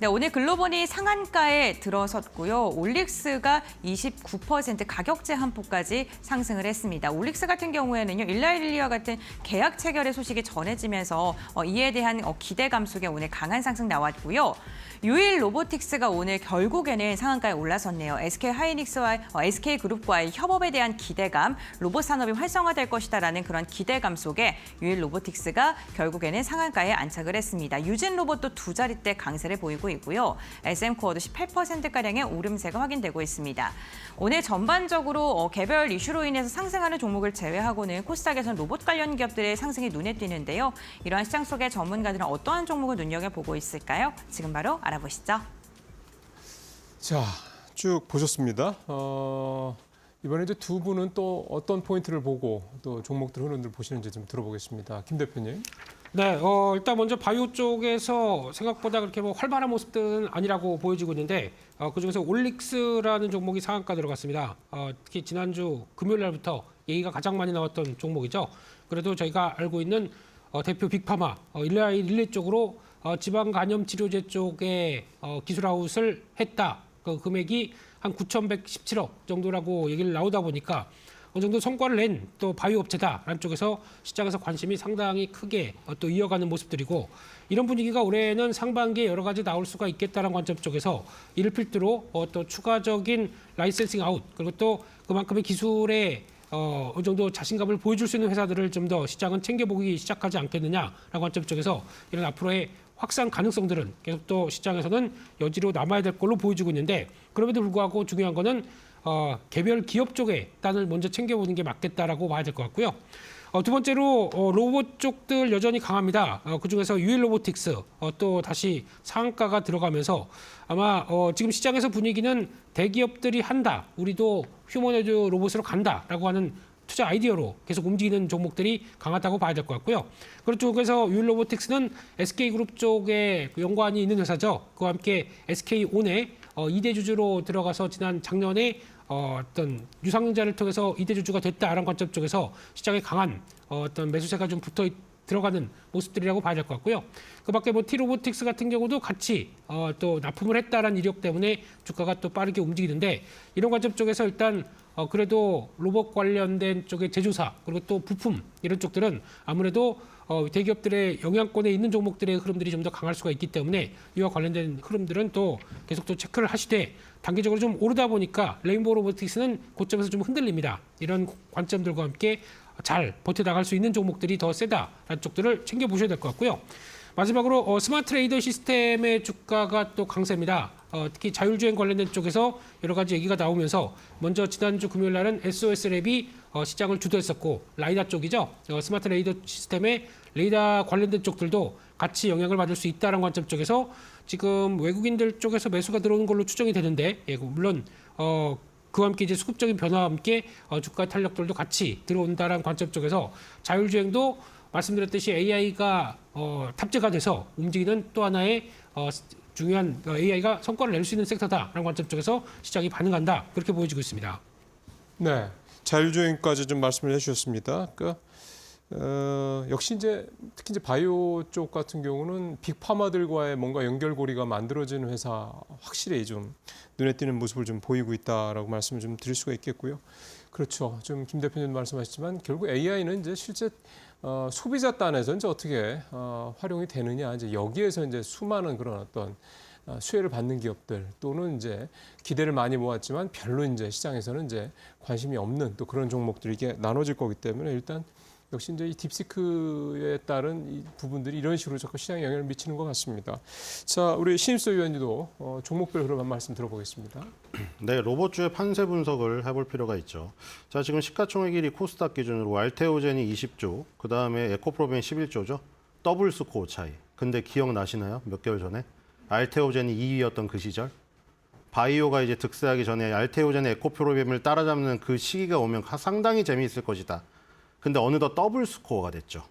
B: 네, 오늘 글로벌이 상한가에 들어섰고요. 올릭스가 29% 가격제 한포까지 상승을 했습니다. 올릭스 같은 경우에는요, 일라일리와 같은 계약 체결의 소식이 전해지면서 이에 대한 기대감 속에 오늘 강한 상승 나왔고요. 유일 로보틱스가 오늘 결국에는 상한가에 올라섰네요. SK 하이닉스와 SK 그룹과의 협업에 대한 기대감, 로봇 산업이 활성화될 것이다라는 그런 기대감 속에 유일 로보틱스가 결국에는 상한가에 안착을 했습니다. 유진 로봇도 두 자릿대 강세를 보이고 있고요. SM 코어도 18%가량의 오름세가 확인되고 있습니다. 오늘 전반적으로 개별 이슈로 인해서 상승하는 종목을 제외하고는 코스닥에서는 로봇 관련 기업들의 상승이 눈에 띄는데요. 이러한 시장 속의 전문가들은 어떠한 종목을 눈여겨보고 있을까요? 지금 바로 알아보시죠.
A: 자, 쭉 보셨습니다. 이번에 이제 두 분은 또 어떤 포인트를 보고 또 종목들 흐름들 보시는지 좀 들어보겠습니다. 김 대표님.
G: 네, 일단 먼저 바이오 쪽에서 생각보다 그렇게 뭐 활발한 모습들은 아니라고 보여지고 있는데 그중에서 올릭스라는 종목이 상한가 들어갔습니다. 특히 지난주 금요일 날부터 얘기가 가장 많이 나왔던 종목이죠. 그래도 저희가 알고 있는 대표 빅파마 일라이 릴레이 쪽으로 지방 간염 치료제 쪽에 기술아웃을 했다. 그 금액이 한 9,117억 정도라고 얘기를 나오다 보니까 어느 정도 성과를 낸 또 바이오 업체다라는 쪽에서 시장에서 관심이 상당히 크게 또 이어가는 모습들이고 이런 분위기가 올해는 상반기에 여러 가지 나올 수가 있겠다는 관점 쪽에서 이를 필두로 또 추가적인 라이센싱 아웃 그리고 또 그만큼의 기술에 어느 정도 자신감을 보여줄 수 있는 회사들을 좀 더 시장은 챙겨보기 시작하지 않겠느냐라는 관점 쪽에서 이런 앞으로의 확산 가능성들은 계속 또 시장에서는 여지로 남아야 될 걸로 보여지고 있는데 그럼에도 불구하고 중요한 거는 개별 기업 쪽에 단을 먼저 챙겨보는 게 맞겠다라고 봐야 될 것 같고요. 두 번째로 로봇 쪽들 여전히 강합니다. 그중에서 유일 로보틱스 또 다시 상한가가 들어가면서 아마 지금 시장에서 분위기는 대기업들이 한다. 우리도 휴머노이드 로봇으로 간다라고 하는 투자 아이디어로 계속 움직이는 종목들이 강하다고 봐야 될 것 같고요. 그쪽에서 유일 로보틱스는 SK그룹 쪽에 연관이 있는 회사죠. 그와 함께 SK온의 2대 주주로 들어가서 지난 작년에 어떤 유상증자를 통해서 2대 주주가 됐다라는 관점 쪽에서 시장에 강한 어떤 매수세가 좀 붙어 들어가는 모습들이라고 봐야 될 것 같고요. 그밖에 뭐 T로보틱스 같은 경우도 같이 또 납품을 했다라는 이력 때문에 주가가 또 빠르게 움직이는데 이런 관점 쪽에서 일단 그래도 로봇 관련된 쪽의 제조사 그리고 또 부품 이런 쪽들은 아무래도 대기업들의 영향권에 있는 종목들의 흐름들이 좀 더 강할 수가 있기 때문에 이와 관련된 흐름들은 또 계속 또 체크를 하시되 단기적으로 좀 오르다 보니까 레인보우 로보틱스는 고점에서 좀 흔들립니다. 이런 관점들과 함께 잘 버텨나갈 수 있는 종목들이 더 세다라는 쪽들을 챙겨보셔야 될 것 같고요. 마지막으로 스마트 레이더 시스템의 주가가 또 강세입니다. 특히 자율주행 관련된 쪽에서 여러 가지 얘기가 나오면서 먼저 지난주 금요일 날은 SOS랩이 시장을 주도했었고 라이다 쪽이죠. 스마트 레이더 시스템의 레이더 관련된 쪽들도 같이 영향을 받을 수 있다는 관점 쪽에서 지금 외국인들 쪽에서 매수가 들어오는 걸로 추정이 되는데 물론 그와 함께 이제 수급적인 변화와 함께 주가 탄력들도 같이 들어온다는 관점 쪽에서 자율주행도 말씀드렸듯이 AI가 탑재가 돼서 움직이는 또 하나의 중요한 AI가 성과를 낼 수 있는 섹터다라는 관점 쪽에서 시장이 반응한다 그렇게 보여지고 있습니다.
A: 네, 자율주행까지 좀 말씀을 해주셨습니다. 그러니까 역시 이제 특히 이제 바이오 쪽 같은 경우는 빅파마들과의 뭔가 연결고리가 만들어지는 회사 확실히 좀 눈에 띄는 모습을 좀 보이고 있다라고 말씀을 좀 드릴 수가 있겠고요. 그렇죠. 좀 김 대표님 말씀하셨지만 결국 AI는 이제 실제 소비자 단에서 이제 어떻게 활용이 되느냐 이제 여기에서 이제 수많은 그런 어떤 수혜를 받는 기업들 또는 이제 기대를 많이 모았지만 별로 이제 시장에서는 이제 관심이 없는 또 그런 종목들이 이게 나눠질 거기 때문에 일단 역시 이제 이 딥시크에 따른 이 부분들이 이런 식으로 자꾸 시장에 영향을 미치는 것 같습니다. 자, 우리 신입소 위원님도 종목별 흐름 한 말씀 들어보겠습니다.
H: 네, 로봇주의 판세 분석을 해볼 필요가 있죠. 자, 지금 시가총액 1위 코스닥 기준으로 알테오젠이 20조, 그 다음에 에코프로벤 11조죠. 더블 스코어 차이. 근데 기억나시나요? 몇 개월 전에? 알테오젠이 2위였던 그 시절? 바이오가 이제 득세하기 전에 알테오젠의 에코프로벤을 따라잡는 그 시기가 오면 상당히 재미있을 것이다. 근데 어느덧 더블 스코어가 됐죠.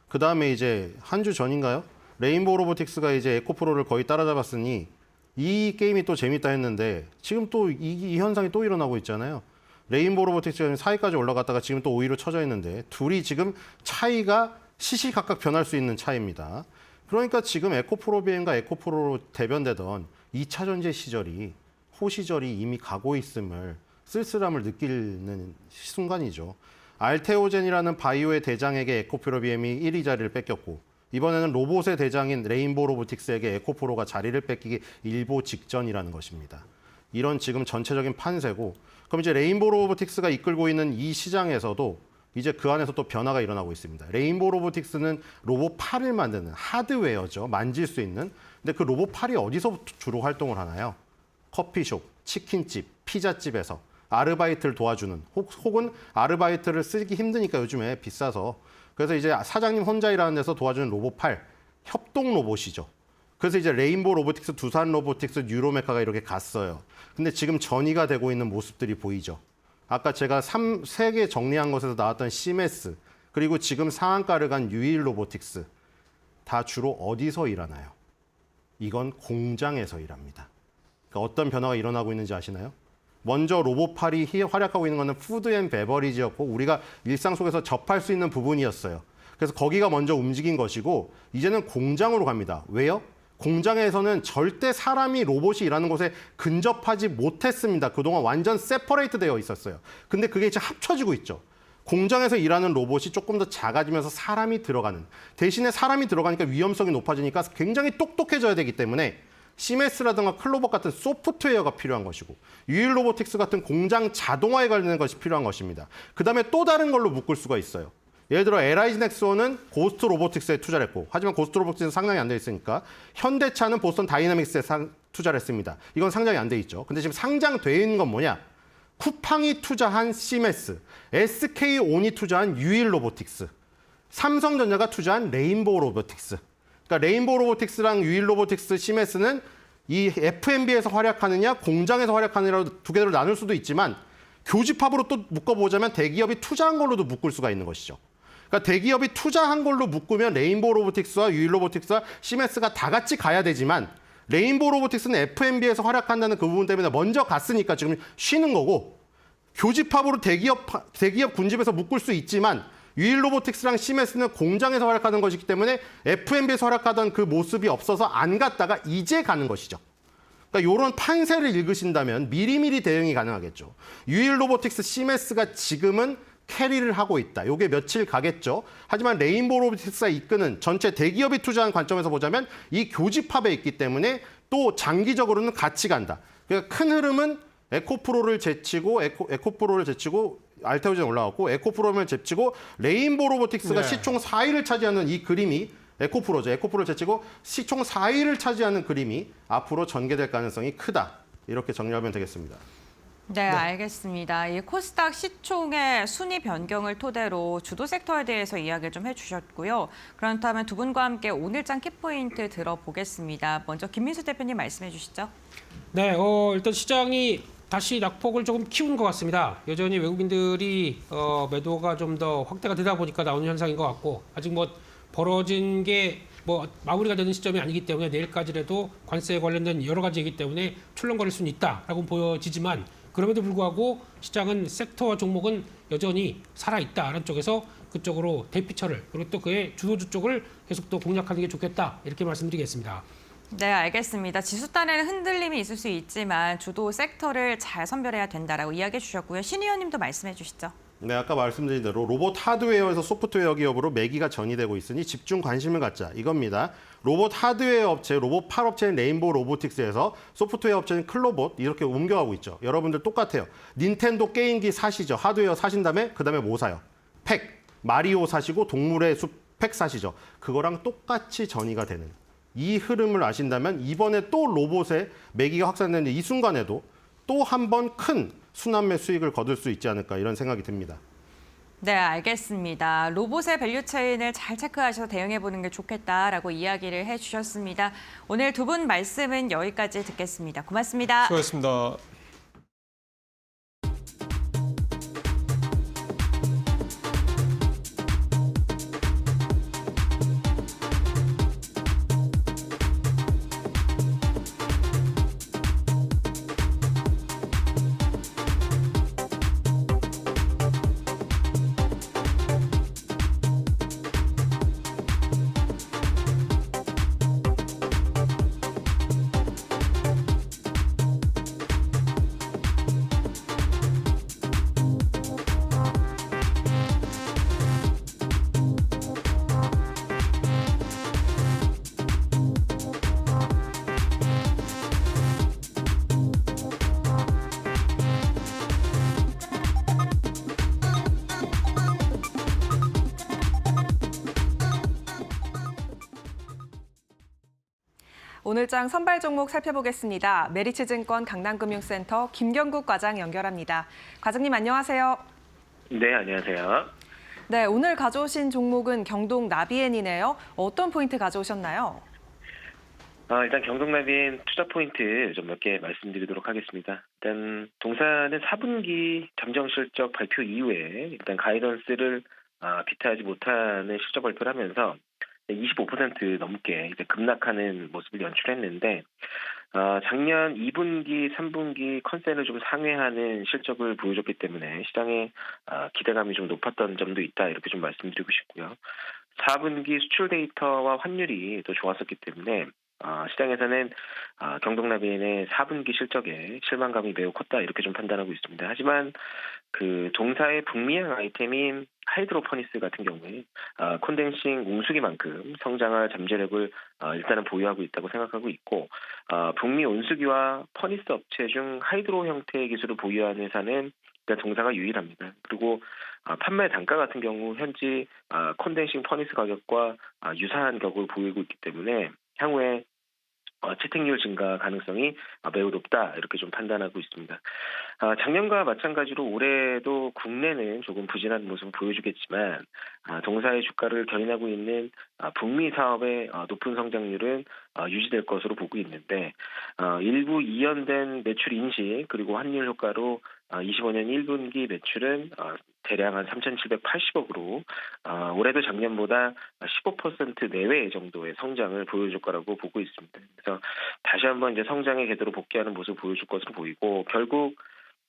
H: 그 다음에 이제 한 주 전인가요? 레인보우 로보틱스가 이제 에코프로를 거의 따라잡았으니 이 게임이 또 재밌다 했는데 지금 또 이 현상이 또 일어나고 있잖아요. 레인보우 로보틱스가 4위까지 올라갔다가 지금 또 5위로 쳐져 있는데 둘이 지금 차이가 시시각각 변할 수 있는 차이입니다. 그러니까 지금 에코프로 비행과 에코프로로 대변되던 2차 전지 시절이 호시절이 이미 가고 있음을 쓸쓸함을 느끼는 순간이죠. 알테오젠이라는 바이오의 대장에게 에코프로 비엠이 1위 자리를 뺏겼고 이번에는 로봇의 대장인 레인보우 로보틱스에게 에코프로가 자리를 뺏기기 일보 직전이라는 것입니다. 이런 지금 전체적인 판세고 그럼 이제 레인보우 로보틱스가 이끌고 있는 이 시장에서도 이제 그 안에서 또 변화가 일어나고 있습니다. 레인보우 로보틱스는 로봇 팔을 만드는 하드웨어죠. 만질 수 있는. 근데 그 로봇 팔이 어디서 주로 활동을 하나요? 커피숍, 치킨집, 피자집에서 아르바이트를 도와주는 혹은 아르바이트를 쓰기 힘드니까 요즘에 비싸서 그래서 이제 사장님 혼자 일하는 데서 도와주는 로봇 팔, 협동 로봇이죠. 그래서 이제 레인보우 로보틱스, 두산 로보틱스, 뉴로메카가 이렇게 갔어요. 근데 지금 전이가 되고 있는 모습들이 보이죠. 아까 제가 3개 정리한 것에서 나왔던 시메스, 그리고 지금 상한가를 간 유일 로보틱스, 다 주로 어디서 일하나요? 이건 공장에서 일합니다. 그러니까 어떤 변화가 일어나고 있는지 아시나요? 먼저 로봇팔이 활약하고 있는 것은 푸드 앤 베버리지였고 우리가 일상 속에서 접할 수 있는 부분이었어요. 그래서 거기가 먼저 움직인 것이고 이제는 공장으로 갑니다. 왜요? 공장에서는 절대 사람이 로봇이 일하는 곳에 근접하지 못했습니다. 그동안 완전 세퍼레이트 되어 있었어요. 근데 그게 이제 합쳐지고 있죠. 공장에서 일하는 로봇이 조금 더 작아지면서 사람이 들어가는. 대신에 사람이 들어가니까 위험성이 높아지니까 굉장히 똑똑해져야 되기 때문에 시메스라든가 클로버 같은 소프트웨어가 필요한 것이고 유일 로보틱스 같은 공장 자동화에 관련된 것이 필요한 것입니다. 그다음에 또 다른 걸로 묶을 수가 있어요. 예를 들어 LIG 넥스원은 고스트 로보틱스에 투자를 했고 하지만 고스트 로보틱스는 상장이 안 돼 있으니까 현대차는 보스턴 다이나믹스에 투자를 했습니다. 이건 상장이 안 돼 있죠. 근데 지금 상장되어 있는 건 뭐냐? 쿠팡이 투자한 시메스, SK온이 투자한 유일 로보틱스, 삼성전자가 투자한 레인보우 로보틱스. 그러니까 레인보우 로보틱스랑 유일 로보틱스, 시메스는 이 F&B에서 활약하느냐 공장에서 활약하느냐로 두 개로 나눌 수도 있지만 교집합으로 또 묶어보자면 대기업이 투자한 걸로도 묶을 수가 있는 것이죠. 그러니까 대기업이 투자한 걸로 묶으면 레인보우 로보틱스와 유일 로보틱스와 시메스가 다 같이 가야 되지만 레인보우 로보틱스는 F&B에서 활약한다는 그 부분 때문에 먼저 갔으니까 지금 쉬는 거고 교집합으로 대기업 군집에서 묶을 수 있지만 유일 로보틱스랑 시메스는 공장에서 활약하는 것이기 때문에 F&B에서 활약하던 그 모습이 없어서 안 갔다가 이제 가는 것이죠. 그러니까 이런 판세를 읽으신다면 미리미리 대응이 가능하겠죠. 유일 로보틱스, 시메스가 지금은 캐리를 하고 있다. 이게 며칠 가겠죠. 하지만 레인보우 로보틱스가 이끄는 전체 대기업이 투자한 관점에서 보자면 이 교집합에 있기 때문에 또 장기적으로는 같이 간다. 그러니까 큰 흐름은 에코프로를 제치고 알테오젠 올라왔고 에코프로를 제치고 레인보우 로보틱스가
A: 네.
H: 시총 4위를 차지하는 이 그림이 에코프로죠. 에코프로를 제치고 시총 4위를 차지하는 그림이 앞으로 전개될 가능성이 크다. 이렇게 정리하면 되겠습니다.
B: 네, 알겠습니다. 이 코스닥 시총의 순위 변경을 토대로 주도 섹터에 대해서 이야기를 좀 해주셨고요. 그렇다면 두 분과 함께 오늘장 키포인트 들어보겠습니다. 먼저 김민수 대표님 말씀해 주시죠.
G: 네, 일단 시장이 다시 낙폭을 조금 키운 것 같습니다. 여전히 외국인들이 매도가 좀 더 확대가 되다 보니까 나오는 현상인 것 같고 아직 뭐 벌어진 게 뭐 마무리가 되는 시점이 아니기 때문에 내일까지라도 관세에 관련된 여러 가지이기 때문에 출렁거릴 수는 있다라고 보여지지만 그럼에도 불구하고 시장은 섹터와 종목은 여전히 살아있다라는 쪽에서 그쪽으로 대피처를 그리고 또 그의 주도주 쪽을 계속 또 공략하는 게 좋겠다 이렇게 말씀드리겠습니다.
B: 네, 알겠습니다. 지수단에는 흔들림이 있을 수 있지만 주도 섹터를 잘 선별해야 된다라고 이야기해 주셨고요. 신 의원님도 말씀해 주시죠.
H: 네, 아까 말씀드린 대로 로봇 하드웨어에서 소프트웨어 기업으로 매기가 전이되고 있으니 집중 관심을 갖자 이겁니다. 로봇 하드웨어 업체, 로봇 팔 업체인 레인보우 로보틱스에서 소프트웨어 업체인 클로봇 이렇게 옮겨가고 있죠. 여러분들 똑같아요. 닌텐도 게임기 사시죠. 하드웨어 사신 다음에 그다음에 뭐 사요? 팩, 마리오 사시고 동물의 숲 팩 사시죠. 그거랑 똑같이 전이가 되는 이 흐름을 아신다면 이번에 또 로봇의 매기가 확산되는 이 순간에도 또 한 번 큰 순환매 수익을 거둘 수 있지 않을까 이런 생각이 듭니다.
B: 네, 알겠습니다. 로봇의 밸류체인을 잘 체크하셔서 대응해보는 게 좋겠다라고 이야기를 해주셨습니다. 오늘 두 분 말씀은 여기까지 듣겠습니다. 고맙습니다.
A: 수고하셨습니다.
I: 오늘장 선발 종목 살펴보겠습니다. 메리츠증권 강남금융센터 김경국 과장 연결합니다. 과장님 안녕하세요.
J: 네, 안녕하세요.
I: 네, 오늘 가져오신 종목은 경동 나비엔이네요. 어떤 포인트 가져오셨나요?
J: 일단 경동나비엔 투자 포인트 좀 몇 개 말씀드리도록 하겠습니다. 일단 동사는 4분기 잠정 실적 발표 이후에 일단 가이던스를 비트하지 못하는 실적 발표를 하면서 25% 넘게 이제 급락하는 모습을 연출했는데 작년 2분기, 3분기 컨센을 좀 상회하는 실적을 보여줬기 때문에 시장의 기대감이 좀 높았던 점도 있다 이렇게 좀 말씀드리고 싶고요. 4분기 수출 데이터와 환율이 또 좋았었기 때문에 시장에서는 경동나비엔의 4분기 실적에 실망감이 매우 컸다 이렇게 좀 판단하고 있습니다. 하지만 그 동사의 북미향 아이템인 하이드로포니스 같은 경우에 콘덴싱 온수기만큼 성장할 잠재력을 일단은 보유하고 있다고 생각하고 있고 북미 온수기와 퍼니스 업체 중 하이드로 형태의 기술을 보유하는 회사는 동사가 유일합니다. 그리고 판매 단가 같은 경우 현지 콘덴싱 퍼니스 가격과 유사한 격을 보이고 있기 때문에 향후에 채택률 증가 가능성이 매우 높다 이렇게 좀 판단하고 있습니다. 작년과 마찬가지로 올해도 국내는 조금 부진한 모습을 보여주겠지만 동사의 주가를 견인하고 있는 북미 사업의 높은 성장률은 유지될 것으로 보고 있는데 일부 이연된 매출 인식 그리고 환율 효과로 25년 1분기 매출은 대략 한 3,780억으로 올해도 작년보다 15% 내외 정도의 성장을 보여줄 거라고 보고 있습니다. 그래서 다시 한번 이제 성장의 궤도로 복귀하는 모습을 보여줄 것으로 보이고 결국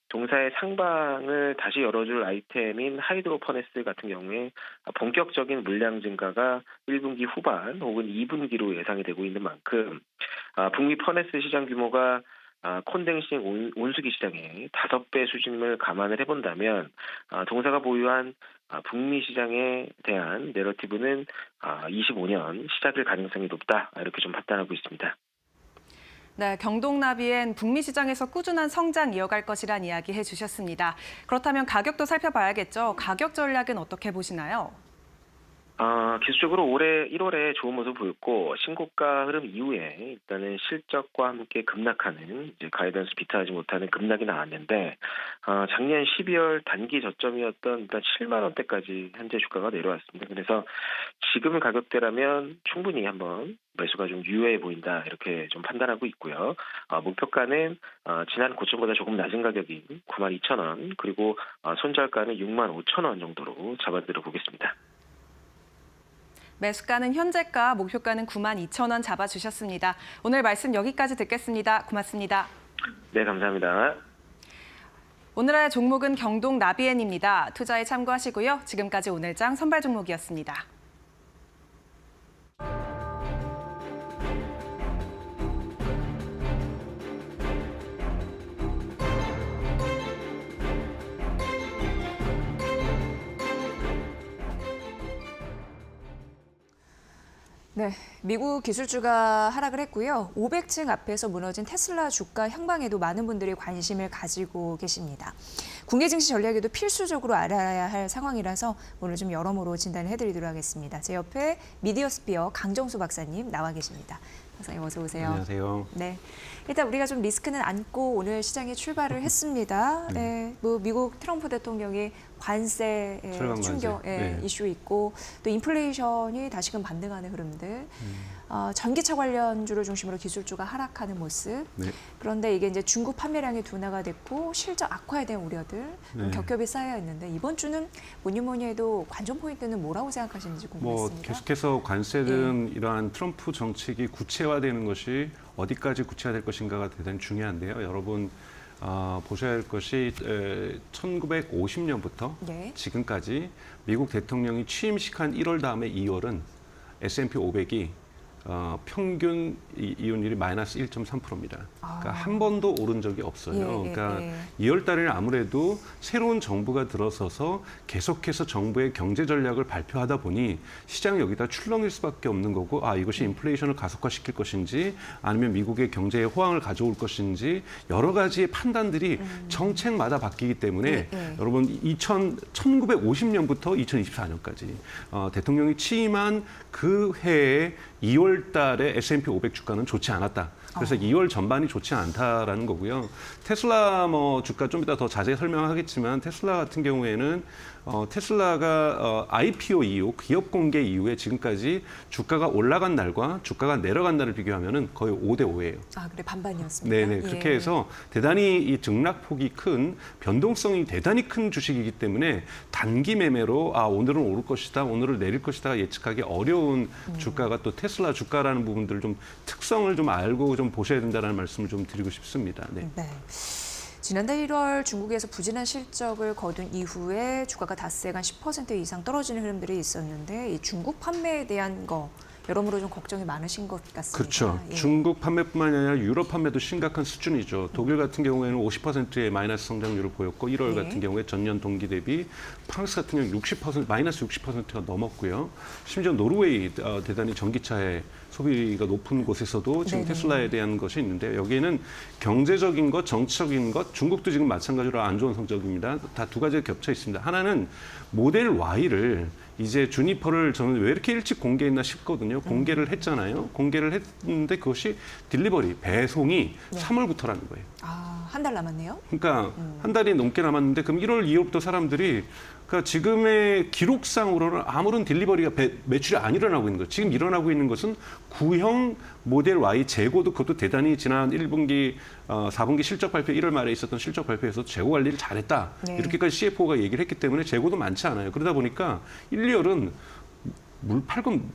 J: 동사의 상방을 다시 열어줄 아이템인 하이드로퍼네스 같은 경우에 본격적인 물량 증가가 1분기 후반 혹은 2분기로 예상이 되고 있는 만큼 북미 퍼네스 시장 규모가 콘덴싱 온수기 시장의 5배 수준을 감안을 해본다면 동사가 보유한 북미 시장에 대한 내러티브는 25년 시작일 가능성이 높다 이렇게 좀 판단하고 있습니다.
I: 네, 경동나비엔 북미 시장에서 꾸준한 성장 이어갈 것이란 이야기 해주셨습니다. 그렇다면 가격도 살펴봐야겠죠. 가격 전략은 어떻게 보시나요?
J: 기술적으로 올해 1월에 좋은 모습을 보였고 신고가 흐름 이후에 일단은 실적과 함께 급락하는 이제 가이던스 비트하지 못하는 급락이 나왔는데 작년 12월 단기 저점이었던 일단 7만 원대까지 현재 주가가 내려왔습니다. 그래서 지금 가격대라면 충분히 한번 매수가 좀 유효해 보인다 이렇게 좀 판단하고 있고요. 목표가는 지난 고점보다 조금 낮은 가격인 92,000원 그리고 손절가는 65,000원 정도로 잡아들어 보겠습니다.
I: 매수가는 현재가, 목표가는 92,000원 잡아주셨습니다. 오늘 말씀 여기까지 듣겠습니다. 고맙습니다.
J: 네, 감사합니다.
I: 오늘의 종목은 경동 나비엔입니다. 투자에 참고하시고요. 지금까지 오늘장 선발 종목이었습니다.
B: 네, 미국 기술주가 하락을 했고요. 500층 앞에서 무너진 테슬라 주가 향방에도 많은 분들이 관심을 가지고 계십니다. 국내 증시 전략에도 필수적으로 알아야 할 상황이라서 오늘 좀 여러모로 진단을 해드리도록 하겠습니다. 제 옆에 미디어스피어 강정수 박사님 나와 계십니다. 박사님 어서 오세요.
H: 안녕하세요.
B: 네, 일단 우리가 좀 리스크는 안고 오늘 시장에 출발을 했습니다. 네, 뭐 미국 트럼프 대통령이 관세 충격
H: 네.
B: 이슈 있고 또 인플레이션이 다시금 반등하는 흐름들, 전기차 관련주를 중심으로 기술주가 하락하는 모습.
H: 네.
B: 그런데 이게 이제 중국 판매량이 둔화가 됐고 실적 악화에 대한 우려들
H: 네.
B: 겹겹이 쌓여 있는데 이번 주는 뭐니 해도 관전 포인트는 뭐라고 생각하시는지 궁금했습니다.
K: 계속해서 관세든 이러한 트럼프 정책이 구체화되는 것이 어디까지 구체화될 것인가가 대단히 중요한데요. 여러분 보셔야 할 것이 1950년부터
B: 네.
K: 지금까지 미국 대통령이 취임식한 1월 다음에 2월은 S&P 500이 평균 이윤율이 마이너스 1.3%입니다. 그러니까 한 번도 오른 적이 없어요. 그러니까 2월 달에는 아무래도 새로운 정부가 들어서서 계속해서 정부의 경제 전략을 발표하다 보니 시장이 여기다 출렁일 수밖에 없는 거고 이것이 인플레이션을 가속화시킬 것인지 아니면 미국의 경제에 호황을 가져올 것인지 여러 가지의 판단들이 정책마다 바뀌기 때문에 여러분 1950년부터 2024년까지 대통령이 취임한 그 해에 2월 2월 달에 S&P 500 주가는 좋지 않았다. 그래서 2월 전반이 좋지 않다라는 거고요. 테슬라 뭐 주가 좀 이따 더 자세히 설명하겠지만 테슬라 같은 경우에는 테슬라가 IPO 이후 기업 공개 이후에 지금까지 주가가 올라간 날과 주가가 내려간 날을 비교하면은 거의 5대 5예요.
B: 아, 그래 반반이었습니다.
K: 네네. 그렇게 해서 대단히 이 등락폭이 큰 변동성이 대단히 큰 주식이기 때문에 단기 매매로 오늘은 오를 것이다, 오늘은 내릴 것이다 예측하기 어려운 주가가 또 테슬라 주가라는 부분들 좀 특성을 좀 알고 좀 보셔야 된다는 말씀을 좀 드리고 싶습니다. 네.
B: 네. 지난달 1월 중국에서 부진한 실적을 거둔 이후에 주가가 닷새간 10% 이상 떨어지는 흐름들이 있었는데 이 중국 판매에 대한 거 여러모로 좀 걱정이 많으신 것 같습니다.
K: 그렇죠.
B: 예.
K: 중국 판매뿐만 아니라 유럽 판매도 심각한 수준이죠. 독일 같은 경우에는 50%의 마이너스 성장률을 보였고 1월 같은 경우에 전년 동기 대비 프랑스 같은 경우 60% 마이너스 60%가 넘었고요. 심지어 노르웨이 대단히 전기차의 소비가 높은 곳에서도 지금
B: 네네.
K: 테슬라에 대한 것이 있는데 여기에는 경제적인 것, 정치적인 것, 중국도 지금 마찬가지로 안 좋은 성적입니다. 다 두 가지가 겹쳐 있습니다. 하나는 모델 Y를 이제 주니퍼를 저는 왜 이렇게 일찍 공개했나 싶거든요. 공개를 했잖아요. 공개를 했는데 그것이 딜리버리, 배송이 3월부터라는 거예요.
B: 아, 한 달 남았네요.
K: 그러니까 한 달이 넘게 남았는데 그럼 1월 2월부터 사람들이 그러니까 지금의 기록상으로는 아무런 딜리버리가 매출이 안 일어나고 있는 거예요. 지금 일어나고 있는 것은 구형 모델 Y 재고도 그것도 대단히 지난 1분기, 4분기 실적 발표 1월 말에 있었던 실적 발표에서 재고 관리를 잘했다.
B: 네.
K: 이렇게까지 CFO가 얘기를 했기 때문에 재고도 많지 않아요. 그러다 보니까 1, 2월은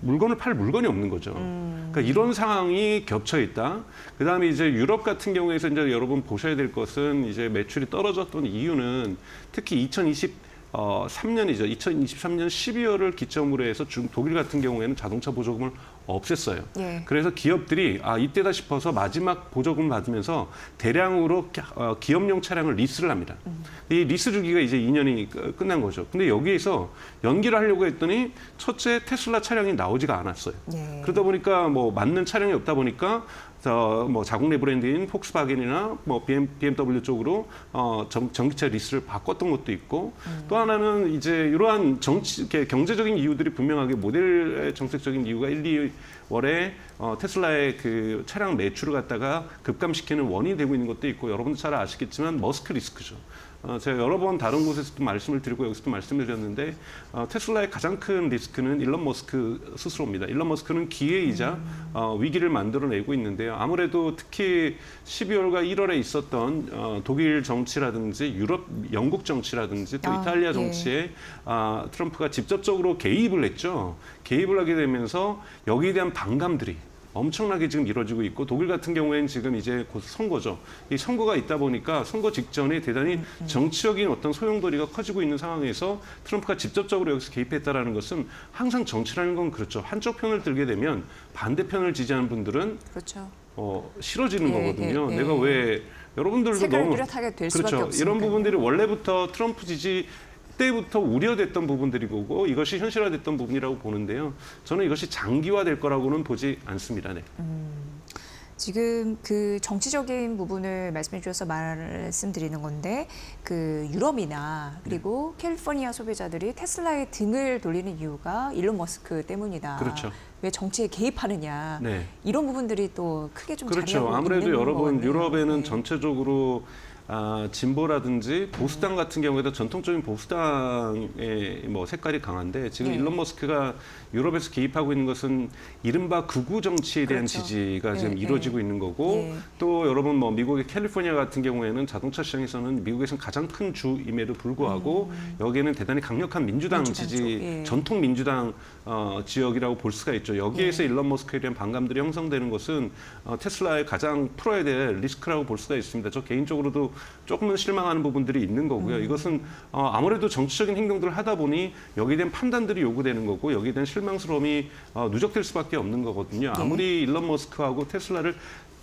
K: 물건을 팔 물건이 없는 거죠. 그러니까 이런 상황이 겹쳐 있다. 그다음에 이제 유럽 같은 경우에서 이제 여러분 보셔야 될 것은 이제 매출이 떨어졌던 이유는 특히 2023년이죠. 2023년 12월을 기점으로 해서 독일 같은 경우에는 자동차 보조금을 없앴어요.
B: 예.
K: 그래서 기업들이 이때다 싶어서 마지막 보조금 받으면서 대량으로 기업용 차량을 리스를 합니다. 이 리스 주기가 이제 2년이 끝난 거죠. 근데 여기에서 연기를 하려고 했더니 첫째 테슬라 차량이 나오지가 않았어요.
B: 예.
K: 그러다 보니까 뭐 맞는 차량이 없다 보니까 뭐 자국 내 브랜드인 폭스바겐이나 뭐 BMW 쪽으로 전기차 리스를 바꿨던 것도 있고 또 하나는 이제 이러한 경제적인 이유들이 분명하게 모델 정책적인 이유가 1, 2월에 테슬라의 그 차량 매출을 갖다가 급감시키는 원인이 되고 있는 것도 있고 여러분도 잘 아시겠지만 머스크 리스크죠. 제가 여러 번 다른 곳에서도 말씀을 드리고 여기서도 말씀을 드렸는데 테슬라의 가장 큰 리스크는 일론 머스크 스스로입니다. 일론 머스크는 기회이자 위기를 만들어내고 있는데요. 아무래도 특히 12월과 1월에 있었던 독일 정치라든지 유럽, 영국 정치라든지 또 이탈리아 정치에 트럼프가 직접적으로 개입을 했죠. 개입을 하게 되면서 여기에 대한 반감들이 엄청나게 지금 이루어지고 있고 독일 같은 경우에는 지금 이제 곧 선거죠. 이 선거가 있다 보니까 선거 직전에 대단히 정치적인 어떤 소용돌이가 커지고 있는 상황에서 트럼프가 직접적으로 여기서 개입했다라는 것은 항상 정치라는 건 그렇죠. 한쪽 편을 들게 되면 반대편을 지지하는 분들은
B: 그렇죠.
K: 싫어지는 거거든요.
B: 예.
K: 내가 왜 여러분들도
B: 색깔을
K: 너무
B: 뚜렷하게 될 수밖에
K: 그렇죠.
B: 없으니까요.
K: 이런 부분들이 원래부터 트럼프 지지 때부터 우려됐던 부분들이고 이것이 현실화됐던 부분이라고 보는데요. 저는 이것이 장기화될 거라고는 보지 않습니다. 네.
B: 지금 그 정치적인 부분을 말씀해 주셔서 말씀드리는 건데 그 유럽이나 그리고 캘리포니아 소비자들이 테슬라의 등을 돌리는 이유가 일론 머스크 때문이다.
K: 그렇죠.
B: 왜 정치에 개입하느냐.
K: 네.
B: 이런 부분들이 또 크게 좀
K: 그렇죠.
B: 자리하고
K: 아무래도
B: 있는
K: 여러분
B: 것 같네요.
K: 유럽에는
B: 네.
K: 전체적으로 진보라든지 보수당 같은 경우에도 전통적인 보수당의 뭐 색깔이 강한데 지금
B: 네.
K: 일론 머스크가 유럽에서 개입하고 있는 것은 이른바 극우 정치에 대한
B: 그렇죠.
K: 지지가 지금
B: 네,
K: 이루어지고 있는 거고
B: 네.
K: 또 여러분 뭐 미국의 캘리포니아 같은 경우에는 자동차 시장에서는 미국에서는 가장 큰 주임에도 불구하고 여기에는 대단히 강력한 민주당
B: 민주당
K: 지지
B: 쪽, 예.
K: 전통 민주당 지역이라고 볼 수가 있죠. 여기에서 일론 머스크에 대한 반감들이 형성되는 것은 테슬라의 가장 풀어야 될 리스크라고 볼 수가 있습니다. 저 개인적으로도 조금은 실망하는 부분들이 있는 거고요. 이것은 아무래도 정치적인 행동들을 하다 보니 여기에 대한 판단들이 요구되는 거고 여기에 대한 실망스러움이 누적될 수밖에 없는 거거든요. 아무리 일론 머스크하고 테슬라를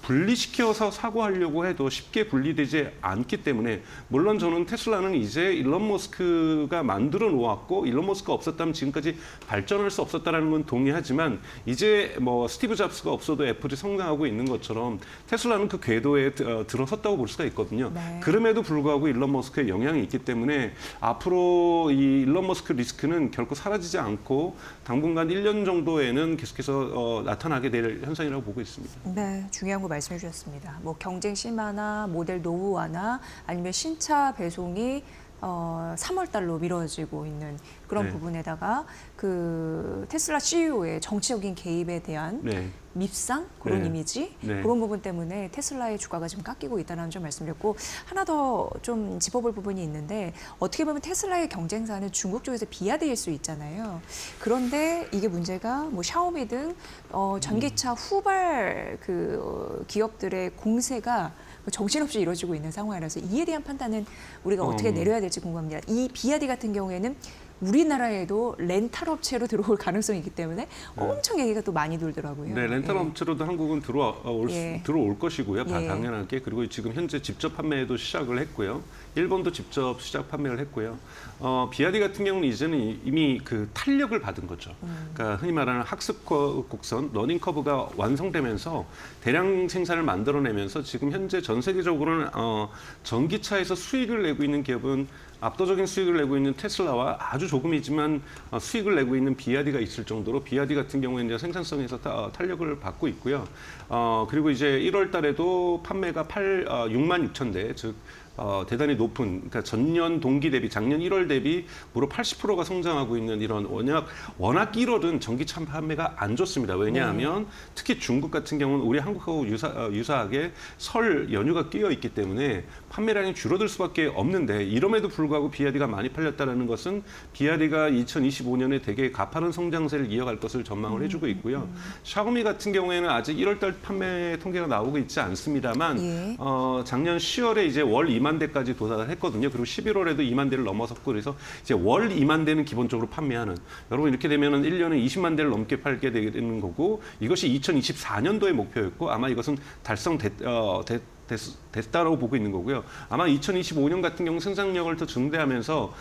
K: 분리시켜서 사고하려고 해도 쉽게 분리되지 않기 때문에 물론 저는 테슬라는 이제 일론 머스크가 만들어 놓았고 일론 머스크가 없었다면 지금까지 발전할 수 없었다라는 건 동의하지만 이제 뭐 스티브 잡스가 없어도 애플이 성장하고 있는 것처럼 테슬라는 그 궤도에 들어섰다고 볼 수가 있거든요.
B: 네.
K: 그럼에도 불구하고 일론 머스크의 영향이 있기 때문에 앞으로 이 일론 머스크 리스크는 결코 사라지지 않고 당분간 1년 정도에는 계속해서 나타나게 될 현상이라고 보고 있습니다.
B: 네, 중요한 거 말씀해 주셨습니다. 뭐 경쟁 심화나 모델 노후화나 아니면 신차 배송이 3월 달로 미뤄지고 있는 그런
K: 네.
B: 부분에다가 그 테슬라 CEO의 정치적인 개입에 대한
K: 네.
B: 밉상 그런
K: 네.
B: 이미지
K: 네.
B: 그런 부분 때문에 테슬라의 주가가 지금 깎이고 있다는 점 말씀드렸고 하나 더 좀 짚어볼 부분이 있는데 어떻게 보면 테슬라의 경쟁사는 중국 쪽에서 비아드일 수 있잖아요. 그런데 이게 문제가 뭐 샤오미 등 전기차 후발 그 기업들의 공세가 정신없이 이루어지고 있는 상황이라서 이에 대한 판단은 우리가 어떻게 내려야 될지 궁금합니다. 이 비아디 같은 경우에는 우리나라에도 렌탈 업체로 들어올 가능성이 있기 때문에 엄청 얘기가 또 많이 돌더라고요.
K: 네, 렌탈 업체로도 한국은 들어올 것이고요.
B: 예.
K: 당연하게. 그리고 지금 현재 직접 판매도 시작을 했고요. 일본도 직접 시작 판매를 했고요. 비아디 같은 경우는 이제는 이미 그 탄력을 받은 거죠. 그러니까 흔히 말하는 학습 곡선, 러닝 커브가 완성되면서 대량 생산을 만들어내면서 지금 현재 전 세계적으로는 전기차에서 수익을 내고 있는 기업은 압도적인 수익을 내고 있는 테슬라와 아주 조금이지만 수익을 내고 있는 비아디가 있을 정도로 비아디 같은 경우에는 이제 생산성에서 탄력을 받고 있고요. 그리고 이제 1월 달에도 판매가 6만 6천 대, 즉 대단히 높은, 그러니까 전년 동기 대비, 작년 1월 대비 무려 80%가 성장하고 있는 이런 워낙 1월은 전기차 판매가 안 좋습니다. 왜냐하면 특히 중국 같은 경우는 우리 한국하고 유사하게 설 연휴가 끼어 있기 때문에 판매량이 줄어들 수밖에 없는데 이럼에도 불구하고 비아디가 많이 팔렸다는 것은 비아디가 2025년에 되게 가파른 성장세를 이어갈 것을 전망을 해주고 있고요. 샤오미 같은 경우에는 아직 1월 달 판매 통계가 나오고 있지 않습니다만 작년 10월에 이제 월 2만 대까지 도달을 했거든요. 그리고 11월에도 2만 대를 넘어섰고 그래서 이제 월 2만 대는 기본적으로 판매하는. 여러분 이렇게 되면은 1년에 20만 대를 넘게 팔게 되는 거고 이것이 2024년도의 목표였고 아마 이것은 됐다라고 보고 있는 거고요. 아마 2025년 같은 경우 생산력을 더 증대하면서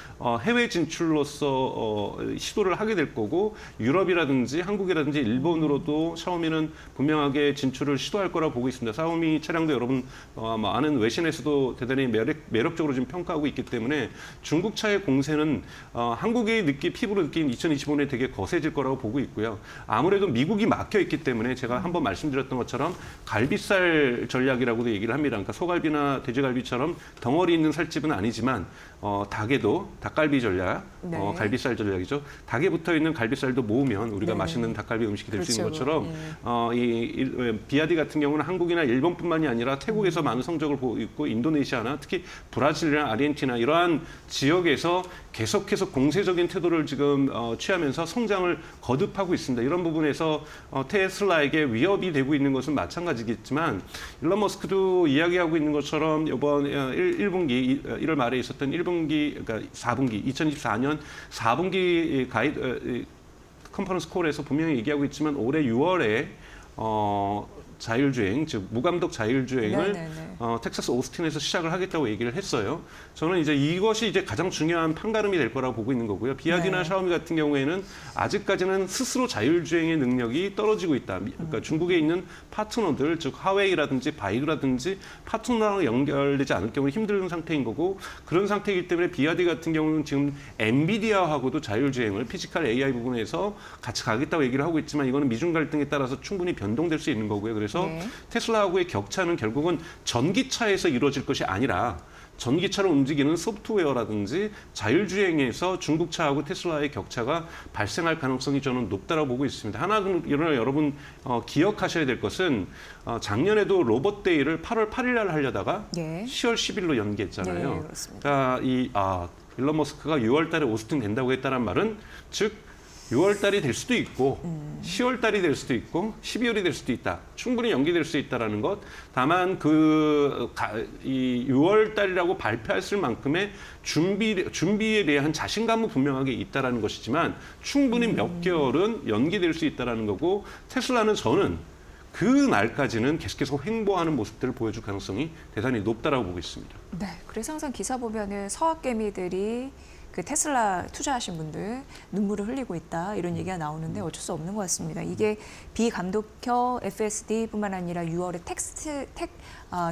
K: 해외 진출로서 시도를 하게 될 거고 유럽이라든지 한국이라든지 일본으로도 샤오미는 분명하게 진출을 시도할 거라고 보고 있습니다. 샤오미 차량도 여러분 아는 외신에서도 대단히 매력적으로 지금 평가하고 있기 때문에 중국 차의 공세는 한국이 피부로 느낀 2025년에 되게 거세질 거라고 보고 있고요. 아무래도 미국이 막혀 있기 때문에 제가 한번 말씀드렸던 것처럼 갈비살 전략이라고도 얘기를 합니다. 그러니까 소갈비나 돼지갈비처럼 덩어리 있는 살집은 아니지만 닭에도 닭갈비 전략,
B: 네.
K: 갈비살 전략이죠. 닭에 붙어 있는 갈비살도 모으면 우리가 맛있는 닭갈비 음식이 될 수 있는 것처럼 이 비아디 같은 경우는 한국이나 일본뿐만이 아니라 태국에서 많은 성적을 보이고 있고 인도네시아나 특히 브라질이나 아르헨티나 이러한 지역에서 계속해서 공세적인 태도를 지금 취하면서 성장을 거듭하고 있습니다. 이런 부분에서 테슬라에게 위협이 되고 있는 것은 마찬가지겠지만 일론 머스크도 이야기하고 있는 것처럼 이번 1분기 1월 말에 있었던 1분기 그러니까 4분기 2024년 4분기 컨퍼런스 콜에서 분명히 얘기하고 있지만 올해 6월에 자율주행, 즉 무감독 자율주행을 텍사스 오스틴에서 시작을 하겠다고 얘기를 했어요. 저는 이제 이것이 이제 가장 중요한 판가름이 될 거라고 보고 있는 거고요. 비아디나 샤오미 같은 경우에는 아직까지는 스스로 자율주행의 능력이 떨어지고 있다. 그러니까 중국에 있는 파트너들, 즉 하웨이라든지 바이두라든지 파트너랑 연결되지 않을 경우 힘든 상태인 거고 그런 상태이기 때문에 비아디 같은 경우는 지금 엔비디아하고도 자율주행을 피지컬 AI 부분에서 같이 가겠다고 얘기를 하고 있지만 이거는 미중 갈등에 따라서 충분히 변동될 수 있는 거고요. 그래서 테슬라하고의 격차는 결국은 전기차에서 이루어질 것이 아니라 전기차로 움직이는 소프트웨어라든지 자율주행에서 중국차하고 테슬라의 격차가 발생할 가능성이 저는 높다고 보고 있습니다. 하나는 여러분 기억하셔야 될 것은 작년에도 로봇데이를 8월 8일 날 하려다가 10월 10일로 연기했잖아요.
B: 네, 그렇습니다.
K: 그러니까 일론 머스크가 6월 달에 오스틴 된다고 했다는 말은 즉 6월 달이 될 수도 있고 10월 달이 될 수도 있고 12월이 될 수도 있다. 충분히 연기될 수 있다라는 것. 다만 이 6월 달이라고 발표했을 만큼의 준비에 대한 자신감은 분명하게 있다라는 것이지만 충분히 몇 개월은 연기될 수 있다라는 거고 테슬라는 저는 그 날까지는 계속해서 횡보하는 모습들을 보여줄 가능성이 대단히 높다라고 보고 있습니다.
L: 네, 그래서 항상 기사 보면은 서학개미들이 그 테슬라 투자하신 분들 눈물을 흘리고 있다 이런 얘기가 나오는데 어쩔 수 없는 것 같습니다. 이게 비감독형 FSD뿐만 아니라 6월에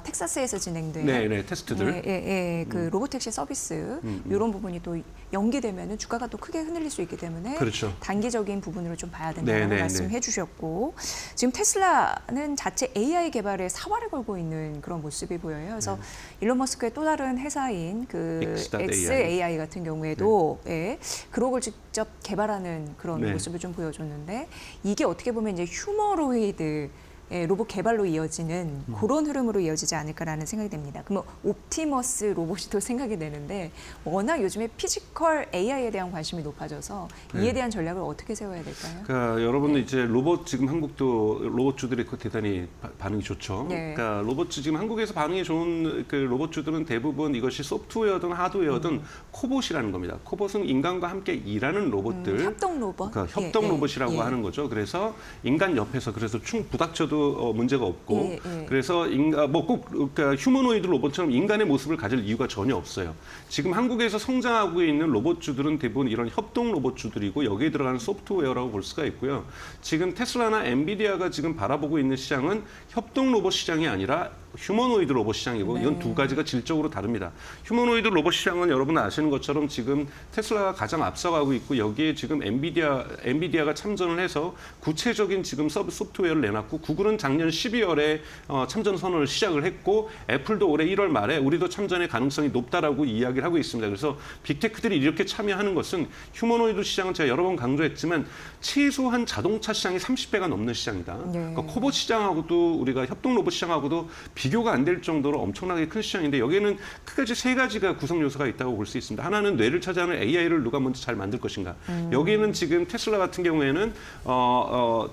L: 텍사스에서 진행된
K: 네, 테스트들.
L: 그 로보택시 서비스 이런 부분이 또 연기되면은 주가가 또 크게 흔들릴 수 있기 때문에
K: 그렇죠.
L: 단기적인 부분으로 좀 봐야 된다는
K: 네.
L: 말씀해 주셨고 지금 테슬라는 자체 AI 개발에 사활을 걸고 있는 그런 모습이 보여요. 그래서 일론 머스크의 또 다른 회사인 그 XAI 같은 경우에도 그록을 직접 개발하는 그런 모습을 좀 보여줬는데 이게 어떻게 보면 이제 휴머노이드 로봇 개발로 이어지는 그런 흐름으로 이어지지 않을까라는 생각이 됩니다. 그러면 옵티머스 로봇이 또 생각이 되는데 워낙 요즘에 피지컬 AI에 대한 관심이 높아져서 이에 대한 전략을 어떻게 세워야 될까요?
K: 그러니까 여러분 이제 로봇 지금 한국도 로봇주들이 대단히 반응이 좋죠. 그러니까 로봇 지금 한국에서 반응이 좋은 그 로봇주들은 대부분 이것이 소프트웨어든 하드웨어든 코봇이라는 겁니다. 코봇은 인간과 함께 일하는 로봇들.
L: 협동 로봇.
K: 그러니까 협동 로봇이라고 하는 거죠. 그래서 인간 옆에서 그래서 부닥쳐도 문제가 없고 그래서 꼭 그러니까 휴머노이드 로봇처럼 인간의 모습을 가질 이유가 전혀 없어요. 지금 한국에서 성장하고 있는 로봇주들은 대부분 이런 협동 로봇주들이고 여기에 들어가는 소프트웨어라고 볼 수가 있고요. 지금 테슬라나 엔비디아가 지금 바라보고 있는 시장은 협동 로봇 시장이 아니라 휴머노이드 로봇 시장이고 이건 두 가지가 질적으로 다릅니다. 휴머노이드 로봇 시장은 여러분 아시는 것처럼 지금 테슬라가 가장 앞서가고 있고 여기에 지금 엔비디아가 참전을 해서 구체적인 지금 소프트웨어를 내놨고 구글은 작년 12월에 참전 선언을 시작을 했고 애플도 올해 1월 말에 우리도 참전의 가능성이 높다라고 이야기를 하고 있습니다. 그래서 빅테크들이 이렇게 참여하는 것은 휴머노이드 시장은 제가 여러 번 강조했지만 최소한 자동차 시장이 30배가 넘는 시장이다. 그러니까 코봇 시장하고도 우리가 협동 로봇 시장하고도 비교가 안 될 정도로 엄청나게 큰 시장인데 여기에는 크게 세 가지가 구성 요소가 있다고 볼 수 있습니다. 하나는 뇌를 차지하는 AI를 누가 먼저 잘 만들 것인가. 여기에는 지금 테슬라 같은 경우에는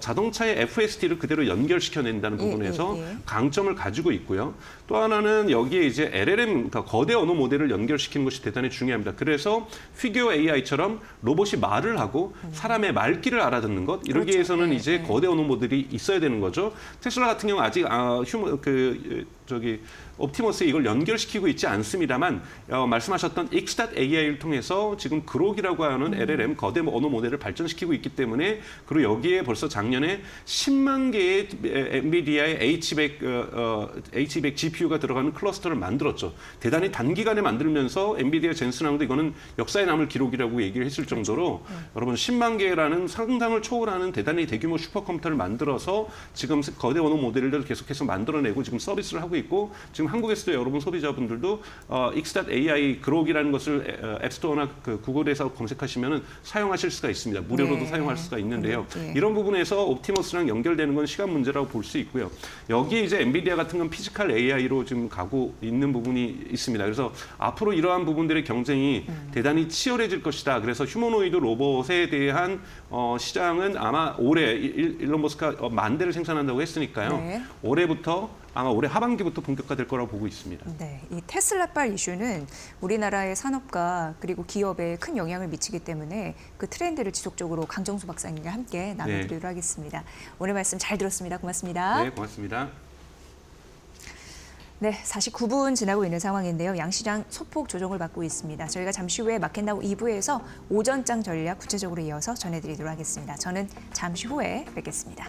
K: 자동차의 FSD를 그대로 연결시켜낸다는 부분에서 강점을 가지고 있고요. 또 하나는 여기에 이제 LLM, 그러니까 거대 언어 모델을 연결시키는 것이 대단히 중요합니다. 그래서 피규어 AI처럼 로봇이 말을 하고 사람의 말귀를 알아듣는 것 이런 게에서는 이제 거대 언어 모델이 있어야 되는 거죠. 테슬라 같은 경우 아직 옵티머스에 이걸 연결시키고 있지 않습니다만 말씀하셨던 X.AI를 통해서 지금 그록이라고 하는 LLM 거대 언어 모델을 발전시키고 있기 때문에 그리고 여기에 벌써 작년에 10만 개의 엔비디아의 H100 GPU가 들어가는 클러스터를 만들었죠. 대단히 단기간에 만들면서 엔비디아 젠슨왕도 이거는 역사에 남을 기록이라고 얘기를 했을 정도로 여러분 10만 개라는 상당을 초월하는 대단히 대규모 슈퍼컴퓨터를 만들어서 지금 거대 언어 모델을 계속해서 만들어내고 지금 서비스를 하고 있고 지금 한국에서도 여러분 소비자분들도 X.AI 그록이라는 것을 앱스토어나 그 구글에서 검색하시면 사용하실 수가 있습니다. 무료로도 사용할 수가 있는데요. 이런 부분에서 옵티머스랑 연결되는 건 시간 문제라고 볼 수 있고요. 여기에 이제 엔비디아 같은 건 피지컬 AI로 지금 가고 있는 부분이 있습니다. 그래서 앞으로 이러한 부분들의 경쟁이 대단히 치열해질 것이다. 그래서 휴머노이드 로봇에 대한 시장은 아마 올해 일론 머스크가 10,000대를 생산한다고 했으니까요. 올해부터 아마 올해 하반기부터 본격화될 거라고 보고 있습니다.
L: 네, 이 테슬라발 이슈는 우리나라의 산업과 그리고 기업에 큰 영향을 미치기 때문에 그 트렌드를 지속적으로 강정수 박사님과 함께 나눠드리도록 하겠습니다. 오늘 말씀 잘 들었습니다. 고맙습니다.
K: 네, 고맙습니다.
L: 네, 49분 지나고 있는 상황인데요. 양시장 소폭 조정을 받고 있습니다. 저희가 잠시 후에 마켓나우 2부에서 오전장 전략 구체적으로 이어서 전해드리도록 하겠습니다. 저는 잠시 후에 뵙겠습니다.